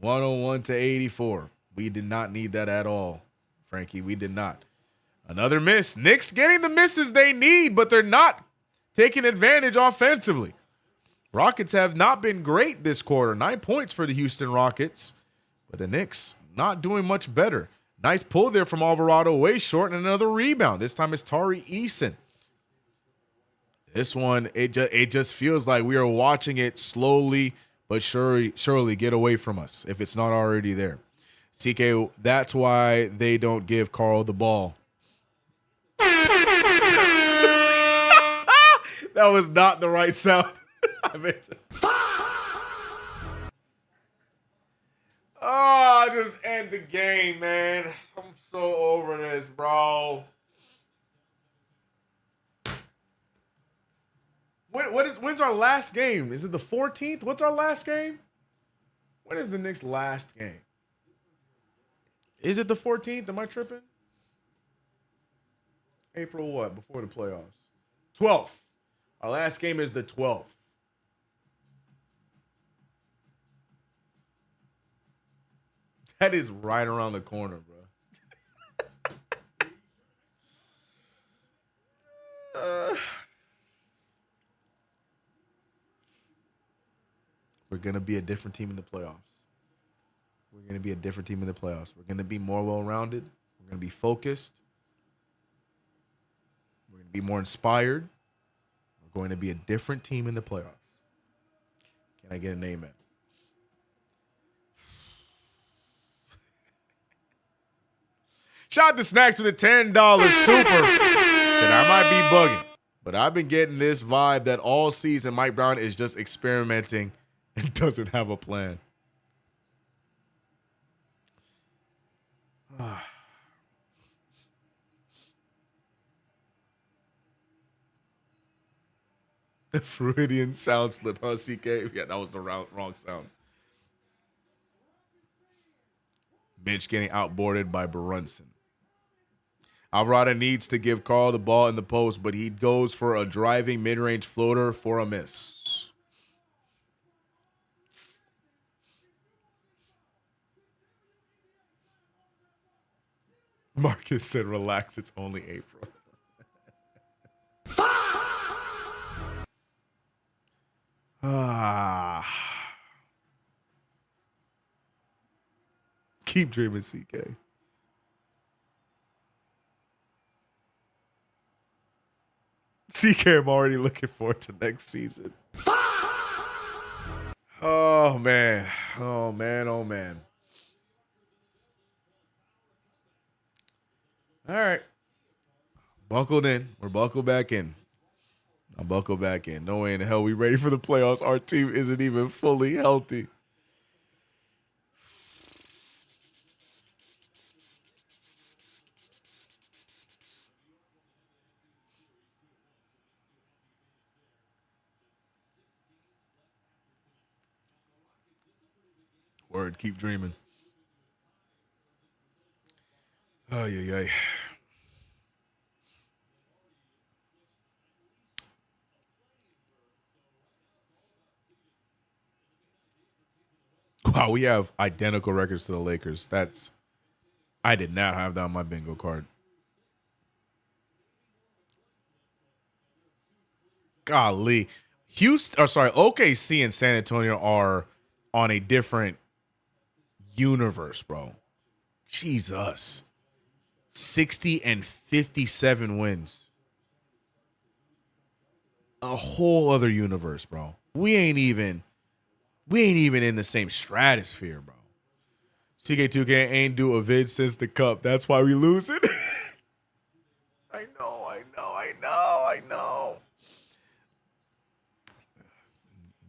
101-84. We did not need that at all, Frankie. We did not. Another miss. Knicks getting the misses they need, but they're not taking advantage offensively. Rockets have not been great this quarter. 9 points for the Houston Rockets, but the Knicks not doing much better. Nice pull there from Alvarado, way short, and another rebound. This time it's Tari Eason. This one, it just feels like we are watching it slowly but surely get away from us if it's not already there. CK, that's why they don't give Carl the ball. That was not the right sound. I meant to. Oh, just end the game, man. I'm so over this, bro. When's our last game? Is it the 14th? What's our last game? When is the Knicks' last game? Is it the 14th? Am I tripping? April what? Before the playoffs? 12th. Our last game is the 12th. That is right around the corner, bro. We're going to be a different team in the playoffs. We're going to be a different team in the playoffs. We're going to be more well-rounded. We're going to be focused. We're going to be more inspired. We're going to be a different team in the playoffs. Can I get an amen? Shout out to Snacks with a $10 super. That I might be bugging. But I've been getting this vibe that all season Mike Brown is just experimenting and doesn't have a plan. The Freudian sound slip, huh, CK? Yeah, that was the wrong sound. Mitch getting outboarded by Brunson. Alvarado needs to give Carl the ball in the post, but he goes for a driving mid-range floater for a miss. Marcus said, relax, it's only April. Keep dreaming, CK. CK, I'm already looking forward to next season. Oh, man. Oh, man. Oh, man. All right. Buckled in. We're buckled back in. I'm buckled back in. No way in the hell we ready for the playoffs. Our team isn't even fully healthy. Word. Keep dreaming. Oh, yeah. Wow, we have identical records to the Lakers. I did not have that on my bingo card. Golly. OKC and San Antonio are on a different universe, bro. Jesus. 60 and 57 wins. A whole other universe, bro. We ain't even in the same stratosphere, bro. CK2K ain't do a vid since the cup. That's why we losing. I know.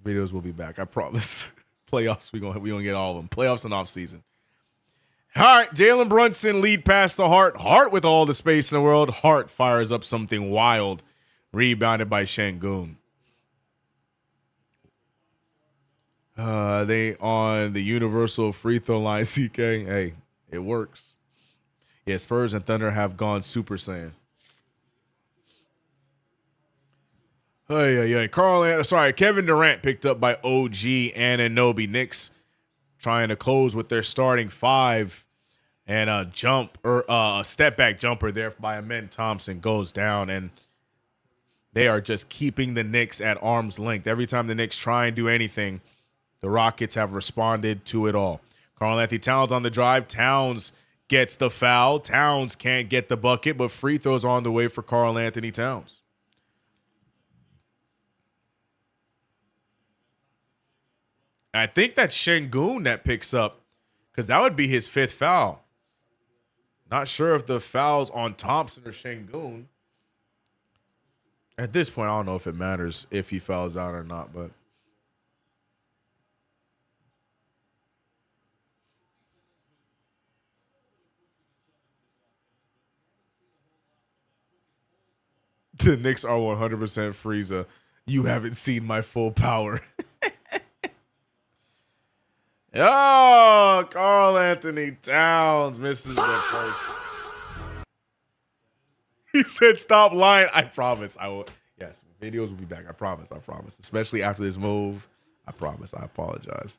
Videos will be back. I promise. Playoffs, we gonna get all of them. Playoffs and off season. All right, Jalen Brunson lead pass to Hart. Hart with all the space in the world. Hart fires up something wild. Rebounded by Şengün. They on the universal free throw line, CK. Hey, it works. Yeah, Spurs and Thunder have gone Super Saiyan. Kevin Durant picked up by OG Anunoby. Knicks trying to close with their starting five. And a step back jumper there by Amen Thompson goes down, and they are just keeping the Knicks at arm's length. Every time the Knicks try and do anything, the Rockets have responded to it all. Karl-Anthony Towns on the drive. Towns gets the foul. Towns can't get the bucket, but free throws on the way for Karl-Anthony Towns. I think that's Şengün that picks up, because that would be his fifth foul. Not sure if the foul's on Thompson or Şengün. At this point, I don't know if it matters if he fouls out or not, but the Knicks are 100% Frieza. You haven't seen my full power. Oh, Karl-Anthony Towns misses the first. He said, "Stop lying." I promise. I will. Yes, videos will be back. I promise. Especially after this move. I promise. I apologize.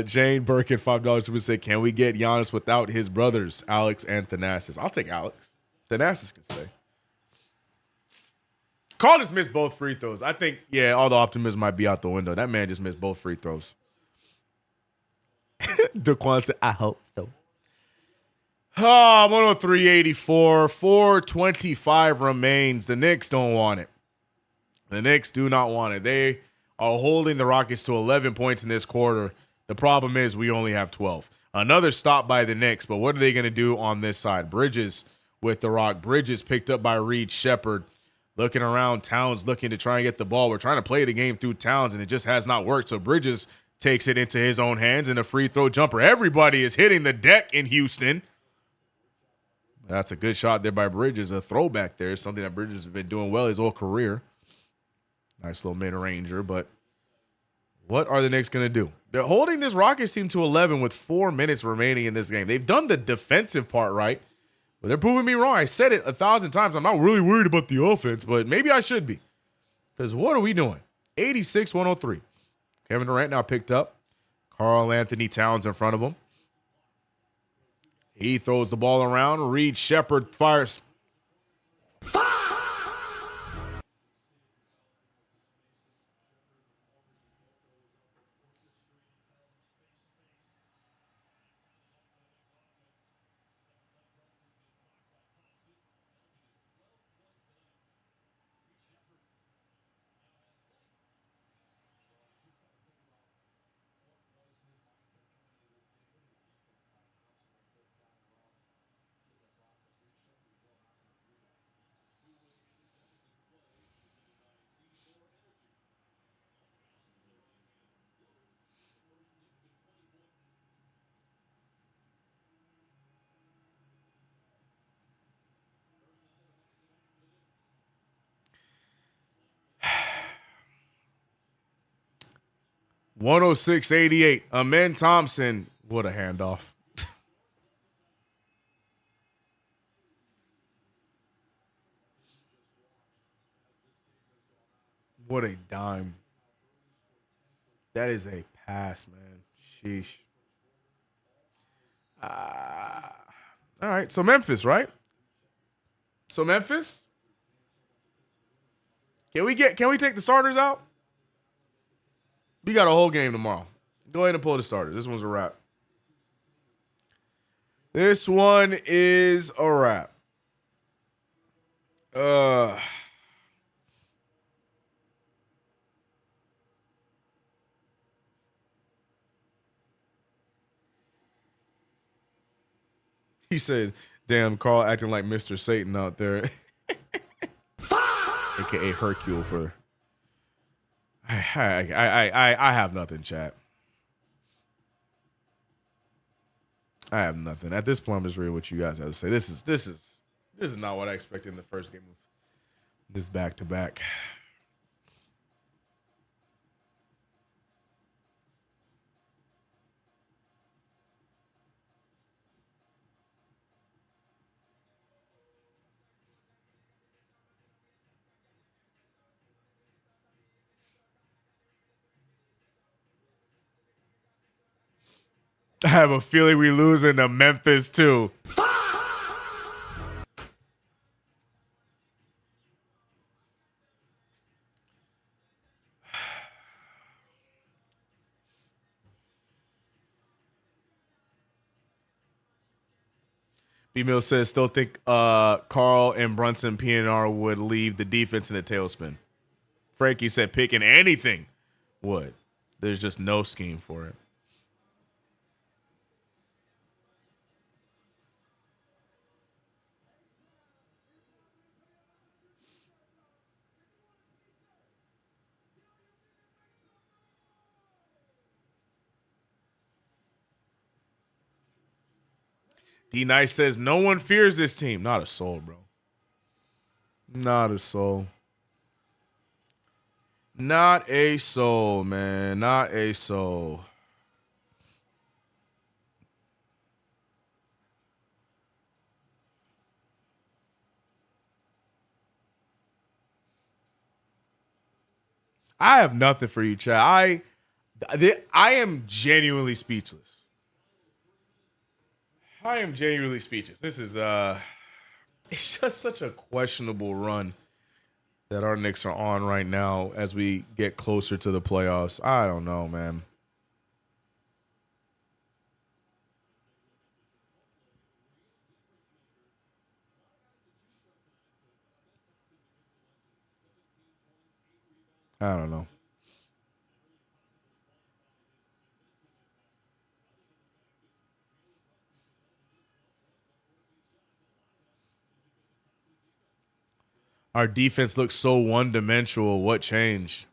Jane Birkin, $5 super said, "Can we get Giannis without his brothers, Alex and Thanasis?" I'll take Alex. Thanasis can stay. Carl just missed both free throws. I think, yeah, all the optimism might be out the window. That man just missed both free throws. Daquan said, "I hope so." 103.84. 4:25 remains. The Knicks don't want it. The Knicks do not want it. They are holding the Rockets to 11 points in this quarter. The problem is we only have 12. Another stop by the Knicks, but what are they going to do on this side? Bridges with the rock. Bridges picked up by Reed Shepherd. Looking around, Towns looking to try and get the ball. We're trying to play the game through Towns, and it just has not worked. So Bridges takes it into his own hands and a free throw jumper. Everybody is hitting the deck in Houston. That's a good shot there by Bridges. A throwback there. Something that Bridges has been doing well his whole career. Nice little mid-ranger, but what are the Knicks going to do? They're holding this Rockets team to 11 with 4 minutes remaining in this game. They've done the defensive part right, but they're proving me wrong. I said it 1,000 times. I'm not really worried about the offense, but maybe I should be. Because what are we doing? 86-103. Kevin Durant now picked up. Karl-Anthony Towns in front of him. He throws the ball around. Reed Shepherd fires. 106-88. Amen Thompson. What a handoff. What a dime. That is a pass, man. Sheesh. All right. So Memphis, right? So Memphis? Can we take the starters out? We got a whole game tomorrow. Go ahead and pull the starters. This one's a wrap. This one is a wrap. He said, damn, Carl acting like Mr. Satan out there. AKA Hercule for I have nothing, chat. I have nothing. At this point, I'm just reading what you guys have to say. This is not what I expected in the first game of this back-to-back. I have a feeling we losing to Memphis too. B-Mill says, still think Carl and Brunson PNR would leave the defense in a tailspin. Frankie said picking anything would. There's just no scheme for it. D Nice says no one fears this team. Not a soul, bro. Not a soul. Not a soul, man. Not a soul. I have nothing for you, Chad. I am genuinely speechless. I am genuinely speechless. This is it's just such a questionable run that our Knicks are on right now as we get closer to the playoffs. I don't know, man. I don't know. Our defense looks so one-dimensional. What changed?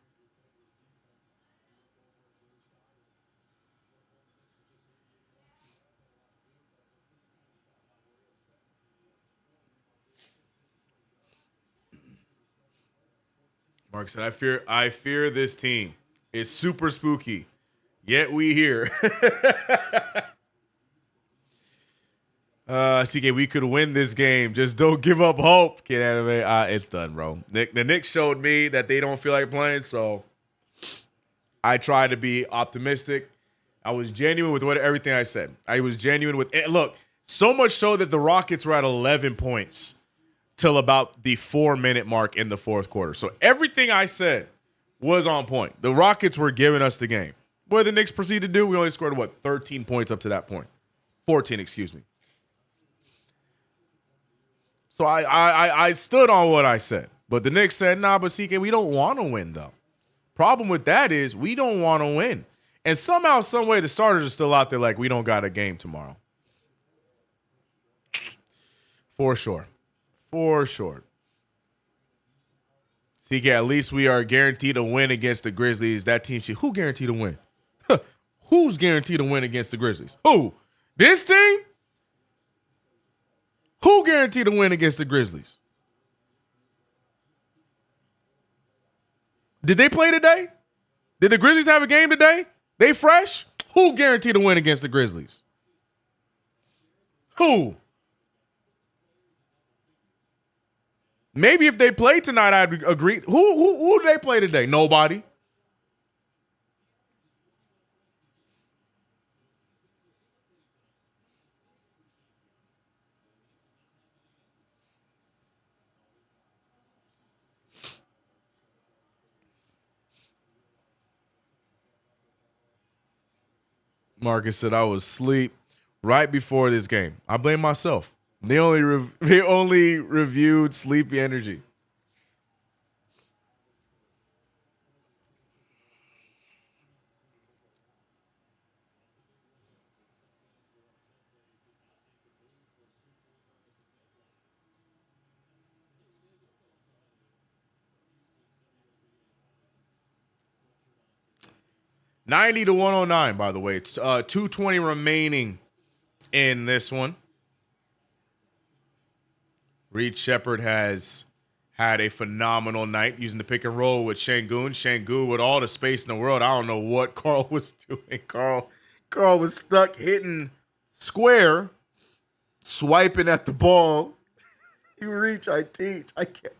Mark said, I fear this team. It's super spooky. Yet we here. CK, we could win this game. Just don't give up hope, Kid Anime. It's done, bro. The Knicks showed me that they don't feel like playing, so I try to be optimistic. I was genuine with everything I said. I was genuine with it. Look, so much so that the Rockets were at 11 points till about the 4-minute mark in the fourth quarter. So everything I said was on point. The Rockets were giving us the game. What did the Knicks proceed to do? We only scored, 13 points up to that point. 14, excuse me. So I stood on what I said. But the Knicks said, nah, but CK, we don't want to win, though. Problem with that is we don't want to win. And somehow, some way, the starters are still out there like we don't got a game tomorrow. For sure. For sure. CK, at least we are guaranteed to win against the Grizzlies. That team should. Who guaranteed to win? Who's guaranteed to win against the Grizzlies? Who? This team? Who guaranteed to win against the Grizzlies? Did they play today? Did the Grizzlies have a game today? They fresh? Who guaranteed a win against the Grizzlies? Who? Maybe if they played tonight, I'd agree. Who do they play today? Nobody. Marcus said I was asleep right before this game. I blame myself. They only reviewed Sleepy Energy. $90 to 109, by the way. It's 220 remaining in this one. Reed Shepherd has had a phenomenal night using the pick and roll with Şengün. Şengün with all the space in the world. I don't know what Carl was doing. Carl was stuck hitting square, swiping at the ball. You reach, I teach. I can't.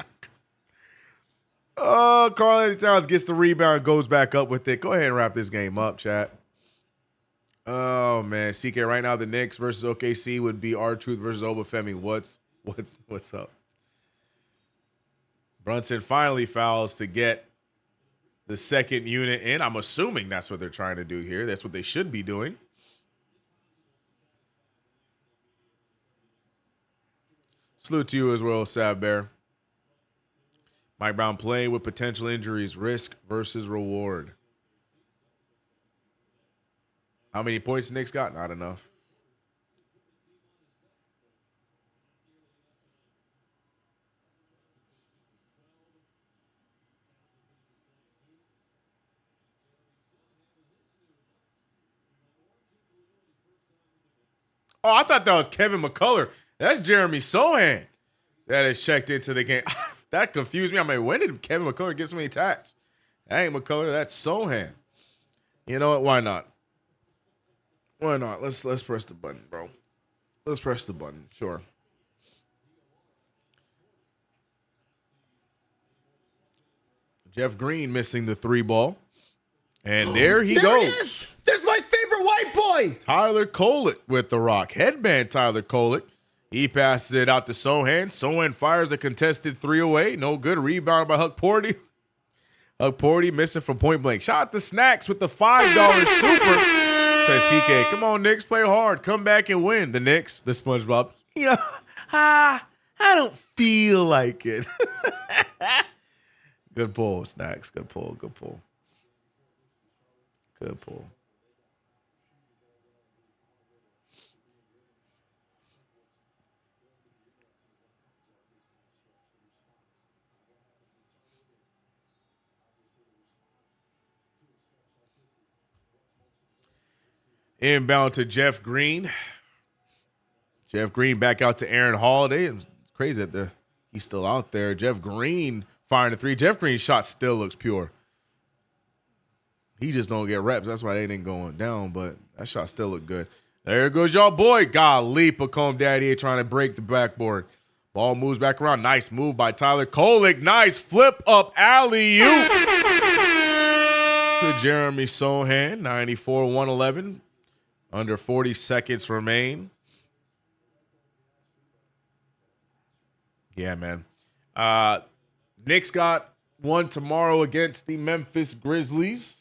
Oh, Carl Anthony Towns gets the rebound, goes back up with it. Go ahead and wrap this game up, chat. Oh man, CK, right now the Knicks versus OKC would be R-Truth versus Obafemi. What's up? Brunson finally fouls to get the second unit in. I'm assuming that's what they're trying to do here. That's what they should be doing. Salute to you as well, Sav Bear. Mike Brown playing with potential injuries, risk versus reward. How many points the Knicks got? Not enough. Oh, I thought that was Kevin McCullough. That's Jeremy Sohan that is checked into the game. That confused me. I mean, when did Kevin McCullough get so many tats? That ain't McCullough. That's Sohan. You know what? Why not? Why not? Let's press the button, bro. Let's press the button. Sure. Jeff Green missing the 3 ball. And there he goes. He is. There's my favorite white boy. Tyler Kolek with the rock. Headband Tyler Kolek. He passes it out to Sohan. Sohan fires a contested 3 away. No good. Rebound by Huck Porty. Huck Porty missing from point blank. Shout out to Snacks with the $5 super. Says CK, come on, Knicks, play hard. Come back and win. The Knicks, the SpongeBob. I don't feel like it. Good pull, Snacks. Good pull. Good pull. Good pull. Inbound to Jeff Green. Jeff Green back out to Aaron Holiday. It's crazy that he's still out there. Jeff Green firing a 3. Jeff Green's shot still looks pure. He just don't get reps. That's why they ain't going down, but that shot still look good. There goes y'all boy. Golly, Pacome Daddy trying to break the backboard. Ball moves back around. Nice move by Tyler Kolek. Nice flip up alley-oop to Jeremy Sohan. 94-111. Under 40 seconds remain. Yeah, man. Knicks got one tomorrow against the Memphis Grizzlies.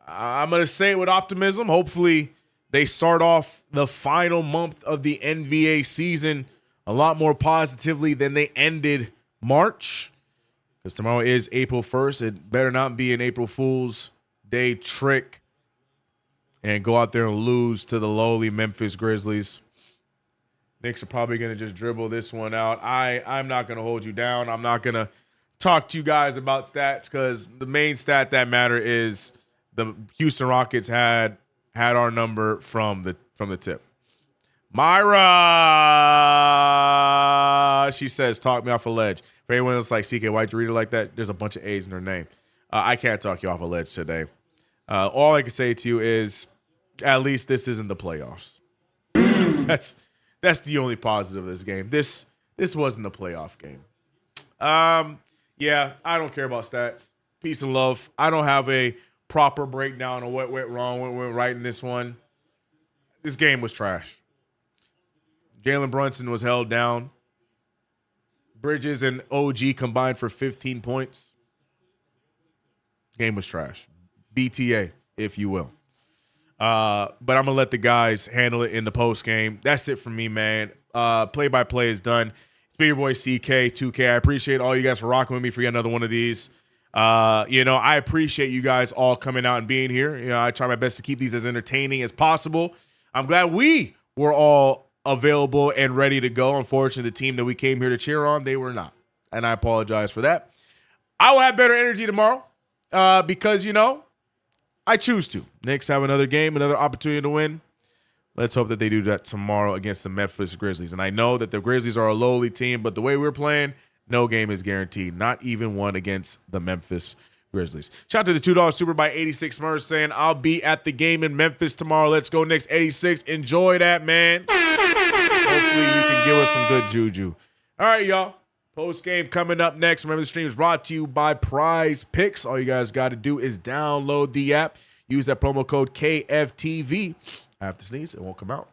I'm going to say it with optimism. Hopefully they start off the final month of the NBA season a lot more positively than they ended March. Because tomorrow is April 1st. It better not be an April Fool's Day trick and go out there and lose to the lowly Memphis Grizzlies. Knicks are probably going to just dribble this one out. I'm not going to hold you down. I'm not going to talk to you guys about stats because the main stat that matter is the Houston Rockets had our number from the tip. Myra, she says, talk me off a ledge. For anyone else like CK, why'd you read it like that? There's a bunch of A's in her name. I can't talk you off a ledge today. All I can say to you is, at least this isn't the playoffs. That's the only positive of this game. This wasn't the playoff game. Yeah, I don't care about stats. Peace and love. I don't have a proper breakdown of what went wrong, what went right in this one. This game was trash. Jalen Brunson was held down. Bridges and OG combined for 15 points. Game was trash. BTA, if you will. But I'm going to let the guys handle it in the post game. That's it for me, man. Play-by-play is done. It's been your boy CK, 2K. I appreciate all you guys for rocking with me for yet another one of these. I appreciate you guys all coming out and being here. I try my best to keep these as entertaining as possible. I'm glad we were all available and ready to go. Unfortunately, the team that we came here to cheer on, they were not. And I apologize for that. I will have better energy tomorrow because, I choose to. Knicks have another game, another opportunity to win. Let's hope that they do that tomorrow against the Memphis Grizzlies. And I know that the Grizzlies are a lowly team, but the way we're playing, no game is guaranteed. Not even one against the Memphis Grizzlies. Shout out to the $2 Super by 86 Smurfs saying, I'll be at the game in Memphis tomorrow. Let's go Knicks 86. Enjoy that, man. Hopefully you can give us some good juju. All right, y'all. Post game coming up next. Remember, the stream is brought to you by Prize Picks. All you guys got to do is download the app. Use that promo code KFTV. I have to sneeze. It won't come out.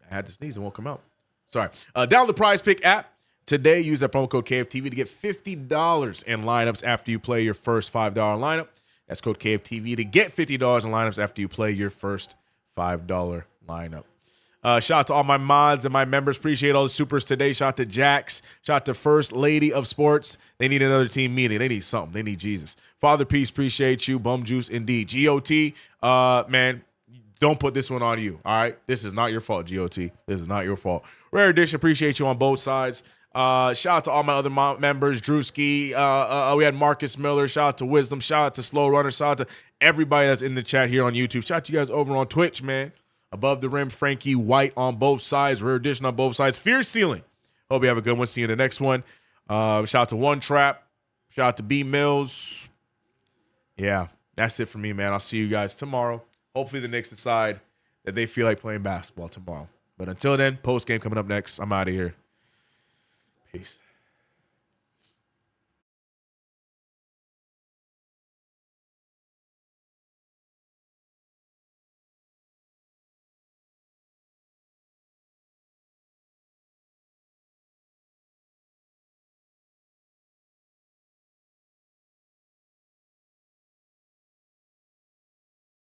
I had to sneeze. It won't come out. Sorry. Download the Prize Pick app today. Use that promo code KFTV to get $50 in lineups after you play your first $5 lineup. That's code KFTV to get $50 in lineups after you play your first $5 lineup. Shout out to all my mods and my members. Appreciate all the supers today. Shout out to Jax. Shout out to First Lady of Sports. They need another team meeting. They need something. They need Jesus. Father Peace, appreciate you. Bum Juice, indeed. GOT, man, don't put this one on you, all right? This is not your fault, GOT. This is not your fault. Rare Edition, appreciate you on both sides. Shout out to all my other members. Drewski. We had Marcus Miller. Shout out to Wisdom. Shout out to Slow Runner. Shout out to everybody that's in the chat here on YouTube. Shout out to you guys over on Twitch, man. Above the Rim, Frankie White on both sides. Rare Edition on both sides. Fierce Ceiling. Hope you have a good one. See you in the next one. Shout out to One Trap. Shout out to B Mills. Yeah, that's it for me, man. I'll see you guys tomorrow. Hopefully the Knicks decide that they feel like playing basketball tomorrow. But until then, post game coming up next. I'm out of here. Peace.